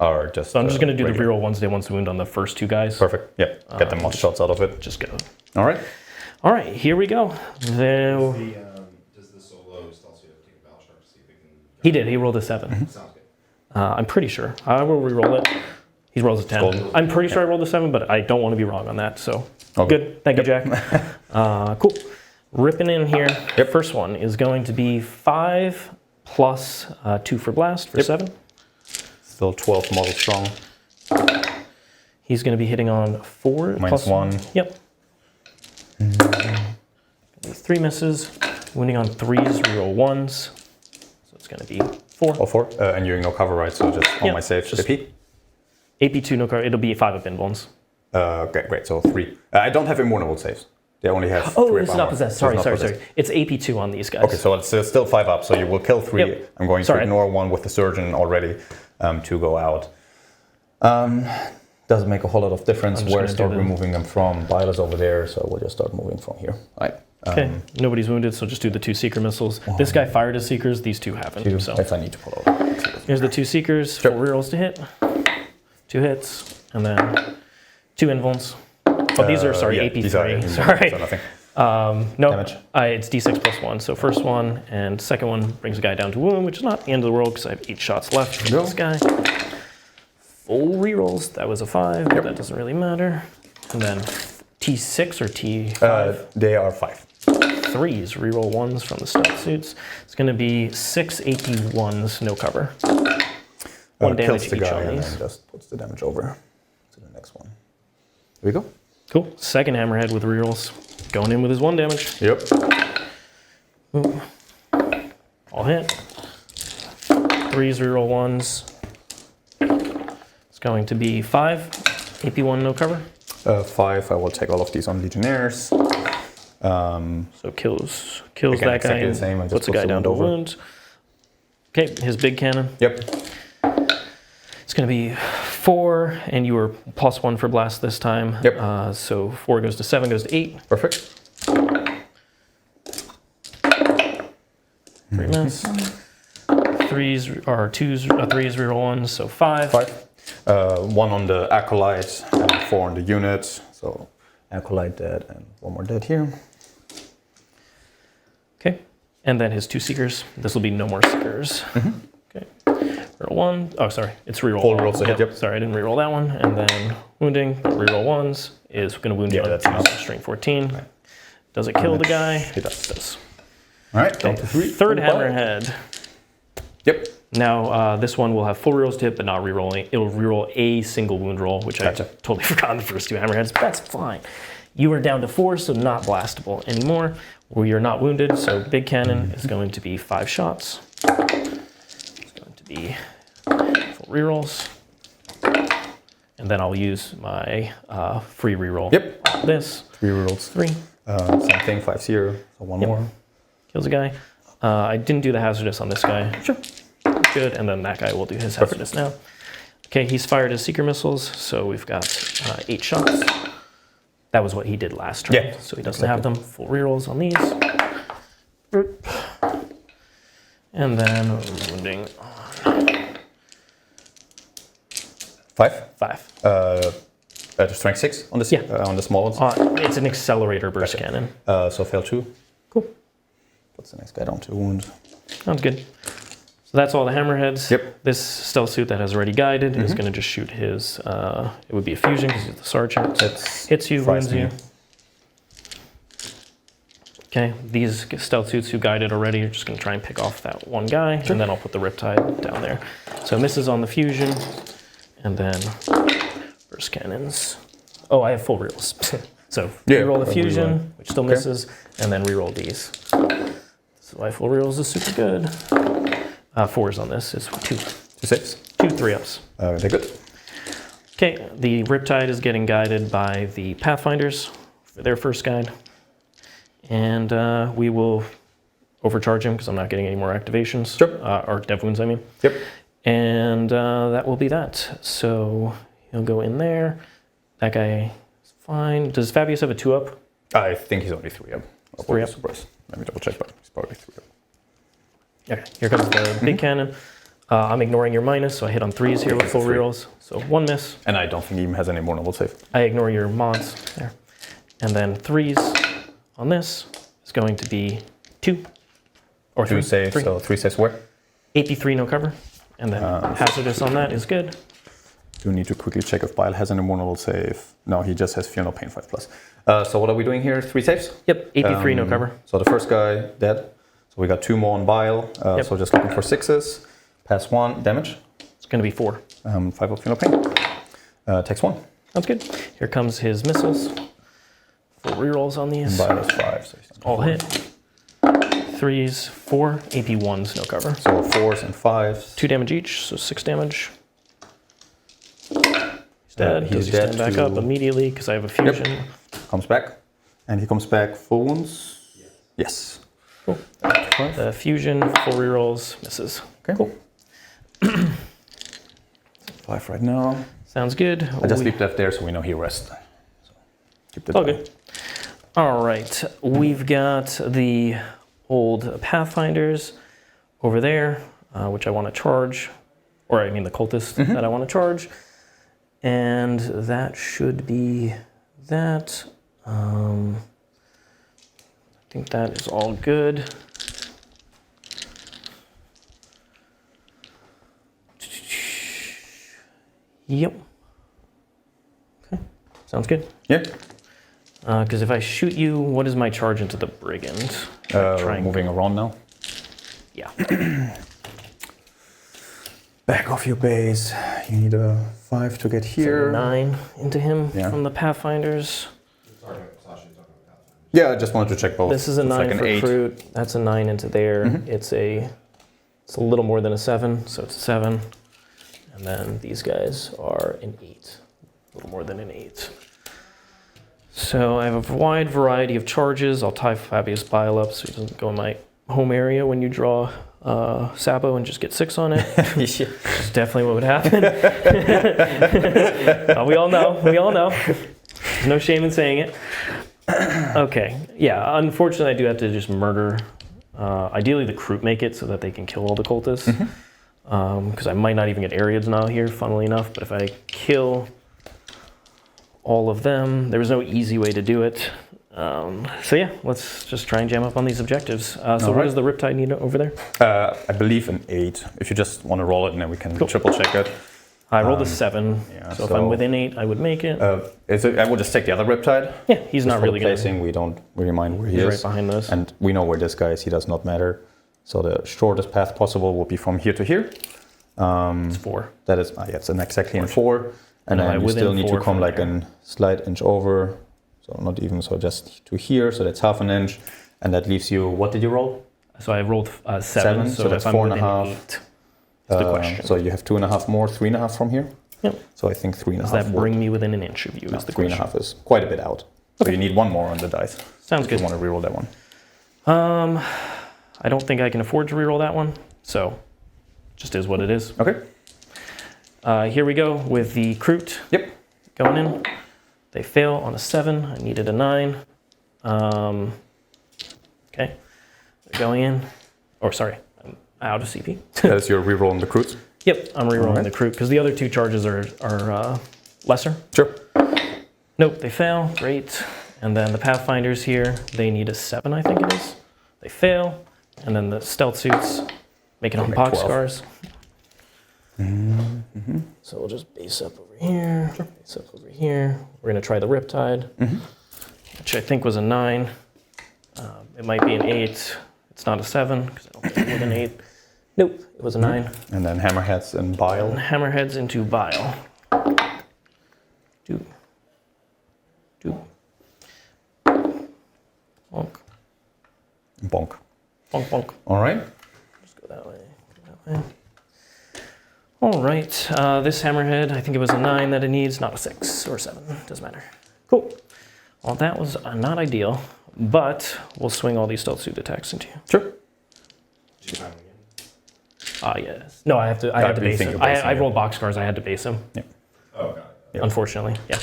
are just... So I'm just going to do the reroll 1s, day 1s wound on the first 2 guys. Perfect. Yep. Get the mod shots out of it. Just go. All right. All right, here we go. There, Does the solo stealth suit take a battle charge to see if it can... he did. He rolled a 7. Sounds good. I'm pretty sure. I will re-roll it. He rolls a 10. Golden. I'm pretty sure I rolled a 7, but I don't want to be wrong on that. So Okay. good. Thank you, Jack. Cool. Ripping in here. First one is going to be 5 plus 2 for blast for 7. Still 12 model strong. He's going to be hitting on 4 plus -1. Yep. 3 misses. Wounding on 3s, reroll 1s. So it's going to be 4. Oh, 4. And you're no cover, right? So just on my save, just AP? AP2, no card. It'll be 5 of invulns. Okay, great. So 3. I don't have immovable saves. They only have 3 Oh, of it's armor. not possessed. So Sorry, it's not sorry. possessed. It's AP2 on these guys. Okay, so it's still 5 up. So you will kill 3. Yep. I'm going Sorry. to ignore 1 with the surgeon already to go out. Doesn't make a whole lot of difference I'm just where I gonna start do the- removing them from. Bile is over there, so we'll just start moving from here. All right. Okay, nobody's wounded, so just do the 2 seeker missiles. This guy fired his seekers, these 2 haven't. 2, So if I need to pull out. here's the 2 seekers, 4 rerolls to hit, 2 hits, and then 2 invulns. Oh, these are, sorry, yeah, AP3. these are- Sorry. So nothing. No, Damage. it's D6 plus 1. So first one and second one brings a guy down to wound, which is not the end of the world because I have 8 shots left for this guy. Full rerolls. That was a 5, but that doesn't really matter. And then T6 or T5? They are 5. 3s, reroll 1s from the stealth suits. It's going to be 6 AP1s, no cover. 1 damage Kills the each guy on and these. then just puts the damage over to the next one. There we go. Cool. Second hammerhead with rerolls. Going in with his 1 damage. Yep. Ooh. All hit. 3s, reroll 1s. It's going to be 5. AP1, no cover. 5, I will take all of these on Legionnaires. So kills Again, that guy exactly the and same, I just puts the put guy the down to wound over. wounds. Okay, his big cannon. Yep. It's going to be 4, and you were +1 for blast this time. Yep. So 4 goes to 7, goes to 8. Perfect. 3 miss. 3s are 2s, 3s reroll 1s, so 5. 5. 1 on the Acolyte and 4 on the unit. So Acolyte dead and 1 more dead here. Okay, and then his 2 seekers. This will be no more seekers. Okay, reroll 1. Oh, sorry, it's reroll. Full 1. rolls ahead, yep. Sorry, I didn't reroll that one. And then wounding, reroll 1s is going to wound you Yeah, on that's enough. strength 14. Does it kill the guy? It does. It does. All right, down to 3. Third Full power. hammerhead. Yep. Now, this one will have full rerolls to hit, but not rerolling. It'll reroll a single wound roll, which Gotcha. I totally forgot in the first 2 hammerheads, but that's fine. You are down to 4, so not blastable anymore. Well, you're not wounded, so big cannon is going to be 5 shots. It's going to be full rerolls. And then I'll use my free reroll. Yep. on this. 3 rolls. 3. Same thing, 5-0. So 1 Yep. more. Kills a guy. I didn't do the hazardous on this guy. Sure. Good, and then that guy will do his hazardous now. Okay, he's fired his seeker missiles, so we've got 8 shots. That was what he did last turn, Yeah, so he doesn't have them. Full rerolls on these. And then wounding on 5. 5. The strength 6 on the Yeah. on the small ones. It's an accelerator burst cannon. So fail 2. Cool. Puts the next guy down to wound. Sounds good. So that's all the hammerheads. Yep. This stealth suit that has already guided is going to just shoot his, it would be a fusion because he's the sergeant. That's Hits you, fries wounds you. me. Okay, these stealth suits who guided already are just going to try and pick off that one guy, and then I'll put the Riptide down there. So misses on the fusion, and then burst cannons. Oh, I have full reels. So Yeah, reroll the reroll. fusion, which still misses, and then reroll these. So why full reels is super good. 4s on this is 2. 2 saves. 2 3-ups. They're good. Okay, the Riptide is getting guided by the Pathfinders for their first guide. And we will overcharge him because I'm not getting any more activations. Sure. Or dev wounds, I mean. Yep. And that will be that. So he'll go in there. That guy is fine. Does Fabius have a 2-up? I think he's only 3 up. 3 up. Surprise. Let me double check, but he's probably 3 up. Okay, here comes the big cannon. I'm ignoring your minus, so I hit on 3s here with full Three. rerolls. So 1 miss. And I don't think he even has any more noble save. I ignore your mods there. And then 3s on this is going to be 2. Or 2 3. saves, 3. so 3 saves where? AP3 no cover. And then hazardous on that is good. Do need to quickly check if Bile has any more noble save. No, he just has Fear No Pain 5+. So what are we doing here? 3 saves? Yep, AP3 no cover. So the first guy dead. So we got 2 more on Bile. Yep. So just looking for 6s. Pass 1 damage. It's going to be 4. 5 of Fear No Pain. Takes 1. Sounds good. Here comes his missiles. Full rerolls on these. Bile is 5. So he's down to All 4. hit. 3s, 4, AP1s no cover. So 4s and 5s. 2 damage each, so 6 damage. He's dead. he's Does he dead stand back to- up immediately because I have a fusion? Comes back. And he comes back full wounds. Yes. Cool. The fusion, full rerolls, misses. Okay. Cool. 5 right now. Sounds good. I just leave that there so we know he rests. So keep that All down. good. All right, we've got the old Pathfinders over there, which I want to charge, or I mean the cultists that I want to charge, and that should be that. I think that is all good. Yep. Okay, sounds good. Yeah. Because if I shoot you, what is my charge into the brigand? Moving around now. Yeah. Back off your base. You need a 5 to get here. 9 into him Yeah. from the Pathfinders. Yeah, I just wanted to check both. This is a It's 9 like an for 8. recruit. That's a 9 into there. Mhm. It's a little more than a 7, so it's a 7. And then these guys are an 8. A little more than an 8. So I have a wide variety of charges. I'll tie Fabius Bile up so he doesn't go in my home area when you draw Sabo and just get 6 on it. It's definitely what would happen. We all know. There's no shame in saying it. Okay. Yeah, unfortunately I do have to just murder. Ideally the Kroot make it so that they can kill all the cultists. Because I might not even get Ariads now here, funnily enough. But if I kill all of them, there was no easy way to do it. So yeah, let's just try and jam up on these objectives. What does the Riptide need over there? I believe an 8. If you just want to roll it and then we can triple check it. I rolled a 7, yeah, so if I'm within 8, I would make it. I will just take the other Riptide. Yeah, he's not really going placing. We don't really mind where he He's is. right behind those. And we know where this guy is. He does not matter. So the shortest path possible will be from here to here. It's 4. That is, it's an exactly in 4. And am I then you within still need 4 to come from like there? a slight inch over. So not even, so just to here. So that's half an inch. And that leaves you, what did you roll? So I rolled 7, so that's if I'm 4.5. within 8, is the question. So you have 2.5 more, 3.5 from here. Yep. So I think 3.5. Does that bring me within an inch of you is the question. 3.5 is quite a bit out. So you need 1 more on the dice. Sounds If good. you want to reroll that one. I don't think I can afford to reroll that one, so just is what it is. Okay. Here we go with the Kroot. Yep. Going in. They fail on a 7. I needed a 9. Okay. They're going in. Or sorry, I'm out of CP. As you're rerolling the Kroots. Yep, I'm rerolling Alright. the Kroot because the other 2 charges are lesser. Sure. Nope, they fail. Great. And then the Pathfinders here, they need a 7, I think it is. They fail. And then the stealth suits make it on make box 12. scars. So we'll just base up over here, base up over here. We're going to try the Riptide, which I think was a 9. It might be an 8. It's not a 7 because I don't think it was an 8. Nope, it was a 9. And then hammerheads and bile. And hammerheads into Bile. Doop. Doop. Bonk. Bonk. Bonk, bonk. All right. Just go that way. Go that way. All right. This hammerhead, I think it was a 9 that it needs, not a 6 or 7. Doesn't matter. Cool. Well, that was not ideal, but we'll swing all these stealth suit attacks into you. Sure. Did you find him again? Yes. No, I had to base think him. you're basing I it. rolled box scars. I had to base him, Oh, got it. unfortunately. Yeah.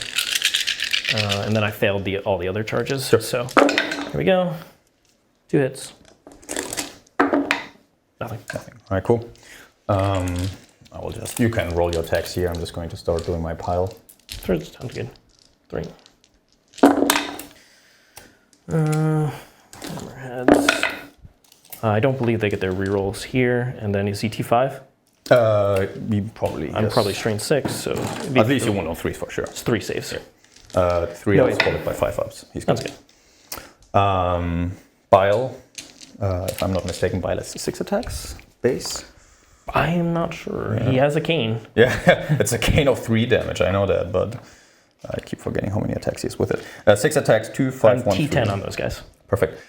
And then I failed all the other charges. Sure. So here we go. 2 hits. Nothing. Nothing. All right, cool. I will just, you can roll your attacks here. I'm just going to start doing my pile. Sounds good. 3. Hammerheads. I don't believe they get their rerolls here. And then is he T5? You probably, I'm yes. probably strain 6, so it'd be At least you won on 3 for sure. it's 3 saves. 3 No, ups followed by 5 ups. He's That's good. good. Bile, if I'm not mistaken, Bile has 6 attacks base. I am not sure. He has a cane. Yeah, it's a cane of 3 damage. I know that, but I keep forgetting how many attacks he has with it. 6 attacks, 2, 5, I'm 1, T10 3. on those guys. Perfect.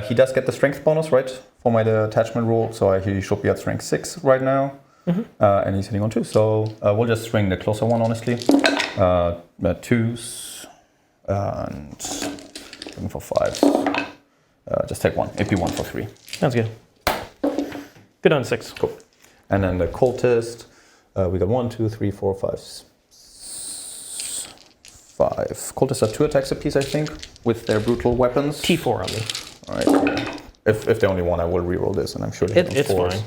He does get the strength bonus, right, for my attachment rule. So he should be at strength 6 right now. And he's hitting on 2. So we'll just swing the closer one, honestly. 2s and looking for 5s. Just take 1. AP 1 for 3. Sounds good. Good on 6. Cool. And then the cultist, we got 1, 2, 3, 4, 5. 5. Cultists are 2 attacks apiece, I think, with their brutal weapons. T4 on me. All right. If they only one, I will reroll this, and I'm sure they hit on It's 4s fine.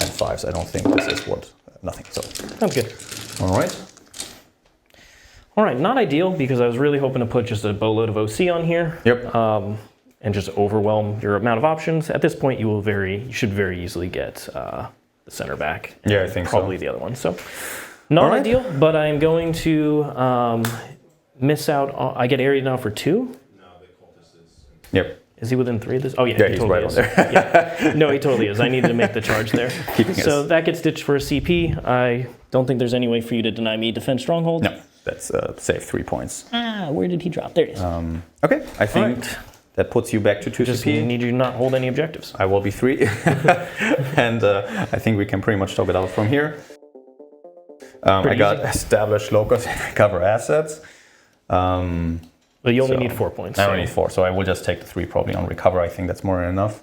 and 5s. I don't think this is what nothing. So Sounds good. all right. All right, not ideal because I was really hoping to put just a boatload of OC on here. Yep. And just overwhelm your amount of options. At this point, you should very easily get the center back. Yeah, I think probably so. the other one. So not Alright. ideal, but I'm going to miss out. I get area now for 2. No, the cultist is. Yep. Is he within 3 of this? Oh yeah, Yeah, he he's totally right is. on there. Yeah. No, he totally is. I needed to make the charge there. Keeping So us. that gets ditched for a CP. I don't think there's any way for you to deny me defense stronghold. No, that's save 3 points. Where did he drop? There it is. Okay, I think Alright. that puts you back to 2 Just CP. need you to not hold any objectives. I will be 3. And I think we can pretty much talk it out from here. I Pretty got easy. established locus and recover assets. But you only So, need 4 points. I so- only need 4, so I will just take the 3 probably on recover. I think that's more than enough.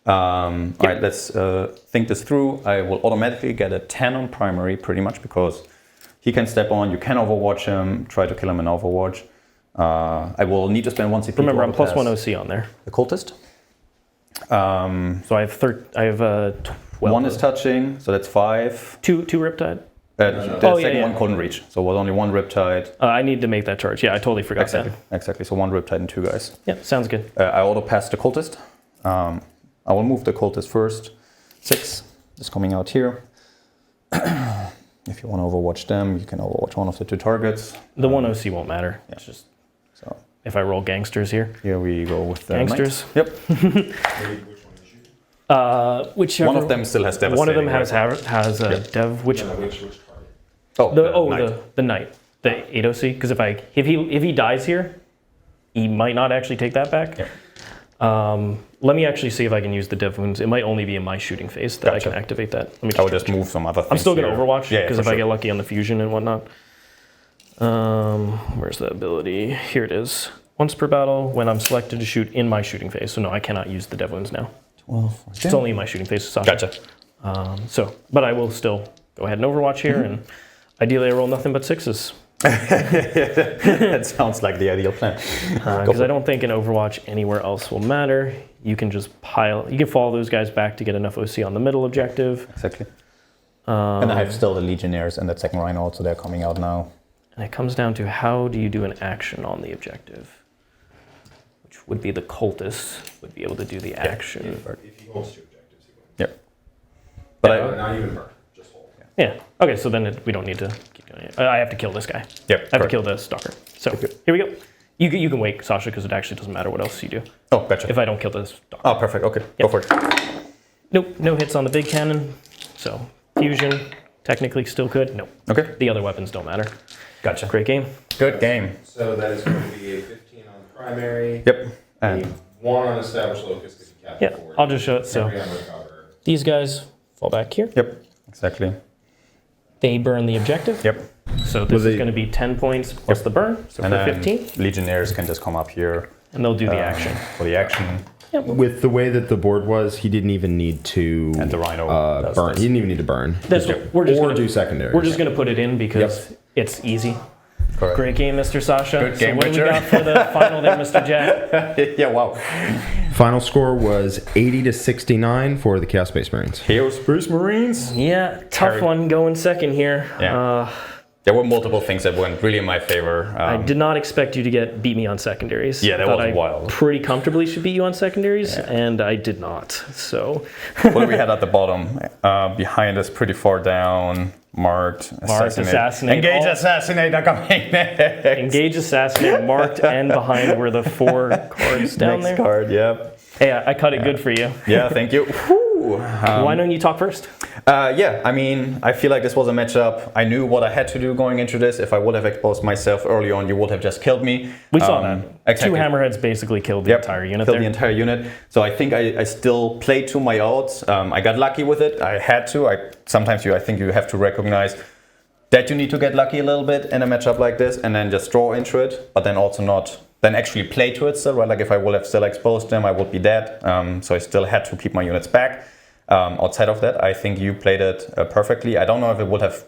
All right, let's think this through. I will automatically get a 10 on primary pretty much because he can step on, you can overwatch him, try to kill him in overwatch. I will need to spend 1 CP. Remember, to I'm plus overpass 1 OC on there. the cultist. So I have 12. 1 is touching, so that's 5. Two Riptide. The Oh, yeah, second yeah. one couldn't reach, so it was only 1 riptide. I need to make that charge. Yeah, I totally forgot Exactly, exactly. So 1 riptide and 2 guys. that. Yeah, sounds good. I auto passed the cultist. I will move the cultist first. 6 is coming out here. If you want to overwatch them, you can overwatch one of the 2 targets. The 1 OC won't matter. It's just So if I roll gangsters here. here we go with the Gangsters? knight. Yep. Which one is you? Whichever. One of them still has devastating. One of them has right? has a Yep. dev. Which No, which card? Oh, the knight, the 8 OC. Because if he dies here, he might not actually take that back. Yeah. Let me actually see if I can use the dev wounds. It might only be in my shooting phase that I Gotcha. can activate that. Let me I will check. just move some other things. I'm still going to here. Overwatch Yeah, because for if I sure. get lucky on the fusion and whatnot. Where's the ability? Here it is. Once per battle, when I'm selected to shoot in my shooting phase. So no, I cannot use the dev wounds now. 12. It's only in my shooting phase, Sasha. Gotcha. But I will still go ahead and Overwatch here, and ideally I roll nothing but 6s. That sounds like the ideal plan. Because I don't think an Overwatch anywhere else will matter. You can just you can follow those guys back to get enough OC on the middle objective. Exactly. And I have still the Legionnaires and that second Rhino, so they're coming out now. And it comes down to how do you do an action on the objective, which would be the cultist would be able to do the action. If he holds 2 objectives, he wins. Yep. But Not even burn, just hold. Yeah. Okay, so then we don't need to keep doing it. I have to kill this guy. Yep, I have correct. to kill the stalker. So here we go. You can wait, Sasha, because it actually doesn't matter what else you do. Oh, gotcha. If I don't kill the stalker. Oh, perfect. Okay, go for it. Nope, no hits on the big cannon. So fusion, technically still good. Nope. Okay, The other weapons don't matter. gotcha. Great game. Good game. So that is going to be a 15 on primary. Yep. A And 1 on established locus because he captured Yeah, 4. I'll just show it. So 3 on recover. these guys fall back here. yep, exactly. They burn the objective. Yep. So this is going to be 10 points plus the burn, so And for then 15. Legionnaires can just come up here And they'll do the action. for the action. With the way that the board was, he didn't even need to And the Rhino does burn. this. He didn't even need to burn. That's we're just Or gonna, do secondary. We're just going to put it in because it's easy. Correct. Great game, Mr. Sasha. Good game, so what do we Richard. got for the final there, Mr. Jack? Yeah, wow. Final score was 80-69 for the Chaos Space Marines. Heroes Space Marines. Yeah, tough one going second here. Yeah. There were multiple things that went really in my favor. I did not expect you to beat me on secondaries. Yeah, that Thought was I wild. pretty comfortably should beat you on secondaries, and I did not. So What do we had at the bottom? Behind us, pretty far down, marked assassinate. Engage, All- assassinate, are coming next. engage, assassinate, marked, and behind were the 4 cards down Next there. card, yep. Hey, I cut it good for you. Yeah, thank you. Why don't you talk first? Yeah, I mean, I feel like this was a matchup. I knew what I had to do going into this. If I would have exposed myself early on, you would have just killed me. We saw that. Exactly. 2 hammerheads basically killed the entire unit killed there. the entire unit. So I think I still played to my odds. I got lucky with it. I had to. I think you have to recognize that you need to get lucky a little bit in a matchup like this and then just draw into it, but then also not then actually play to it still, right? Like if I would have still exposed them, I would be dead. So I still had to keep my units back. Outside of that, I think you played it perfectly. I don't know if it would have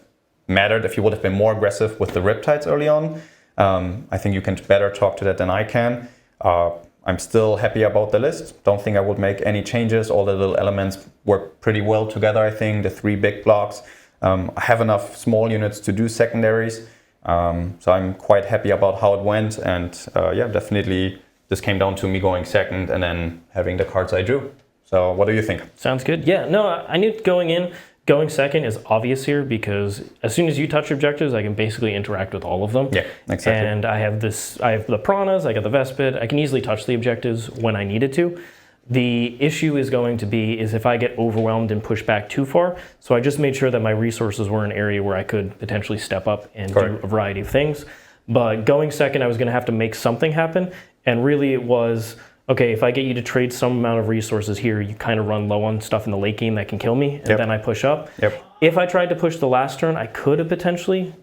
mattered if you would have been more aggressive with the Riptides early on. I think you can better talk to that than I can. I'm still happy about the list. Don't think I would make any changes. All the little elements work pretty well together, I think. The 3 big blocks. I have enough small units to do secondaries. So I'm quite happy about how it went, and definitely this came down to me going second and then having the cards I drew. So what do you think? Sounds good. Yeah, no, I knew going second is obvious here because as soon as you touch objectives, I can basically interact with all of them. Yeah, exactly. And I have the piranhas, I got the Vespid, I can easily touch the objectives when I needed to. The issue is going to be is if I get overwhelmed and push back too far. So I just made sure that my resources were an area where I could potentially step up and do a variety of things. But going second, I was going to have to make something happen. And really it was, okay, if I get you to trade some amount of resources here, you kind of run low on stuff in the late game that can kill me, and then I push up. Yep. If I tried to push the last turn, I could have potentially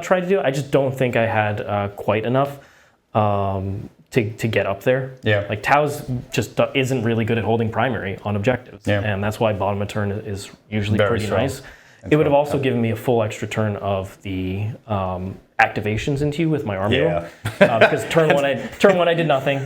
tried to do it. I just don't think I had quite enough to get up there. Yeah. Like Tau's just isn't really good at holding primary on objectives. Yeah. And that's why bottom of turn is usually Very pretty strong. nice. It would have also given me a full extra turn of the activations into you with my army roll. Because turn one I did nothing,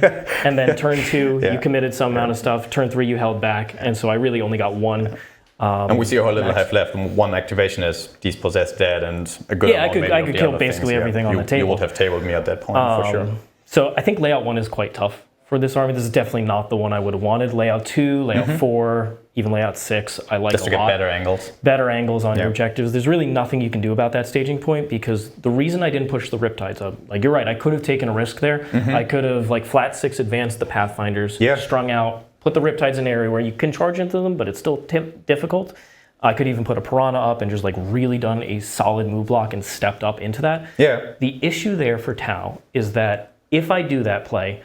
and then turn two you committed some amount of stuff. Turn three you held back, and so I really only got one. And we see how little I have left. One activation is Dispossessed Dead, and a good amount maybe I of could the kill other basically things. everything on the table. You would have tabled me at that point for sure. So I think layout 1 is quite tough for this army. This is definitely not the one I would have wanted. Layout 2, layout 4, even layout 6, I like Just a to lot. get better angles. Better angles on your objectives. There's really nothing you can do about that staging point because the reason I didn't push the Riptides up, like you're right, I could have taken a risk there. I could have like flat 6 advanced the Pathfinders, strung out, put the Riptides in an area where you can charge into them, but it's still difficult. I could even put a Piranha up and just like really done a solid move block and stepped up into that. Yeah. The issue there for Tau is that if I do that play,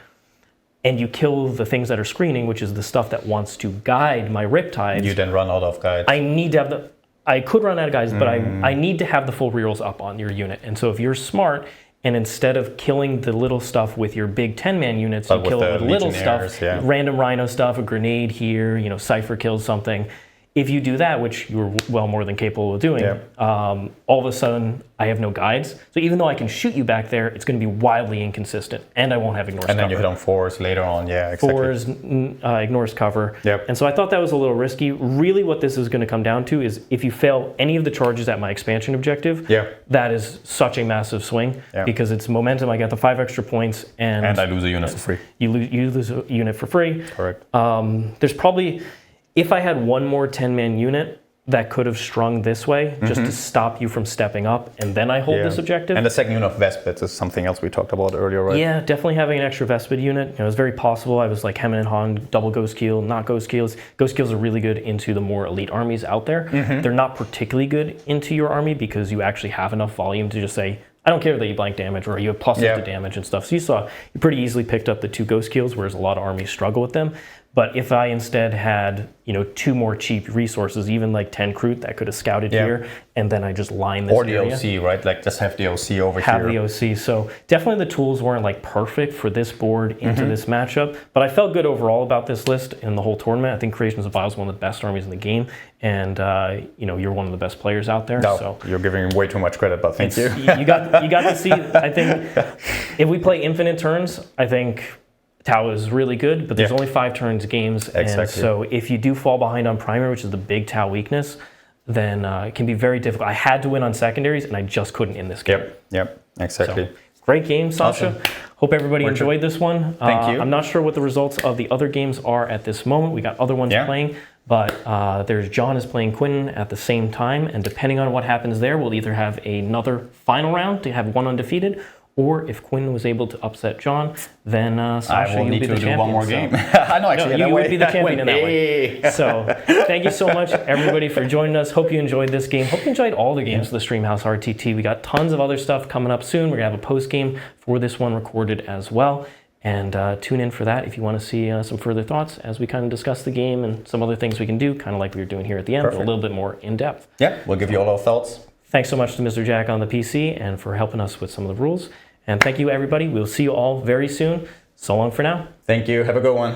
and you kill the things that are screening, which is the stuff that wants to guide my Riptides. You then run out of guides. I need to have I could run out of guides, but I need to have the full rerolls up on your unit. And so if you're smart, and instead of killing the little stuff with your big 10-man units, you kill it with little stuff, random Rhino stuff, a grenade here, Cypher kills something. If you do that, which you're well more than capable of doing, all of a sudden I have no guides. So even though I can shoot you back there, it's going to be wildly inconsistent, and I won't have ignores cover. And then you hit on 4s later on, exactly. 4s, ignores cover. Yep. And so I thought that was a little risky. Really what this is going to come down to is if you fail any of the charges at my expansion objective, that is such a massive swing because it's momentum. I got the 5 extra points, and I lose a unit for free. You lose a unit for free. Correct. There's probably... If I had one more 10-man unit that could have strung this way, just to stop you from stepping up, and then I hold this objective. And the second unit of Vespids is something else we talked about earlier, right? Yeah, definitely having an extra Vespid unit. It was very possible. I was like Hemin and Han, double Ghost Keel, not Ghost Keels. Ghost Keels are really good into the more elite armies out there. They're not particularly good into your army because you actually have enough volume to just say, I don't care that you blank damage or you have pluses to damage and stuff. So you pretty easily picked up the 2 Ghost Keels, whereas a lot of armies struggle with them. But if I instead had, 2 more cheap resources, even like 10 Kroot that could have scouted here, and then I just line this area. Or the OC, right? Like just have the OC over here. Have the OC. So definitely the tools weren't like perfect for this board into this matchup. But I felt good overall about this list and the whole tournament. I think Creations of Bile is one of the best armies in the game. And, you're one of the best players out there. No, so you're giving him way too much credit, but thank you. You got to see, I think, if we play infinite turns, I think Tau is really good, but there's only 5 turns games. Exactly. And so if you do fall behind on primary, which is the big Tau weakness, then it can be very difficult. I had to win on secondaries, and I just couldn't in this game. Yep, exactly. So, great game, Sascha. Awesome. Hope everybody enjoyed this one. Thank you. I'm not sure what the results of the other games are at this moment. We got other ones playing, but there's John is playing Quinton at the same time, and depending on what happens there, we'll either have another final round to have one undefeated, or if Quinn was able to upset John, then Sascha, you'll be the champion. I will need to do one more game. I know, actually. No, you would be the champion in that way. So thank you so much, everybody, for joining us. Hope you enjoyed this game. Hope you enjoyed all the games of the Streamhouse RTT. We got tons of other stuff coming up soon. We're going to have a post-game for this one recorded as well. And tune in for that if you want to see some further thoughts as we kind of discuss the game and some other things we can do, kind of like we were doing here at the end, but a little bit more in-depth. Yeah, we'll give you all our thoughts. Thanks so much to Mr. Jack on the PC and for helping us with some of the rules. And thank you, everybody. We'll see you all very soon. So long for now. Thank you. Have a good one.